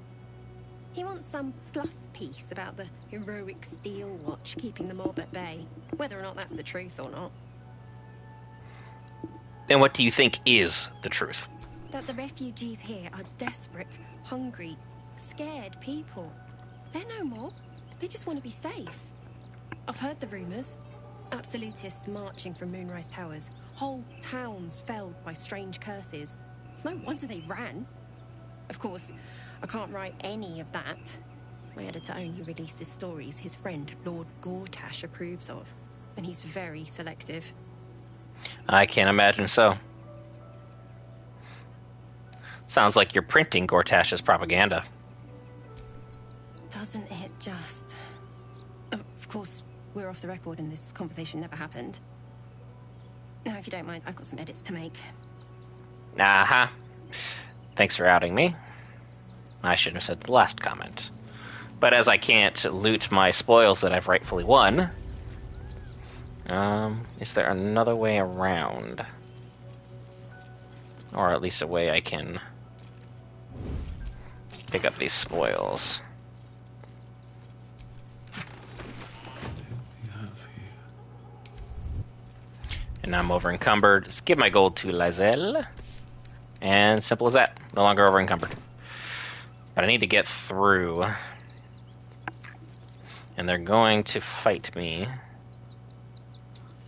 He wants some fluff piece about the heroic Steel Watch keeping the mob at bay, whether or not that's the truth or not. And what do you think is the truth? That the refugees here are desperate, hungry, scared people. They're no more. They just want to be safe. I've heard the rumours. Absolutists marching from Moonrise Towers. Whole towns felled by strange curses. It's no wonder they ran. Of course, I can't write any of that. My editor only releases stories his friend Lord Gortash approves of. And he's very selective. I can't imagine so. Sounds like you're printing Gortash's propaganda. Doesn't it just... Of course, we're off the record and this conversation never happened. Now, if you don't mind, I've got some edits to make. Uh-huh. Thanks for outing me. I shouldn't have said the last comment. But as I can't loot my spoils that I've rightfully won, is there another way around? Or at least a way I can pick up these spoils. And now I'm over encumbered. Just give my gold to Lizelle. And simple as that. No longer over encumbered. But I need to get through. And they're going to fight me.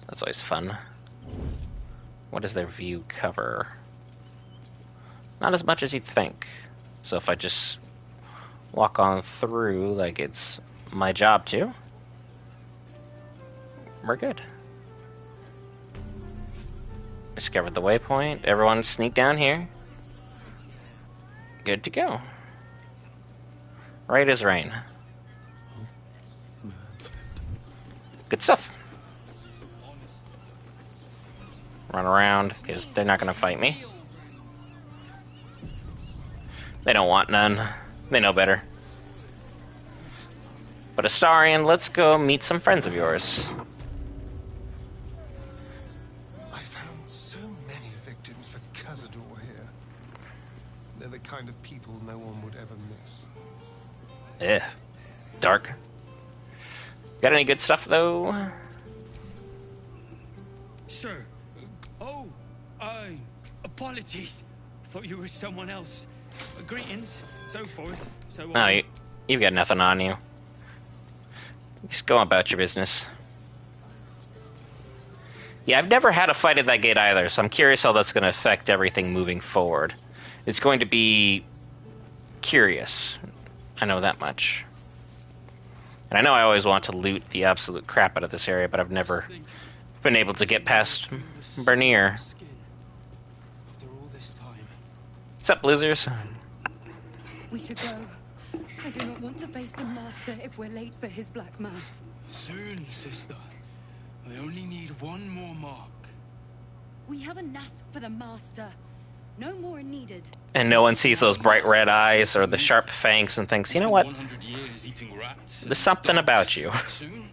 That's always fun. What does their view cover? Not as much as you'd think. So if I just walk on through like it's my job to, we're good. Discovered the waypoint. Everyone sneak down here. Good to go. Right as rain. Good stuff. Run around, because they're not going to fight me. They don't want none. They know better. But Astarion, let's go meet some friends of yours. I found so many victims for Cazador here. They're the kind of people no one would ever miss. Yeah. Dark. Got any good stuff, though? Sure. Oh, apologies. Thought you were someone else. Greetings, so forth, so on. No, you've got nothing on you. Just go about your business. Yeah, I've never had a fight at that gate either, so I'm curious how that's going to affect everything moving forward. It's going to be curious. I know that much. And I know I always want to loot the absolute crap out of this area, but I've never been able to get past Bernier. What's up, losers? We should go. I do not want to face the Master if we're late for his Black Mass. Soon, sister. I only need one more mark. We have enough for the Master. No more needed. And no one sees those bright red eyes or the sharp fangs and thinks, you know what? 100 years eating rats. There's something about you. Soon,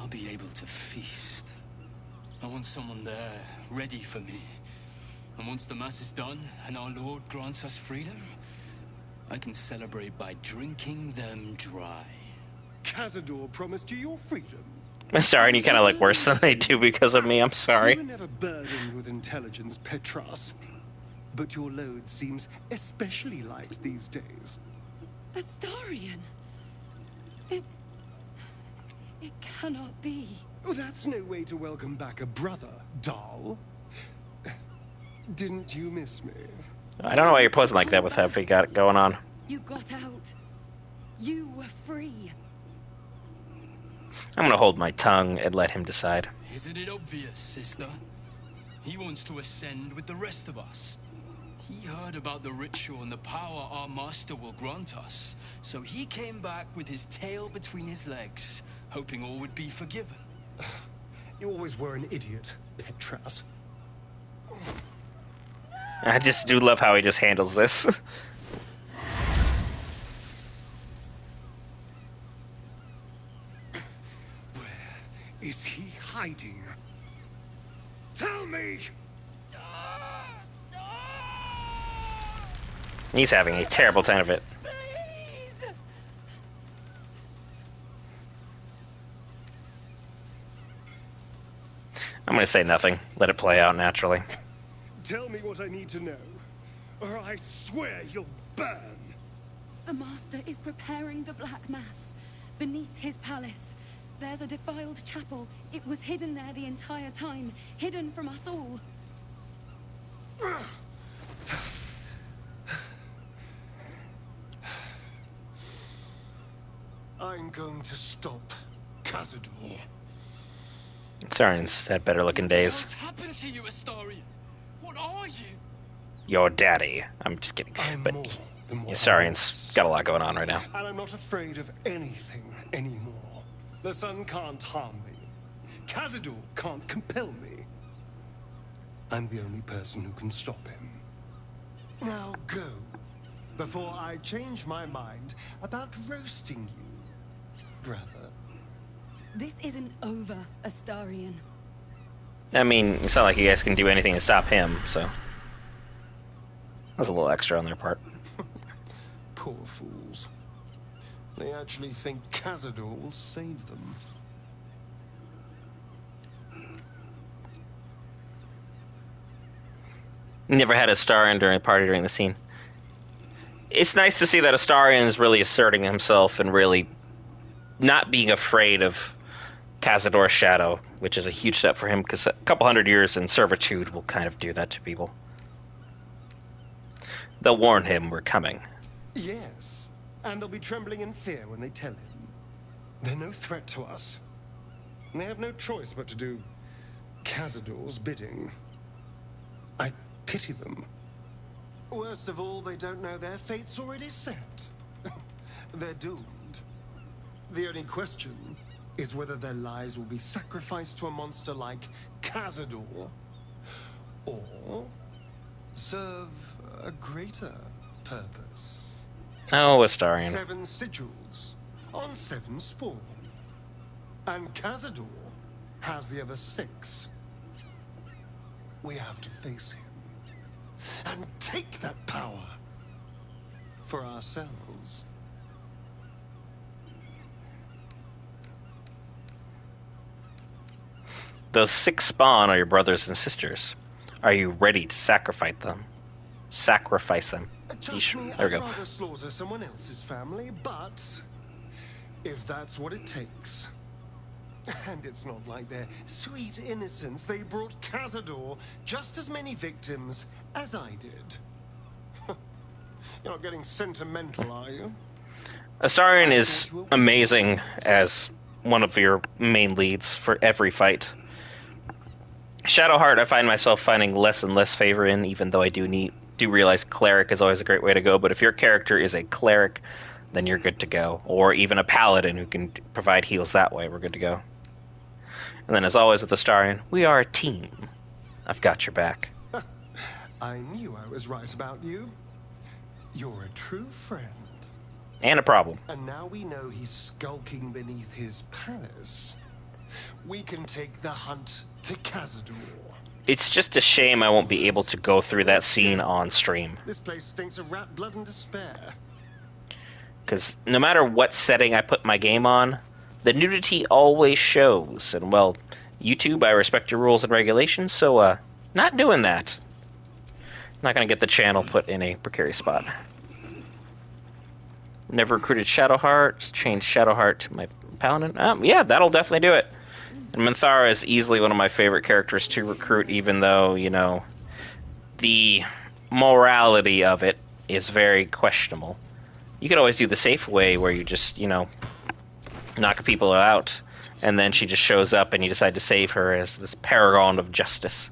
I'll be able to feast. I want someone there, ready for me. And once the Mass is done, and our Lord grants us freedom, I can celebrate by drinking them dry. Cazador promised you your freedom. I'm sorry, and you kind of look worse than they do because of me. I'm sorry. You were never burdened with intelligence, Petras. But your load seems especially light these days. Astarion! It cannot be. Oh, that's no way to welcome back a brother, doll. Didn't you miss me? I don't know why you're posing like that with how we got it going on. You got out. You were free. I'm gonna hold my tongue and let him decide. Isn't it obvious, sister? He wants to ascend with the rest of us. He heard about the ritual and the power our master will grant us. So he came back with his tail between his legs, hoping all would be forgiven. You always were an idiot, Petras. I just do love how he just handles this. Where is he hiding? Tell me! No! He's having a terrible time of it. I'm gonna say nothing. Let it play out naturally. Tell me what I need to know, or I swear you'll burn. The Master is preparing the Black Mass. Beneath his palace, there's a defiled chapel. It was hidden there the entire time, hidden from us all. I'm going to stop Cazador. Saren's had better looking days. What's happened to you, Astarion? What are you? Your daddy. I'm just kidding. But Saren's got a lot going on right now. And I'm not afraid of anything anymore. The sun can't harm me. Cazador can't compel me. I'm the only person who can stop him. Now go, before I change my mind about roasting you, brother. This isn't over, Astarion. I mean, it's not like you guys can do anything to stop him, so... That's a little extra on their part. Poor fools. They actually think Cazador will save them. Never had Astarion during a party during the scene. It's nice to see that Astarion is really asserting himself and really not being afraid of Cazador's shadow, which is a huge step for him, because a couple hundred years in servitude will kind of do that to people. They'll warn him we're coming. Yes, and they'll be trembling in fear when they tell him. They're no threat to us. And they have no choice but to do Cazador's bidding. I pity them. Worst of all, they don't know their fate's already set. They're doomed. The only question is whether their lives will be sacrificed to a monster like Cazador, or serve a greater purpose. Oh, Astarion. 7 sigils on 7 spawn. And Cazador has the other 6. We have to face him and take that power for ourselves. Those 6 spawn are your brothers and sisters. Are you ready to sacrifice them? Sacrifice them. Trust me, There we I'd go. rather slaughter someone else's family, but if that's what it takes. And it's not like their sweet innocence. They brought Cazador just as many victims as I did. You're not getting sentimental, are you? Astarion is amazing as one of your main leads for every fight. Shadowheart, I find myself finding less and less favor in, even though I do realize cleric is always a great way to go. But if your character is a cleric, then you're good to go. Or even a paladin who can provide heals that way, we're good to go. And then, as always with Astarion, we are a team. I've got your back. I knew I was right about you. You're a true friend. And a problem. And now we know he's skulking beneath his palace. We can take the hunt to Cazador. It's just a shame I won't be able to go through that scene on stream. This place stinks of rat blood and despair. Because no matter what setting I put my game on, the nudity always shows. And, well, YouTube, I respect your rules and regulations, so, not doing that. Not gonna get the channel put in a precarious spot. Never recruited Shadowheart, changed Shadowheart to my paladin. Yeah, that'll definitely do it. And Minthara is easily one of my favorite characters to recruit, even though, you know, the morality of it is very questionable. You could always do the safe way where you just, you know, knock people out, and then she just shows up and you decide to save her as this paragon of justice.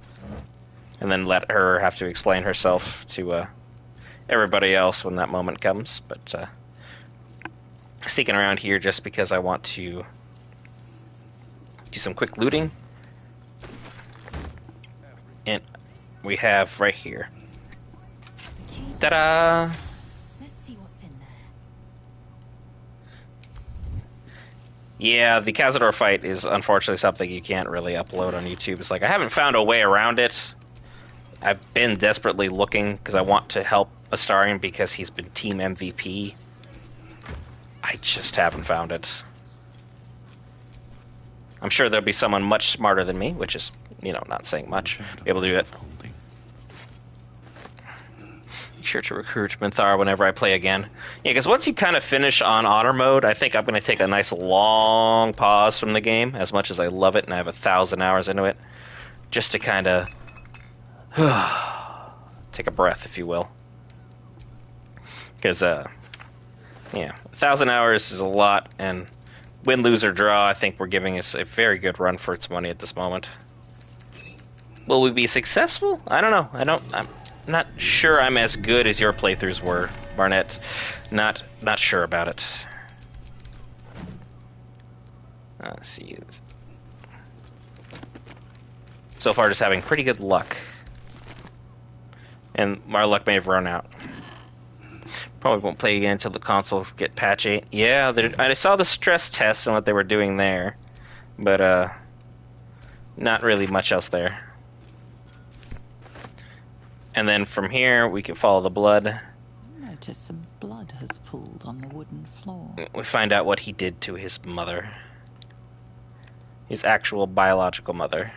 And then let her have to explain herself to everybody else when that moment comes. But sticking around here just because I want to do some quick looting. And we have right here. Ta-da! Let's see what's in there. Yeah, the Cazador fight is unfortunately something you can't really upload on YouTube. It's like, I haven't found a way around it. I've been desperately looking because I want to help Astarion because he's been team MVP. I just haven't found it. I'm sure there'll be someone much smarter than me, which is, you know, not saying much, be able to do it. Make sure to recruit Minthara whenever I play again. Yeah, because once you kind of finish on Honor Mode, I think I'm going to take a nice long pause from the game, as much as I love it and I have 1,000 hours into it, just to kind of take a breath, if you will. Because, yeah, 1,000 hours is a lot, and win, lose, or draw, I think we're giving us a very good run for its money at this moment. Will we be successful? I don't know. I'm not sure I'm as good as your playthroughs were, Barnett. Not sure about it. Let's see. So far, just having pretty good luck. And our luck may have run out. Probably won't play again until the consoles get patch 8. Yeah, I saw the stress tests and what they were doing there. But, not really much else there. And then from here, we can follow the blood. Notice some blood has pooled on the wooden floor. We find out what he did to his mother. His actual biological mother.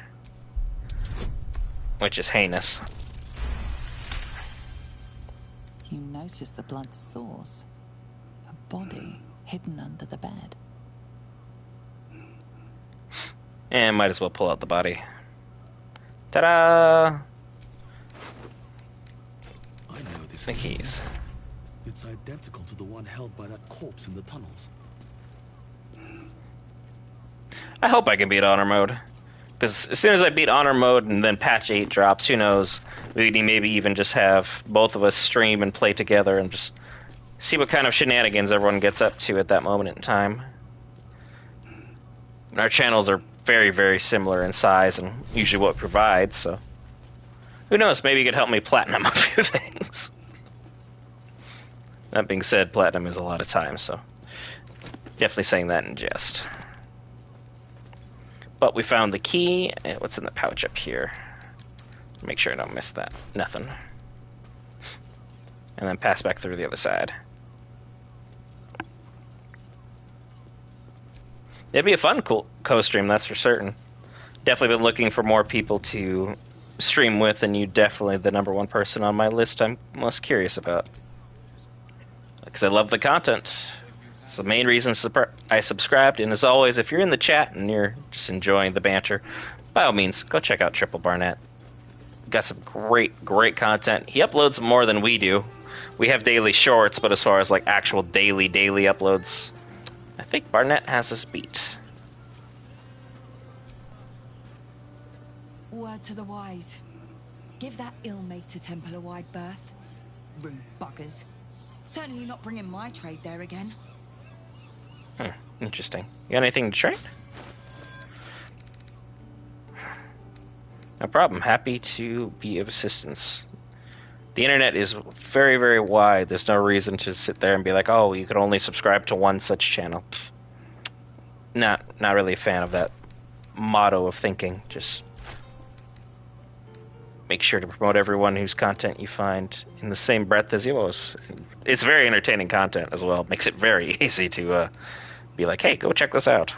Which is heinous. You notice the blood's source. A body hidden under the bed. And might as well pull out the body. Ta-da! I know this. The keys. It's identical to the one held by that corpse in the tunnels. I hope I can beat Honor Mode. Because as soon as I beat Honor Mode and then patch 8 drops, who knows, we can maybe even just have both of us stream and play together and just see what kind of shenanigans everyone gets up to at that moment in time. And our channels are very, very similar in size and usually what we provide, so who knows, maybe you could help me platinum a few things. That being said, platinum is a lot of time, so definitely saying that in jest. But we found the key. What's in the pouch up here? Make sure I don't miss that. Nothing. And then pass back through the other side. It'd be a fun co-stream, that's for certain. Definitely been looking for more people to stream with, and you definitely the #1 person on my list I'm most curious about. Because I love the content. It's the main reason I subscribed, and as always, if you're in the chat and you're just enjoying the banter, by all means, go check out Triple Barnett. Got some great, great content. He uploads more than we do. We have daily shorts, but as far as like actual daily uploads, I think Barnett has us beat. Word to the wise. Give that ill-mated temple a wide berth. Rude buggers. Certainly not bringing my trade there again. Interesting. You got anything to trade? No problem. Happy to be of assistance. The internet is very, very wide. There's no reason to sit there and be like, oh, you could only subscribe to one such channel. Not really a fan of that motto of thinking. Just make sure to promote everyone whose content you find in the same breath as yours. It's very entertaining content as well. Makes it very easy to be like, hey, go check this out.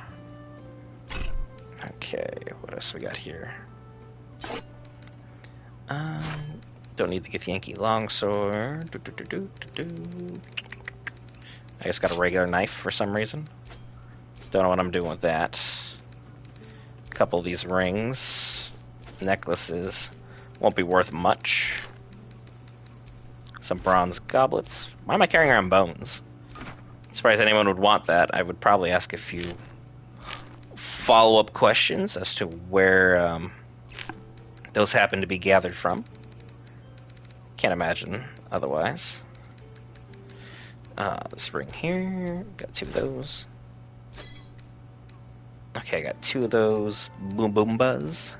Okay, what else we got here? Don't need the Githyanki longsword. I just got a regular knife for some reason. Don't know what I'm doing with that. A couple of these rings, necklaces, won't be worth much. Some bronze goblets. Why am I carrying around bones? Surprised anyone would want that. I would probably ask a few follow-up questions as to where those happen to be gathered from. Can't imagine otherwise. This ring here, got 2 of those. Okay, I got 2 of those boom boombas.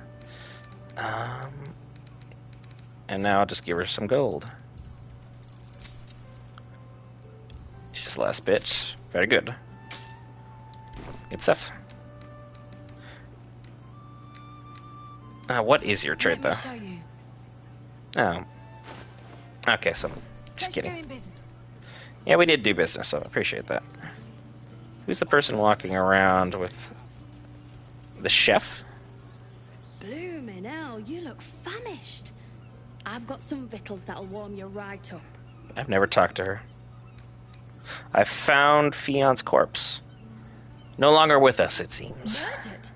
And now I'll just give her some gold. Here's the last bit. Very good. Good stuff. What is your trade, though? Show you. Oh. Okay, so Just Pleasure kidding. doing business. Yeah, we did do business, so I appreciate that. Who's the person walking around with the chef? Bloomin' hell, you look famished. I've got some victuals that'll warm you right up. I've never talked to her. I found Fion's corpse. No longer with us, it seems. Murdered?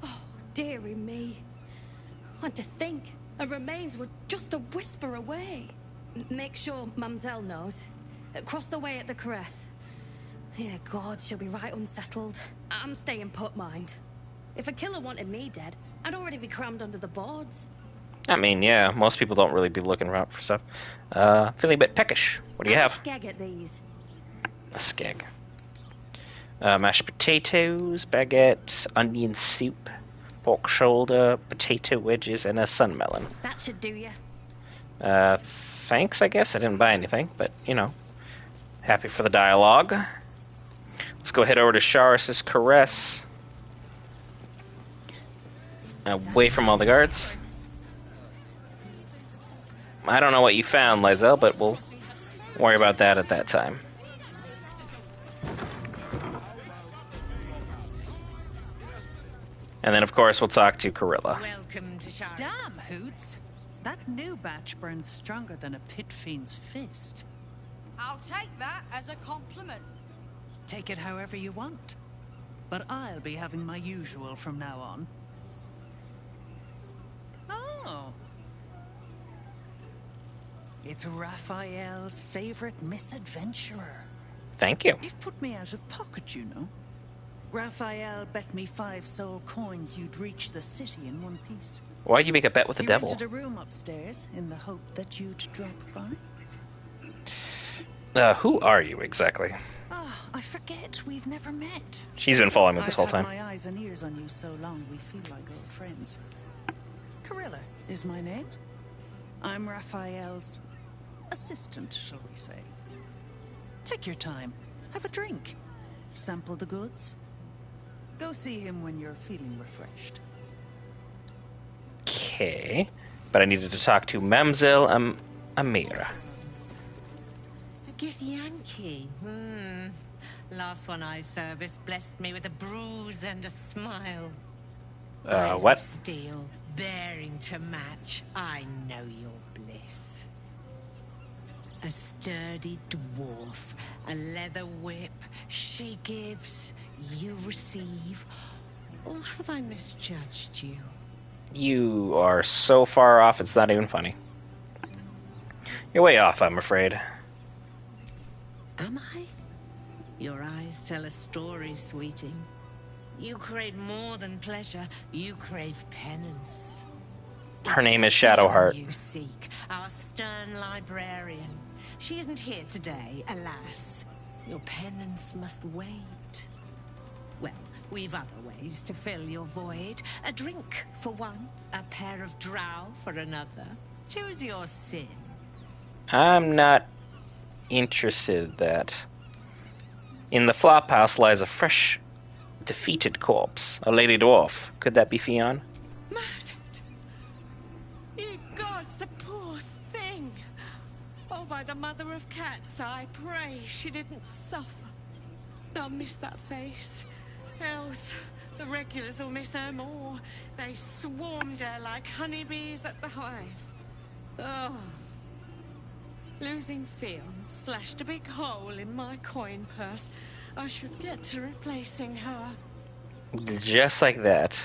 Oh, dearie me. And to think, her remains were just a whisper away. Make sure Mamselle knows. Across the way at the caress. Yeah, God, she'll be right unsettled. I'm staying put, mind. If a killer wanted me dead, I'd already be crammed under the boards. I mean, yeah, most people don't really be looking around for stuff. Feeling a bit peckish. What do you have? A skeg at these. A skeg. Mashed potatoes, baguette, onion soup, pork shoulder, potato wedges, and a sunmelon. That should do you. Thanks, I guess. I didn't buy anything, but, you know, happy for the dialogue. Let's go head over to Charis's caress. Away from all the guards. I don't know what you found, Lizelle, but we'll worry about that at that time. And then, of course, we'll talk to Corilla. Welcome to Shire. Damn, Hoots. That new batch burns stronger than a pit fiend's fist. I'll take that as a compliment. Take it however you want. But I'll be having my usual from now on. Oh. It's Raphael's favorite misadventurer. Thank you. You've put me out of pocket, you know. Raphael bet me 5 soul coins you'd reach the city in one piece. Why'd you make a bet with the He devil? rented a room upstairs in the hope that you'd drop by. Who are you exactly? Ah, I forget we've never met. She's been following me this whole time. I've had my eyes and ears on you so long we feel like old friends. Corilla is my name. I'm Raphael's assistant, shall we say. Take your time. Have a drink. Sample the goods. Go see him when you're feeling refreshed. Okay. But I needed to talk to Mamselle Amira. A Githyanki. Last one I serviced blessed me with a bruise and a smile. Eyes What? of steel, bearing to match. I know your bliss. A sturdy dwarf, a leather whip. She gives, you receive. Or have I misjudged you? You are so far off, it's not even funny. You're way off, I'm afraid. Am I? Your eyes tell a story, sweeting. You crave more than pleasure. You crave penance. Her name is Fear Shadowheart. you seek, our stern librarian. She isn't here today, alas. Your penance must wait. Well, we've other ways to fill your void. A drink for one, a pair of drow for another. Choose your sin. I'm not interested in that. In the flophouse lies a fresh, defeated corpse. A lady dwarf. Could that be Fionn? Ye gods, the poor thing! Oh, by the mother of cats, I pray she didn't suffer. They'll miss that face. Else, the regulars will miss her more. They swarmed her like honeybees at the hive. Oh. Losing Fionn slashed a big hole in my coin purse. I should get to replacing her. Just like that.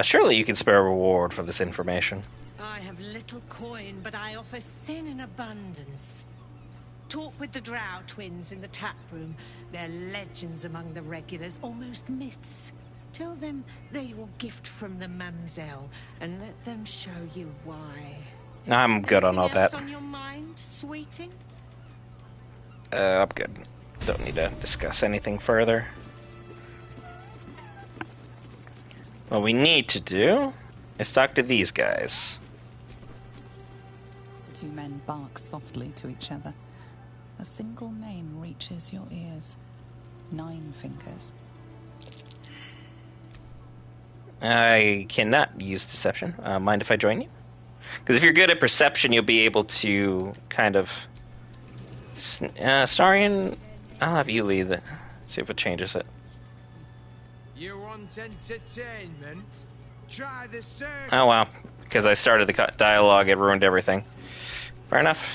Surely you can spare a reward for this information. I have little coin, but I offer sin in abundance. Talk with the Drow twins in the tap room. They're legends among the regulars, almost myths. Tell them they're your gift from the Mamselle, and let them show you why. I'm good on all Anything else that. on your mind, sweeting? I'm good. Don't need to discuss anything further. What we need to do is talk to these guys. The 2 men bark softly to each other. A single name reaches your ears. 9 fingers. I cannot use deception. Mind if I join you? Because if you're good at perception, you'll be able to kind of... Starion, I'll have you lead it. See if it changes it. You want entertainment? Try the circus. Oh, wow. Because I started the dialogue, it ruined everything. Fair enough.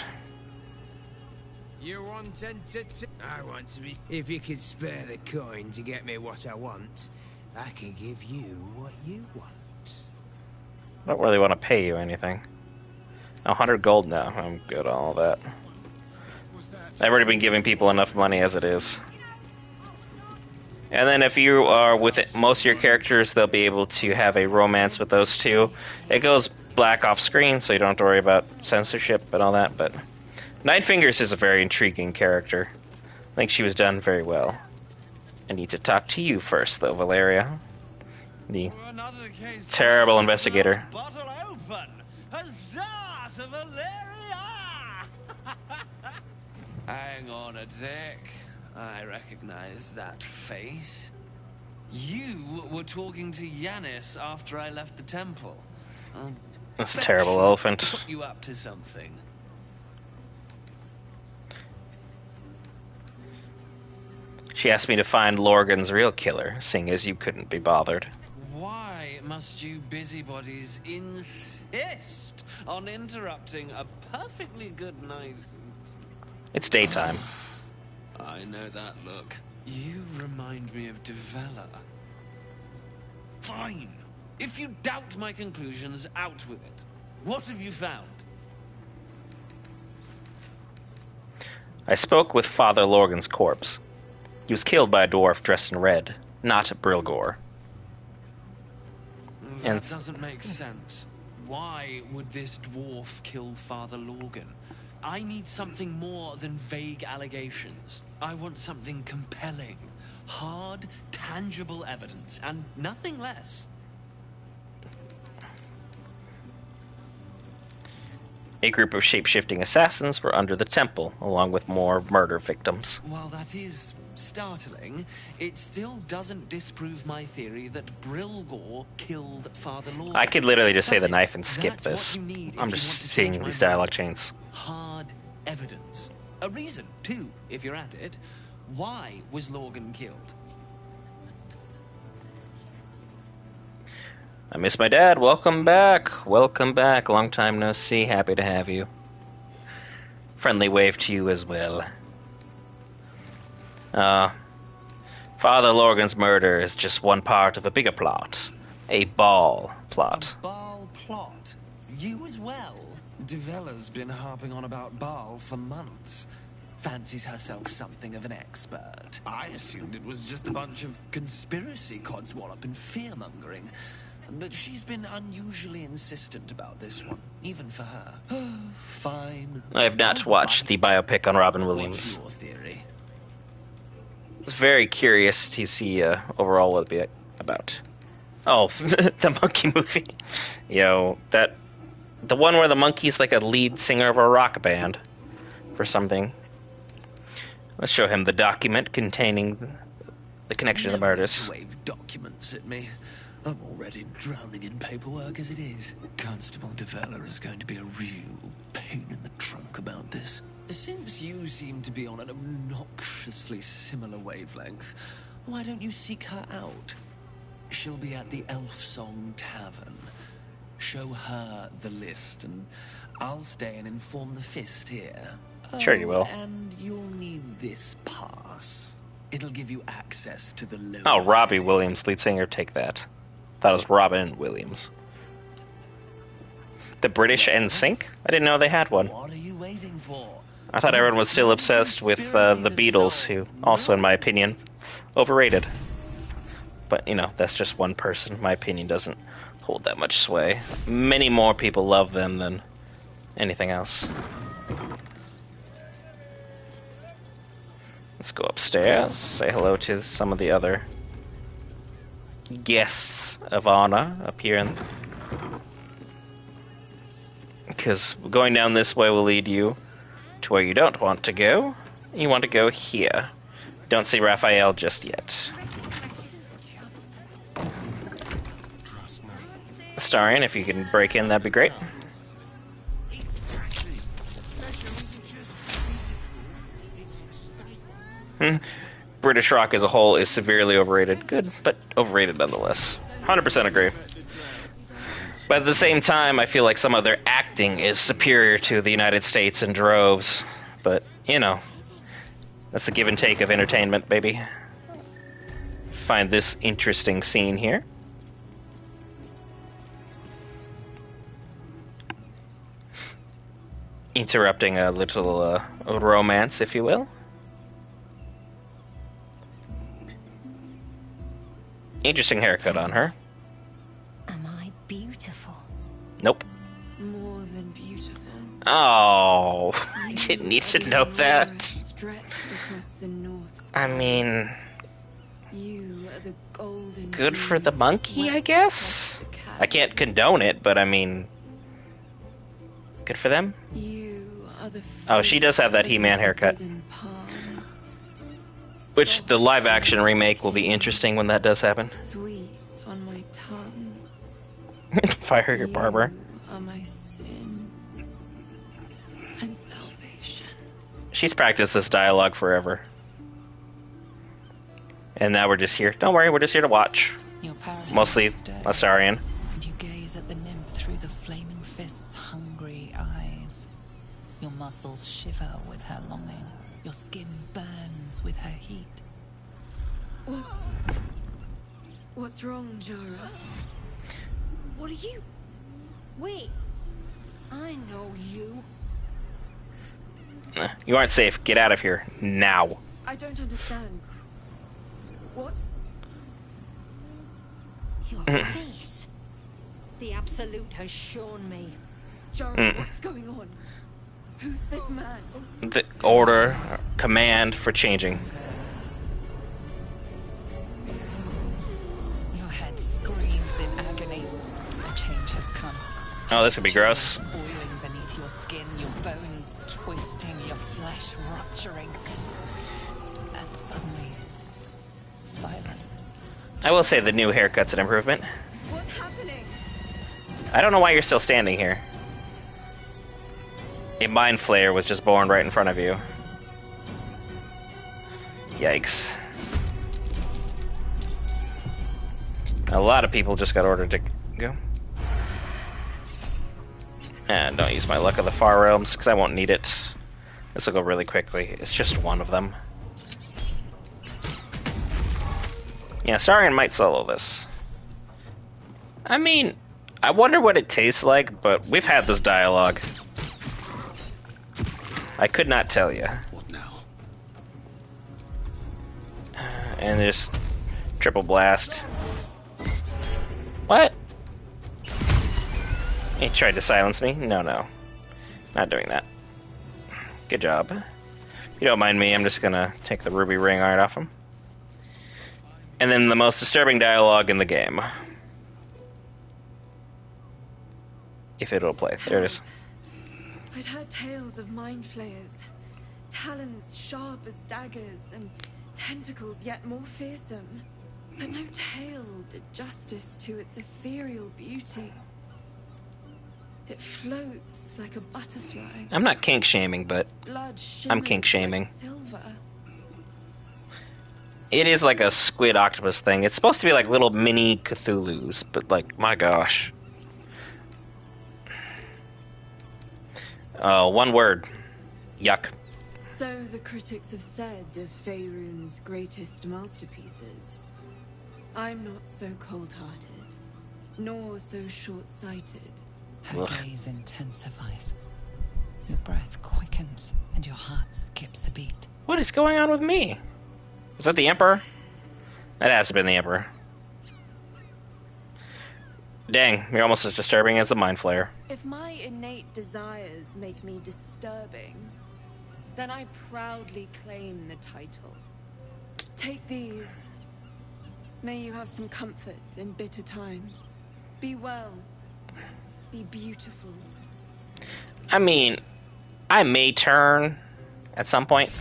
You want entertainment? I want to be... If you could spare the coin to get me what I want, I can give you what you want. I don't really want to pay you anything. 100 gold now. I'm good on all that. I've already been giving people enough money as it is. And then if you are with it, most of your characters, they'll be able to have a romance with those two. It goes black off screen, so you don't have to worry about censorship and all that, but... Nine Fingers is a very intriguing character. I think she was done very well. I need to talk to you first, though, Valeria. The terrible investigator. Bottle open! Huzzah to Valeria! Hang on a tick. I recognize that face. You were talking to Yanis after I left the temple. That's a terrible elephant. Put you up to something. She asked me to find Lorgan's real killer, seeing as you couldn't be bothered. Why must you busybodies insist on interrupting a perfectly good night? It's daytime. I know that look. You remind me of Devella. Fine. If you doubt my conclusions, out with it. What have you found? I spoke with Father Lorgan's corpse. He was killed by a dwarf dressed in red, not Brilgor. That doesn't make sense. Why would this dwarf kill Father Lorgan? I need something more than vague allegations. I want something compelling, hard, tangible evidence, and nothing less. A group of shape-shifting assassins were under the temple, along with more murder victims. While that is startling, it still doesn't disprove my theory that Brilgor killed Father Lorgan. I could literally just say the knife and skip this. I'm just seeing these dialogue chains. Hard evidence. A reason, too, if you're at it. Why was Lorgan killed? I miss my dad. Welcome back. Welcome back. Long time no see. Happy to have you. Friendly wave to you as well. Father Lorgan's murder is just one part of a bigger plot. A Baal plot. A Baal plot? You as well? Devella's been harping on about Baal for months. Fancies herself something of an expert. I assumed it was just a bunch of conspiracy codswallop and fear-mongering. But she's been unusually insistent about this one, even for her. Fine. I have not watched the biopic on Robin Williams. What's your theory? I was very curious to see overall what it'd be about. Oh, the monkey movie. Yo, the one where the monkey's like a lead singer of a rock band for something. Let's show him the document containing the connection to the murders. Wave documents at me. I'm already drowning in paperwork as it is. Constable Devella is going to be a real pain in the trunk about this. Since you seem to be on an obnoxiously similar wavelength, why don't you seek her out? She'll be at the Elf Song Tavern. Show her the list, and I'll stay and inform the Fist here. Sure you will. And you'll need this pass. It'll give you access to the lower Oh, Robbie city. Williams, lead singer, take that. Thought it was Robin Williams. The British NSYNC? I didn't know they had one. What are you waiting for? I thought everyone was still obsessed with the Beatles, who also, in my opinion, overrated. But, you know, that's just one person. My opinion doesn't hold that much sway. Many more people love them than anything else. Let's go upstairs, say hello to some of the other guests of honor up here. Because going down this way will lead you to where you don't want to go. You want to go here. Don't see Raphael just yet. Starion, if you can break in, that'd be great. British rock as a whole is severely overrated. Good, but overrated nonetheless. 100% agree. But at the same time, I feel like some of their acting is superior to the United States in droves. But, you know, that's the give and take of entertainment, baby. Find this interesting scene here. Interrupting a little romance, if you will. Interesting haircut on her. Am I beautiful? Nope. More than beautiful. Oh, I didn't need to know that. Stretched across the north. I mean, You are the golden good for the monkey, I guess? I can't condone it, but I mean, good for them. You are the Oh, she does have that He-Man haircut. Which, the live-action remake will be interesting when that does happen. Sweet on my tongue. Fire your barber. Are my sin and salvation. She's practiced this dialogue forever. And now we're just here. Don't worry, we're just here to watch. Your parasite Mostly stirs, Astarion. and you gaze at the nymph through the flaming fist's hungry eyes. Your muscles shiver with her longing. Your skin burns with her heat. What's wrong, Jara? What are you? Wait. I know you. You aren't safe. Get out of here. Now. I don't understand. What's... Your face. The Absolute has shown me. Jara, what's going on? Who's this man? The order, command for changing. Your head screams in agony. The change has come. Oh, this could be gross. Boiling beneath your skin, your bones twisting, your flesh rupturing. And suddenly, silence. I will say the new haircut's an improvement. What's happening? I don't know why you're still standing here. A mind flayer was just born right in front of you. Yikes. A lot of people just got ordered to go. And don't use my Luck of the Far Realms, because I won't need it. This will go really quickly. It's just one of them. Yeah, Astarion might solo this. I mean, I wonder what it tastes like, but we've had this dialogue. I could not tell you. What now? And just triple blast. What? He tried to silence me? No, no. Not doing that. Good job. If you don't mind me, I'm just gonna take the ruby ring art off him. And then the most disturbing dialogue in the game. If it'll play. There it is. I'd heard tales of mind flayers. Talons sharp as daggers and tentacles yet more fearsome. But no tale did justice to its ethereal beauty. It floats like a butterfly. I'm not kink shaming, but Blood I'm kink shaming. like silver. It is like a squid octopus thing. It's supposed to be like little mini Cthulhu's, but like, my gosh. One word. Yuck. So the critics have said of Faerun's greatest masterpieces. I'm not so cold-hearted, nor so short-sighted. Her gaze intensifies. Your breath quickens, and your heart skips a beat. What is going on with me? Is that the Emperor? That has to have been the Emperor. Dang, you're almost as disturbing as the Mind Flayer. If my innate desires make me disturbing, then I proudly claim the title. Take these. May you have some comfort in bitter times. Be well. Be beautiful. I mean, I may turn at some point.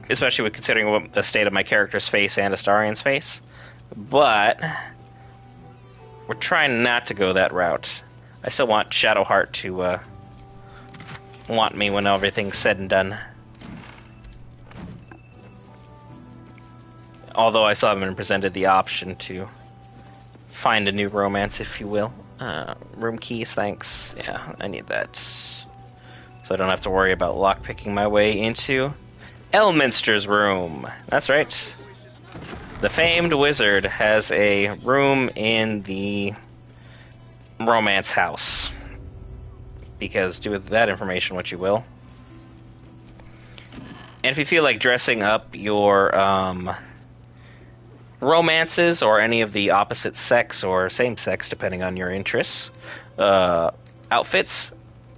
Especially with considering what the state of my character's face and Astarion's face. But we're trying not to go that route. I still want Shadowheart to want me when everything's said and done. Although I still haven't been presented the option to find a new romance, if you will. Room keys, thanks. Yeah, I need that. So I don't have to worry about lockpicking my way into Elminster's room. That's right. The famed wizard has a room in the romance house. Because do with that information what you will. And if you feel like dressing up your romances or any of the opposite sex or same sex, depending on your interests, outfits,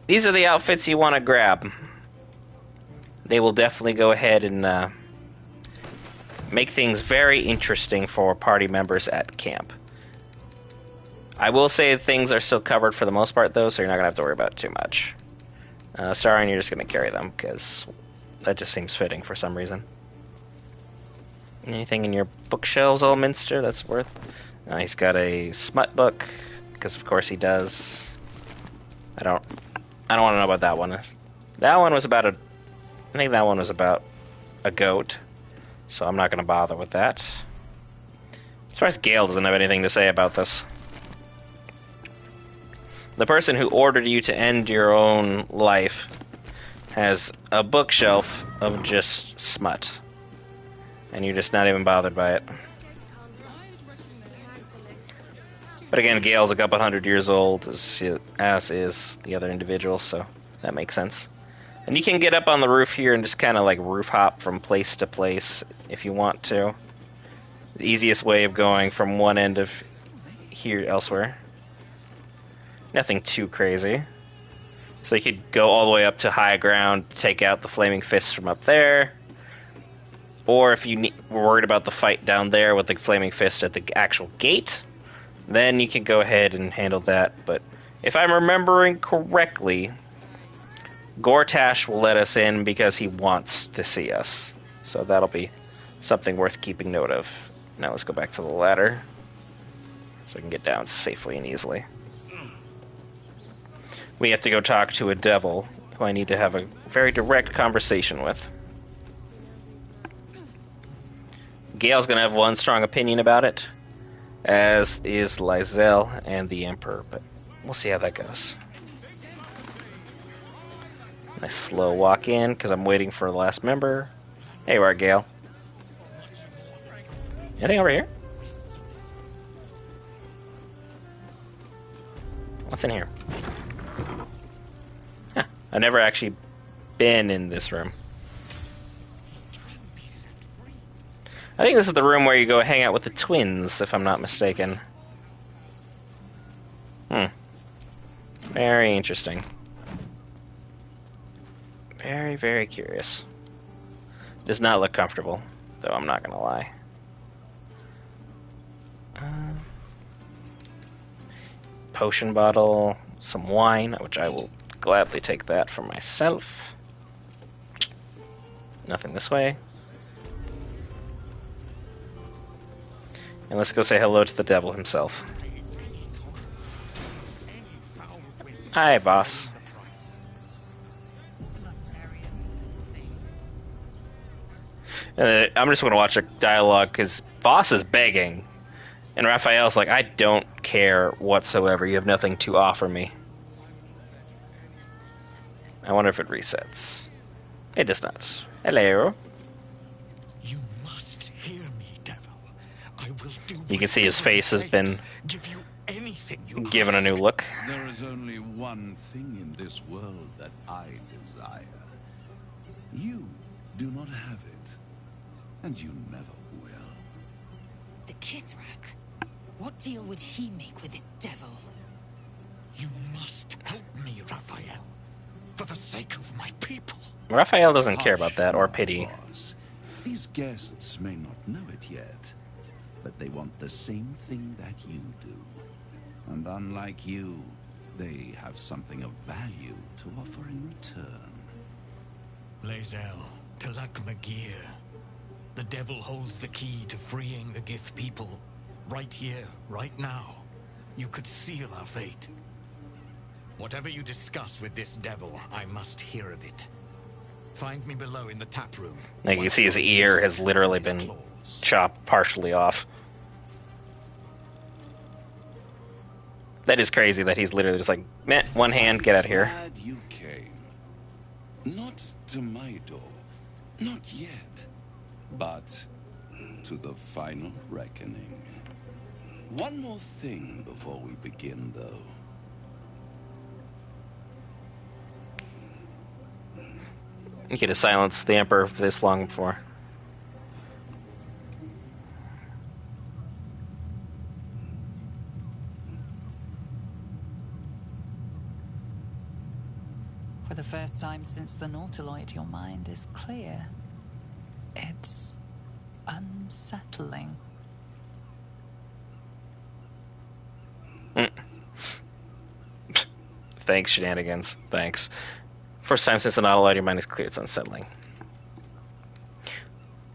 these are the outfits you want to grab. They will definitely go ahead and make things very interesting for party members at camp. I will say things are still covered for the most part, though, so you're not going to have to worry about it too much. Starring, you're just going to carry them, because that just seems fitting for some reason. Anything in your bookshelves, Elminster, that's worth... he's got a smut book, because of course he does. I don't want to know what that one is. That one was about I think that one was about a goat, so I'm not going to bother with that. As far as Gale doesn't have anything to say about this. The person who ordered you to end your own life has a bookshelf of just smut. And you're just not even bothered by it. But again, Gale's a couple hundred years old, as is the other individual, so that makes sense. And you can get up on the roof here and just kind of like roof hop from place to place if you want to. The easiest way of going from one end of here elsewhere. Nothing too crazy. So you could go all the way up to high ground, take out the flaming fists from up there. Or if you were worried about the fight down there with the flaming fist at the actual gate, then you can go ahead and handle that. But if I'm remembering correctly, Gortash will let us in because he wants to see us. So that'll be something worth keeping note of. Now let's go back to the ladder so we can get down safely and easily. We have to go talk to a devil who I need to have a very direct conversation with. Gale's going to have one strong opinion about it, as is Lizelle and the Emperor, but we'll see how that goes. Nice slow walk in, because I'm waiting for the last member. Hey, you are, Gale. Anything over here? What's in here? Huh, I've never actually been in this room. I think this is the room where you go hang out with the twins, if I'm not mistaken. Very interesting. Very, very curious. Does not look comfortable, though I'm not gonna lie. Potion bottle, some wine, which I will gladly take that for myself. Nothing this way. And let's go say hello to the devil himself. Hi, boss. I'm just going to watch a dialogue because boss is begging. And Raphael's like, I don't care whatsoever. You have nothing to offer me. I wonder if it resets. It does not. Hello. You can see his face has been given a new look. There is only one thing in this world that I desire. You do not have it, and you never will. The Kithrak? What deal would he make with this devil? You must help me, Raphael, for the sake of my people. Raphael doesn't care about that or pity. These guests may not know it yet, but they want the same thing that you do. And unlike you, they have something of value to offer in return. Lae'zel, Talak Magir. The devil holds the key to freeing the Gith people. Right here, right now. You could seal our fate. Whatever you discuss with this devil, I must hear of it. Find me below in the tap room. Now you can see his ear has literally been chop partially off. That is crazy that he's literally just like, meh, one hand, get out of here. Glad you came. Not to my door, not yet, but to the final reckoning. One more thing before we begin, though. You could have silenced the Emperor for this long before. For the first time since the Nautiloid, your mind is clear. It's unsettling. Thanks, shenanigans. Thanks. First time since the Nautiloid, your mind is clear. It's unsettling.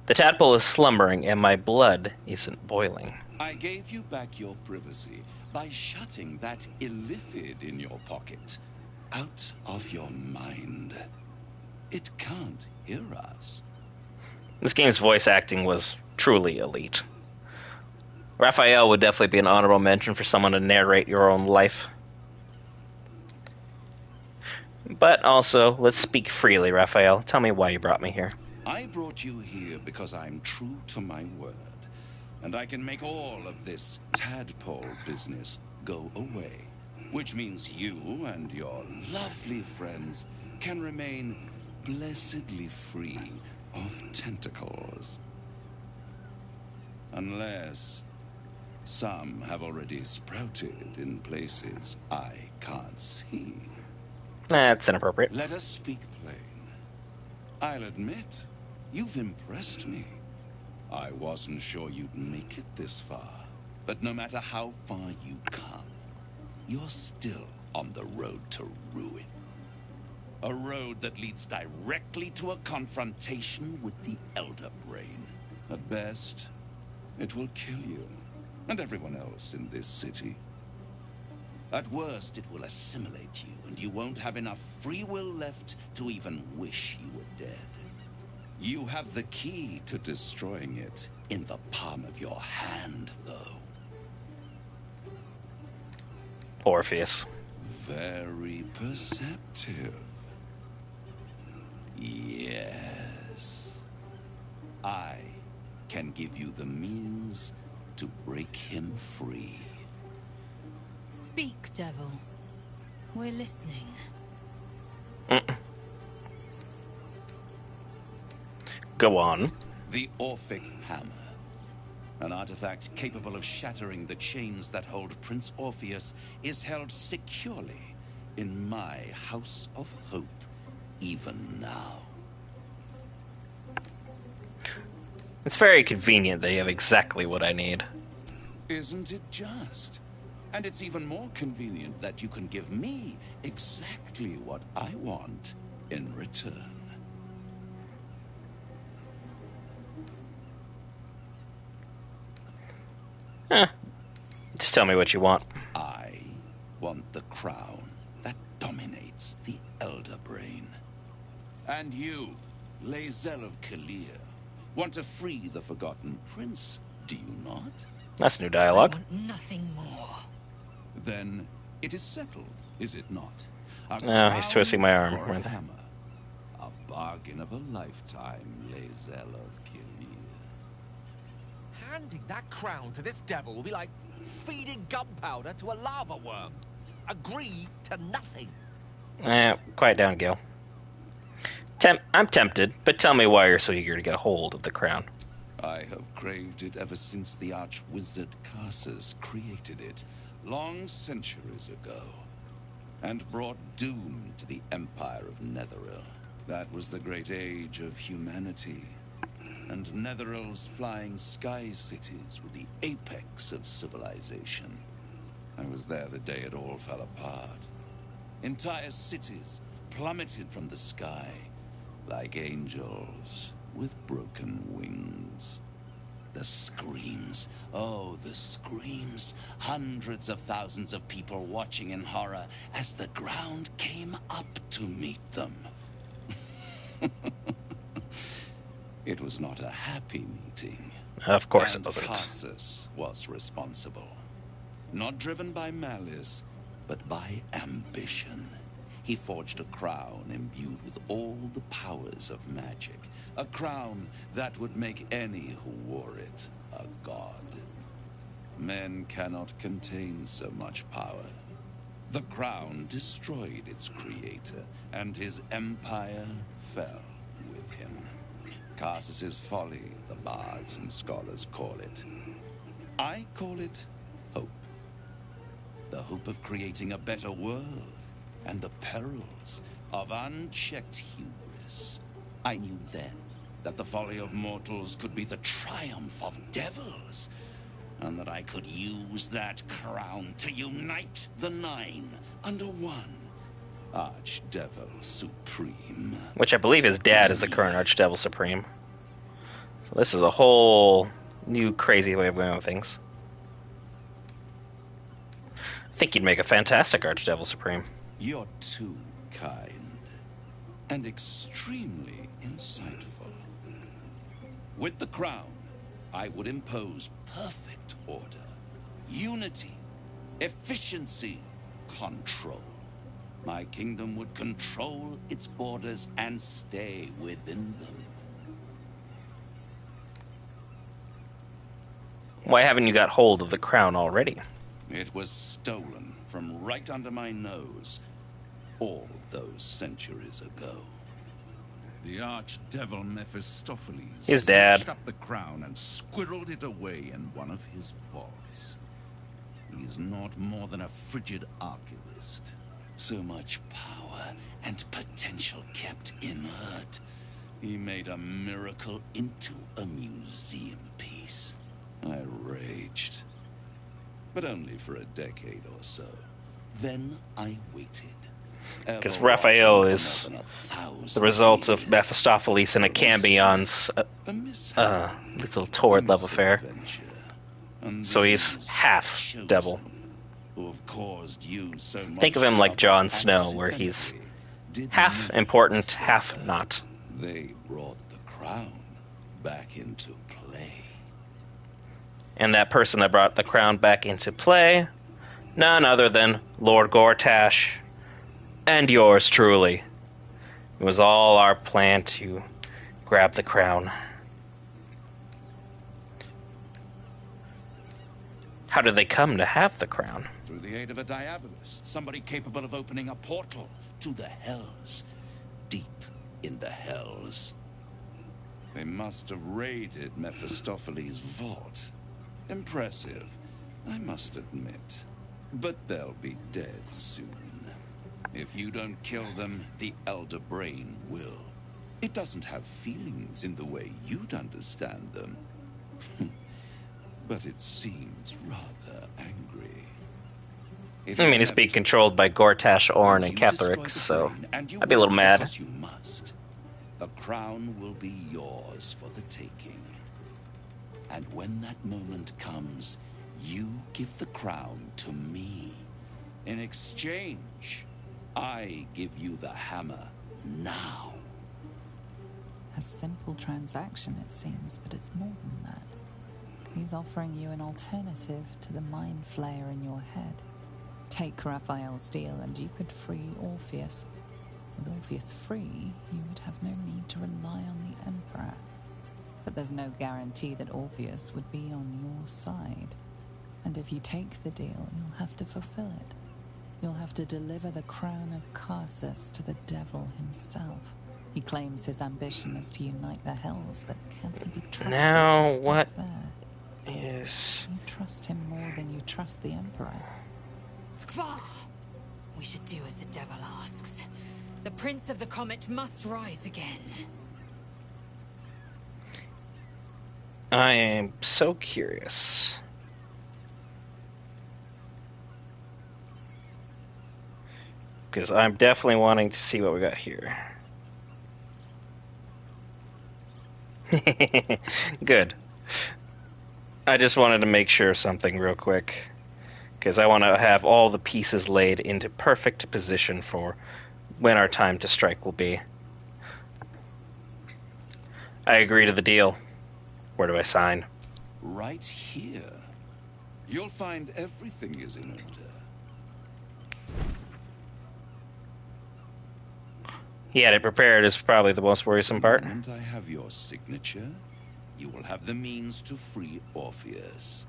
The tadpole is slumbering, and my blood isn't boiling. I gave you back your privacy by shutting that illithid in your pocket out of your mind. It can't hear us. This game's voice acting was truly elite. Raphael would definitely be an honorable mention for someone to narrate your own life. But also, let's speak freely, Raphael. Tell me why you brought me here. I brought you here because I'm true to my word, and I can make all of this tadpole business go away, which means you and your lovely friends can remain blessedly free of tentacles. Unless some have already sprouted in places I can't see. That's inappropriate. Let us speak plain. I'll admit, you've impressed me. I wasn't sure you'd make it this far, but no matter how far you come, you're still on the road to ruin. A road that leads directly to a confrontation with the Elder Brain. At best, it will kill you and everyone else in this city. At worst, it will assimilate you, and you won't have enough free will left to even wish you were dead. You have the key to destroying it in the palm of your hand, though. Orpheus. Very perceptive. Yes. I can give you the means to break him free. Speak, devil. We're listening. Go on. The Orphic Hammer. An artifact capable of shattering the chains that hold Prince Orpheus is held securely in my House of Hope, even now. It's very convenient that you have exactly what I need. Isn't it just? And it's even more convenient that you can give me exactly what I want in return. Just tell me what you want. I want the crown that dominates the Elder Brain. And you, Lae'zel of Kalir, want to free the Forgotten Prince, do you not? That's new dialogue. I want nothing more. Then it is settled, is it not? No, he's twisting my arm. For a hammer. A bargain of a lifetime, Lae'zel of Kalir. Handing that crown to this devil will be like feeding gunpowder to a lava worm. Agree to nothing. Quiet down, Gil. I'm tempted, but tell me why you're so eager to get a hold of the crown. I have craved it ever since the arch-wizard Karsus created it, long centuries ago, and brought doom to the Empire of Netheril. That was the great age of humanity, and Netheril's flying sky cities were the apex of civilization. I was there the day it all fell apart. Entire cities plummeted from the sky like angels with broken wings. The screams, oh, the screams. Hundreds of thousands of people watching in horror as the ground came up to meet them. It was not a happy meeting. Of course And it wasn't. Tarsus was responsible. Not driven by malice, but by ambition. He forged a crown imbued with all the powers of magic. A crown that would make any who wore it a god. Men cannot contain so much power. The crown destroyed its creator, and his empire fell with him. Tarsus's folly, the bards and scholars call it. I call it hope. The hope of creating a better world, and the perils of unchecked hubris. I knew then that the folly of mortals could be the triumph of devils, and that I could use that crown to unite the Nine under one Archdevil Supreme. Which I believe his dad is the current Archdevil Supreme. So this is a whole new crazy way of going with things. I think you'd make a fantastic Archdevil Supreme. You're too kind, and extremely insightful. With the crown, I would impose perfect order, unity, efficiency, control. My kingdom would control its borders and stay within them. Why haven't you got hold of the crown already? It was stolen from right under my nose all those centuries ago. The archdevil Mephistopheles His dad. snatched up the crown and squirreled it away in one of his vaults. He is not more than a frigid archivist. So much power and potential kept inert. He made a miracle into a museum piece. I raged. But only for a decade or so. Then I waited. Because Raphael is the result of Mephistopheles and a Cambion's little torrid love affair. So he's half devil. Think of him like Jon Snow, where he's half important, half not. They brought the crown back into play. And that person that brought the crown back into play, none other than Lord Gortash, and yours truly. It was all our plan to grab the crown. How did they come to have the crown? Through the aid of a diabolist, somebody capable of opening a portal to the Hells. Deep in the Hells. They must have raided Mephistopheles' vault. Impressive, I must admit. But they'll be dead soon. If you don't kill them, the Elder Brain will. It doesn't have feelings in the way you'd understand them. But it seems rather angry. I mean, it's being controlled by Gortash, Orn, and Ketheric, so I'd be a little mad. You must. The crown will be yours for the taking. And when that moment comes, you give the crown to me. In exchange, I give you the hammer now. A simple transaction, it seems, but it's more than that. He's offering you an alternative to the mind flayer in your head. Take Raphael's deal and you could free Orpheus. With Orpheus free, you would have no need to rely on the Emperor. But there's no guarantee that Orpheus would be on your side. And if you take the deal, you'll have to fulfill it. You'll have to deliver the crown of Tarsus to the devil himself. He claims his ambition is to unite the Hells, but can he be trusted to stop there? Is... You trust him more than you trust the Emperor. Skvar! We should do as the devil asks. The Prince of the Comet must rise again. I am so curious. Because I'm definitely wanting to see what we got here. Good. I just wanted to make sure of something real quick. Because I want to have all the pieces laid into perfect position for when our time to strike will be. I agree to the deal. Where do I sign? right here. You'll find everything is in order. He had it prepared is probably the most worrisome part. The moment I have your signature, you will have the means to free Orpheus.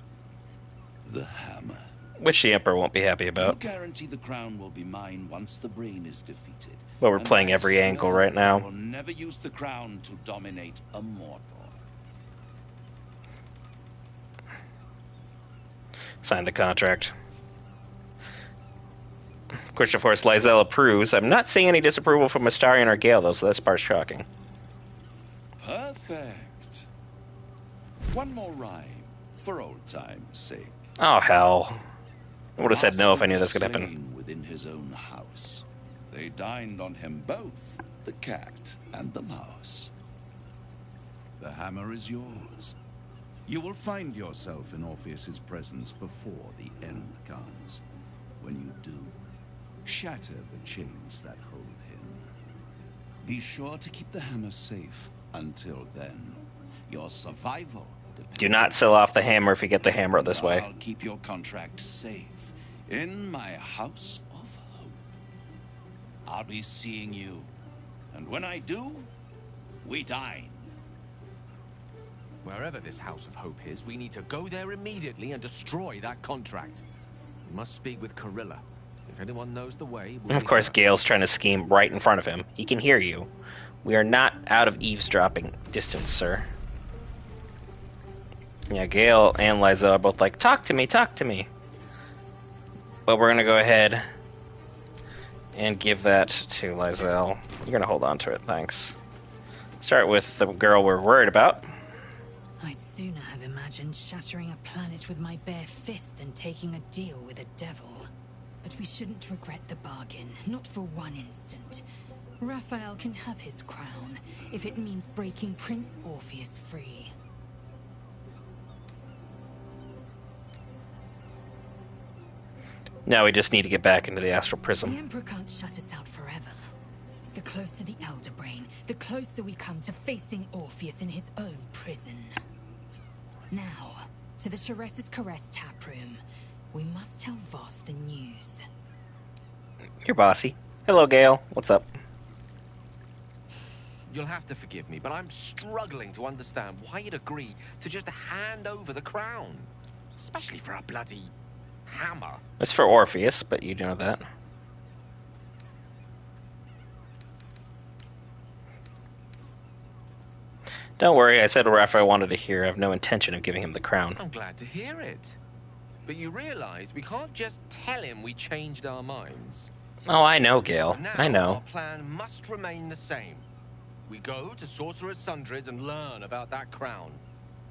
The hammer. Which the Emperor won't be happy You about. guarantee the crown will be mine once the brain is defeated. But we're And playing I every angle swear right that I now. will never use the crown to dominate a mortal. Sign the contract. Of course, Lysel approves. I'm not seeing any disapproval from Astarion or Gale, though, so that's part's shocking. Perfect. One more rhyme, for old time's sake. Oh, hell. I would have said no if I knew this could happen. Slain within his own house. They dined on him both, the cat and the mouse. The hammer is yours. You will find yourself in Orpheus's presence before the end comes. When you do, shatter the chains that hold him. Be sure to keep the hammer safe until then. Your survival depends. Do not sell off the hammer if you get the hammer this way. I'll keep your contract safe in my house of hope. I'll be seeing you, and when I do, we dine. Wherever this House of Hope is, we need to go there immediately and destroy that contract. We must speak with Carilla. If anyone knows the way, And of course, Gale's trying to scheme right in front of him. He can hear you. We are not out of eavesdropping distance, sir. Yeah, Gale and Liza are both like, talk to me, talk to me. But we're going to go ahead and give that to Lysel. You're going to hold on to it, thanks. Start with the girl we're worried about. I'd sooner have imagined shattering a planet with my bare fist than taking a deal with a devil. But we shouldn't regret the bargain, not for one instant. Raphael can have his crown, if it means breaking Prince Orpheus free. Now we just need to get back into the astral The prism. Emperor can't shut us out forever. The closer the Elder Brain, the closer we come to facing Orpheus in his own prison. Now, to the Chares's Caress taproom. We must tell Voss the news. You're bossy. Hello, Gale. What's up? You'll have to forgive me, but I'm struggling to understand why you'd agree to just hand over the crown. Especially for a bloody hammer. It's for Orpheus, but you know that. Don't worry, I said what Raphael wanted to hear. I have no intention of giving him the crown. I'm glad to hear it. But you realize we can't just tell him we changed our minds. Oh, I know, Gale. For now, I know. Our plan must remain the same. We go to Sorcerer's Sundries and learn about that crown.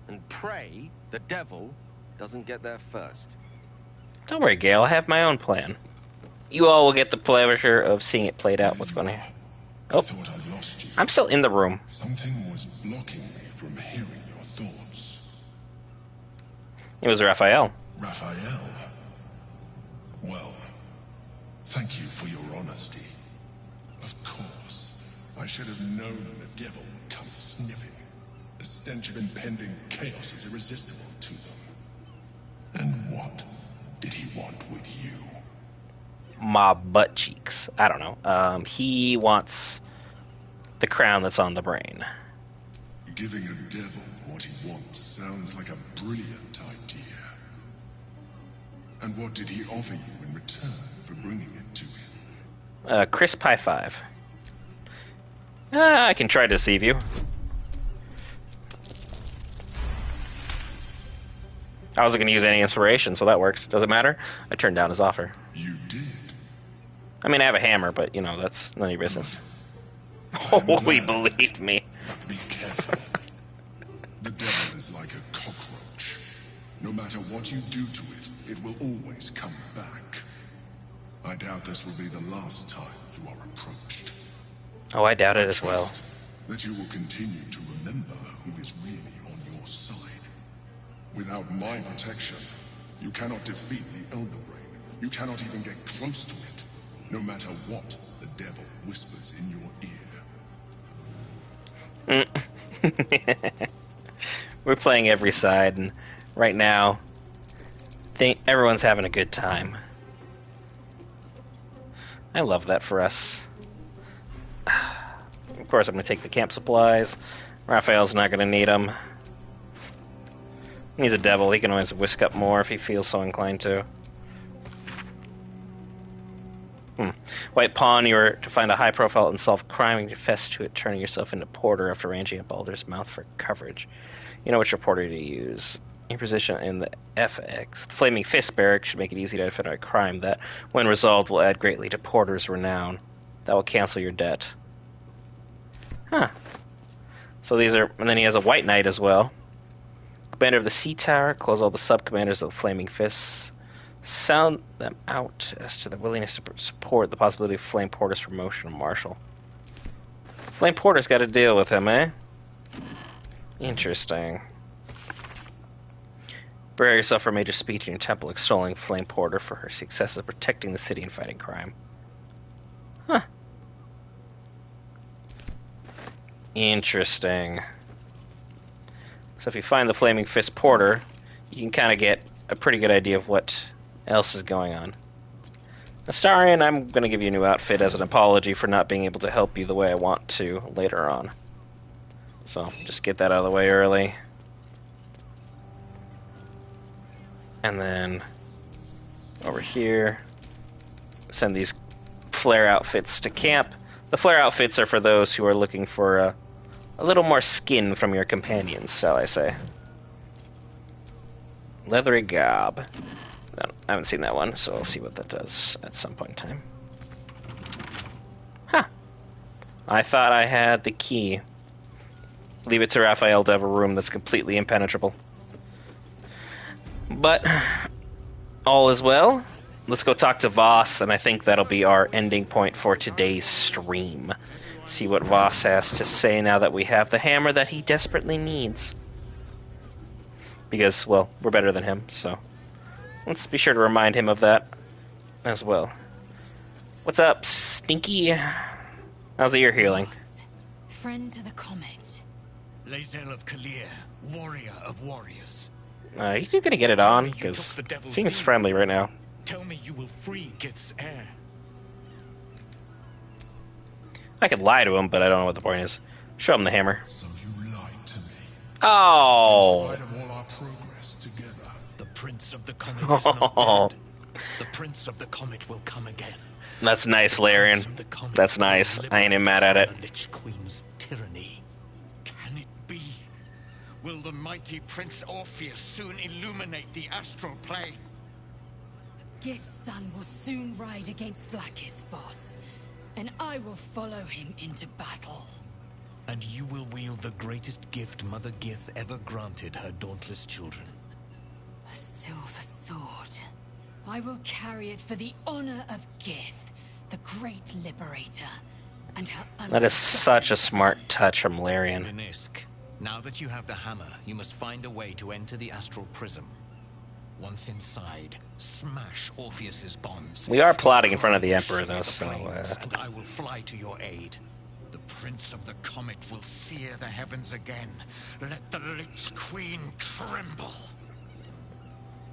And pray the devil doesn't get there first. Don't worry, Gale. I have my own plan. You all will get the pleasure of seeing it played out. What's going on? Oh, I'm still in the room. Something was blocking me from hearing your thoughts. It was Raphael. Raphael? Well, thank you for your honesty. Of course, I should have known the devil would come sniffing. The stench of impending chaos is irresistible to them. And what did he want with you? My butt cheeks. I don't know. He wants the crown that's on the brain. Giving a devil what he wants sounds like a brilliant idea. And what did he offer you in return for bringing it to him? Crisp high five. I can try to deceive you. I wasn't going to use any inspiration, so that works. Does it matter? I turned down his offer. You did? I mean, I have a hammer, but, you know, that's none of your business. Holy, believe me. But be careful. The devil is like a cockroach. No matter what you do to it, it will always come back. I doubt this will be the last time you are approached. Oh, I doubt it as well. That you will continue to remember who is really on your side. Without my protection, you cannot defeat the Elder Brain. You cannot even get close to it, no matter what the devil whispers in your ear. We're playing every side, and right now, everyone's having a good time. I love that for us. Of course, I'm going to take the camp supplies. Raphael's not going to need them. He's a devil. He can always whisk up more if he feels so inclined to. White Pawn, you are to find a high-profile unsolved crime and confess to it, turning yourself into Porter after ranging at Baldur's mouth for coverage. You know which reporter to use. Your position in the FX. The Flaming Fist barrack should make it easy to identify a crime that, when resolved, will add greatly to Porter's renown. That will cancel your debt. Huh. So these are... And then he has a White Knight as well. Commander of the Sea Tower. Close all the sub-commanders of the Flaming Fists. Sound them out as to their willingness to support the possibility of Flame Porter's promotion to Marshal. Flame Porter's got to deal with him, eh? Interesting. Prepare yourself for a major speech in your temple extolling Flame Porter for her successes protecting the city and fighting crime. Huh. Interesting. So if you find the Flaming Fist Porter, you can kind of get a pretty good idea of what else is going on. Astarion, I'm going to give you a new outfit as an apology for not being able to help you the way I want to later on. So, just get that out of the way early. And then, over here, send these flare outfits to camp. The flare outfits are for those who are looking for a little more skin from your companions, shall I say. Leathery Gob. No, I haven't seen that one, so I'll see what that does at some point in time. Huh. I thought I had the key. Leave it to Raphael to have a room that's completely impenetrable. But, all is well. Let's go talk to Voss, and I think that'll be our ending point for today's stream. See what Voss has to say now that we have the hammer that he desperately needs. Because, well, we're better than him, so... Let's be sure to remind him of that as well. What's up, Stinky? How's the ear healing? Friend to the comet. Lae'zel of Kalir, warrior of warriors. You gonna get it on? Because it seems friendly right now. Tell me you will free Gith's heir. I could lie to him, but I don't know what the point is. Show him the hammer. So you lied to me. Oh! In spite of all our progress together. The Prince of the Comet is not dead. The Prince of the Comet will come again. That's nice, Larian. That's nice. I ain't even mad at it. The Lich Queen's tyranny. Can it be? Will the mighty Prince Orpheus soon illuminate the astral plane? Gith's son will soon ride against Vlaakith, Voss, and I will follow him into battle. And you will wield the greatest gift Mother Gith ever granted her dauntless children. A silver sword. I will carry it for the honor of Gith, the great liberator, and her That is such a smart touch from Larian. Vinisk, now that you have the hammer, you must find a way to enter the astral prism. Once inside, smash Orpheus's bonds. We are plotting in front of the Emperor, though, so... And I will fly to your aid. The Prince of the Comet will sear the heavens again. Let the Lich Queen tremble.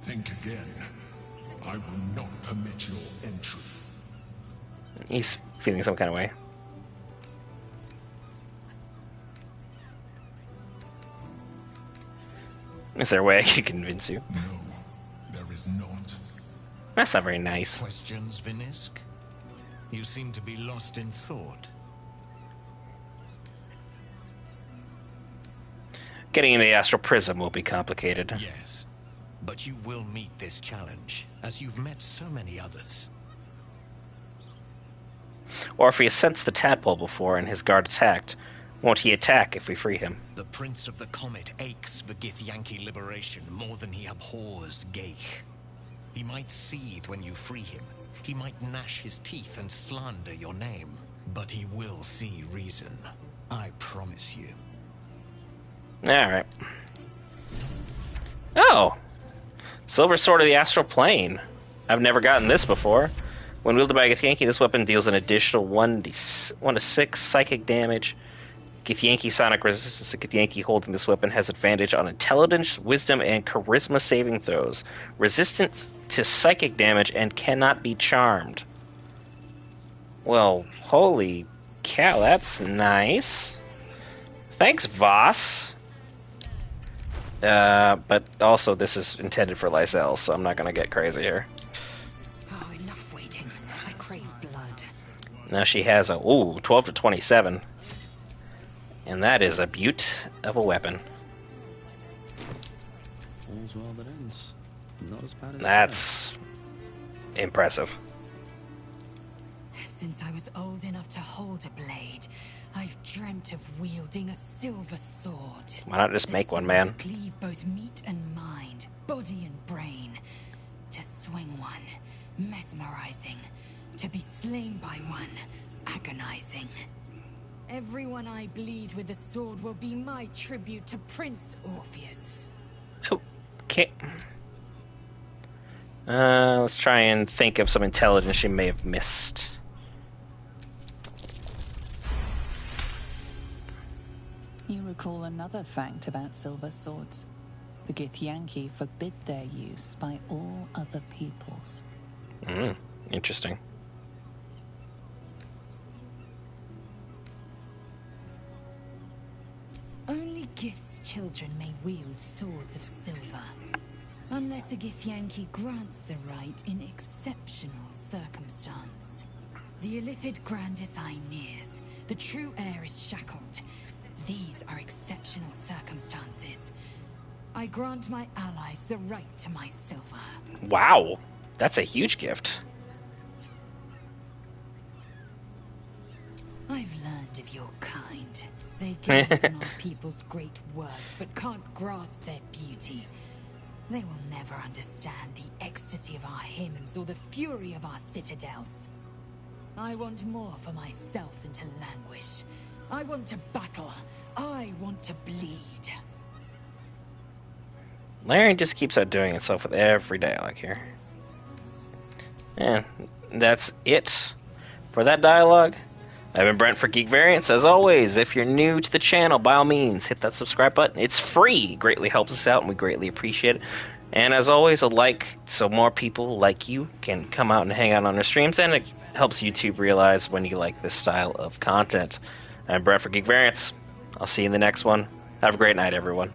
Think again. I will not permit your entry. He's feeling some kind of way. Is there a way I can convince you? No, there is not. That's not very nice. Questions, Vinisk? You seem to be lost in thought. Getting into the astral prism will be complicated. Yes, but you will meet this challenge, as you've met so many others. Orpheus sensed the tadpole before and his guard attacked. Won't he attack if we free him? The Prince of the Comet aches for Githyanki liberation more than he abhors Geich. He might seethe when you free him. He might gnash his teeth and slander your name. But he will see reason. I promise you. Alright. Oh! Silver Sword of the Astral Plane. I've never gotten this before. When wielded by Githyanki, this weapon deals an additional 1 to 6 psychic damage Githyanki Sonic resistance. The Githyanki holding this weapon has advantage on intelligence, wisdom, and charisma saving throws. Resistance to psychic damage and cannot be charmed. Well, holy cow, that's nice. Thanks, Voss. But also this is intended for Lysel, so I'm not gonna get crazy here. Oh, enough waiting. I crave blood. Now she has a 12 to 27. And that is a beaut of a weapon. All's well that ends. Not as bad as That's impressive. Since I was old enough to hold a blade, I've dreamt of wielding a silver sword. Why not just make one, man? Cleave both meat and mind, body and brain. To swing one, mesmerizing. To be slain by one, agonizing. Everyone I bleed with the sword will be my tribute to Prince Orpheus. Okay. Let's try and think of some intelligence she may have missed. You recall another fact about silver swords. The Githyanki forbid their use by all other peoples. Interesting. Only Gith's children may wield swords of silver, unless a Githyanki grants the right in exceptional circumstance. The Illithid Grandis Aeneas, the true heir is shackled. These are exceptional circumstances. I grant my allies the right to my silver. Wow, that's a huge gift. I've learned of your kind. They gaze on our people's great works, but can't grasp their beauty. They will never understand the ecstasy of our hymns or the fury of our citadels. I want more for myself than to languish. I want to battle. I want to bleed. Larry just keeps outdoing itself with every dialogue here. And that's it for that dialogue. I've been Brent for Geek Variants. As always, if you're new to the channel, by all means, hit that subscribe button. It's free. It greatly helps us out, and we greatly appreciate it. And as always, a like so more people like you can come out and hang out on our streams, and it helps YouTube realize when you like this style of content. I'm Brent for Geek Variants. I'll see you in the next one. Have a great night, everyone.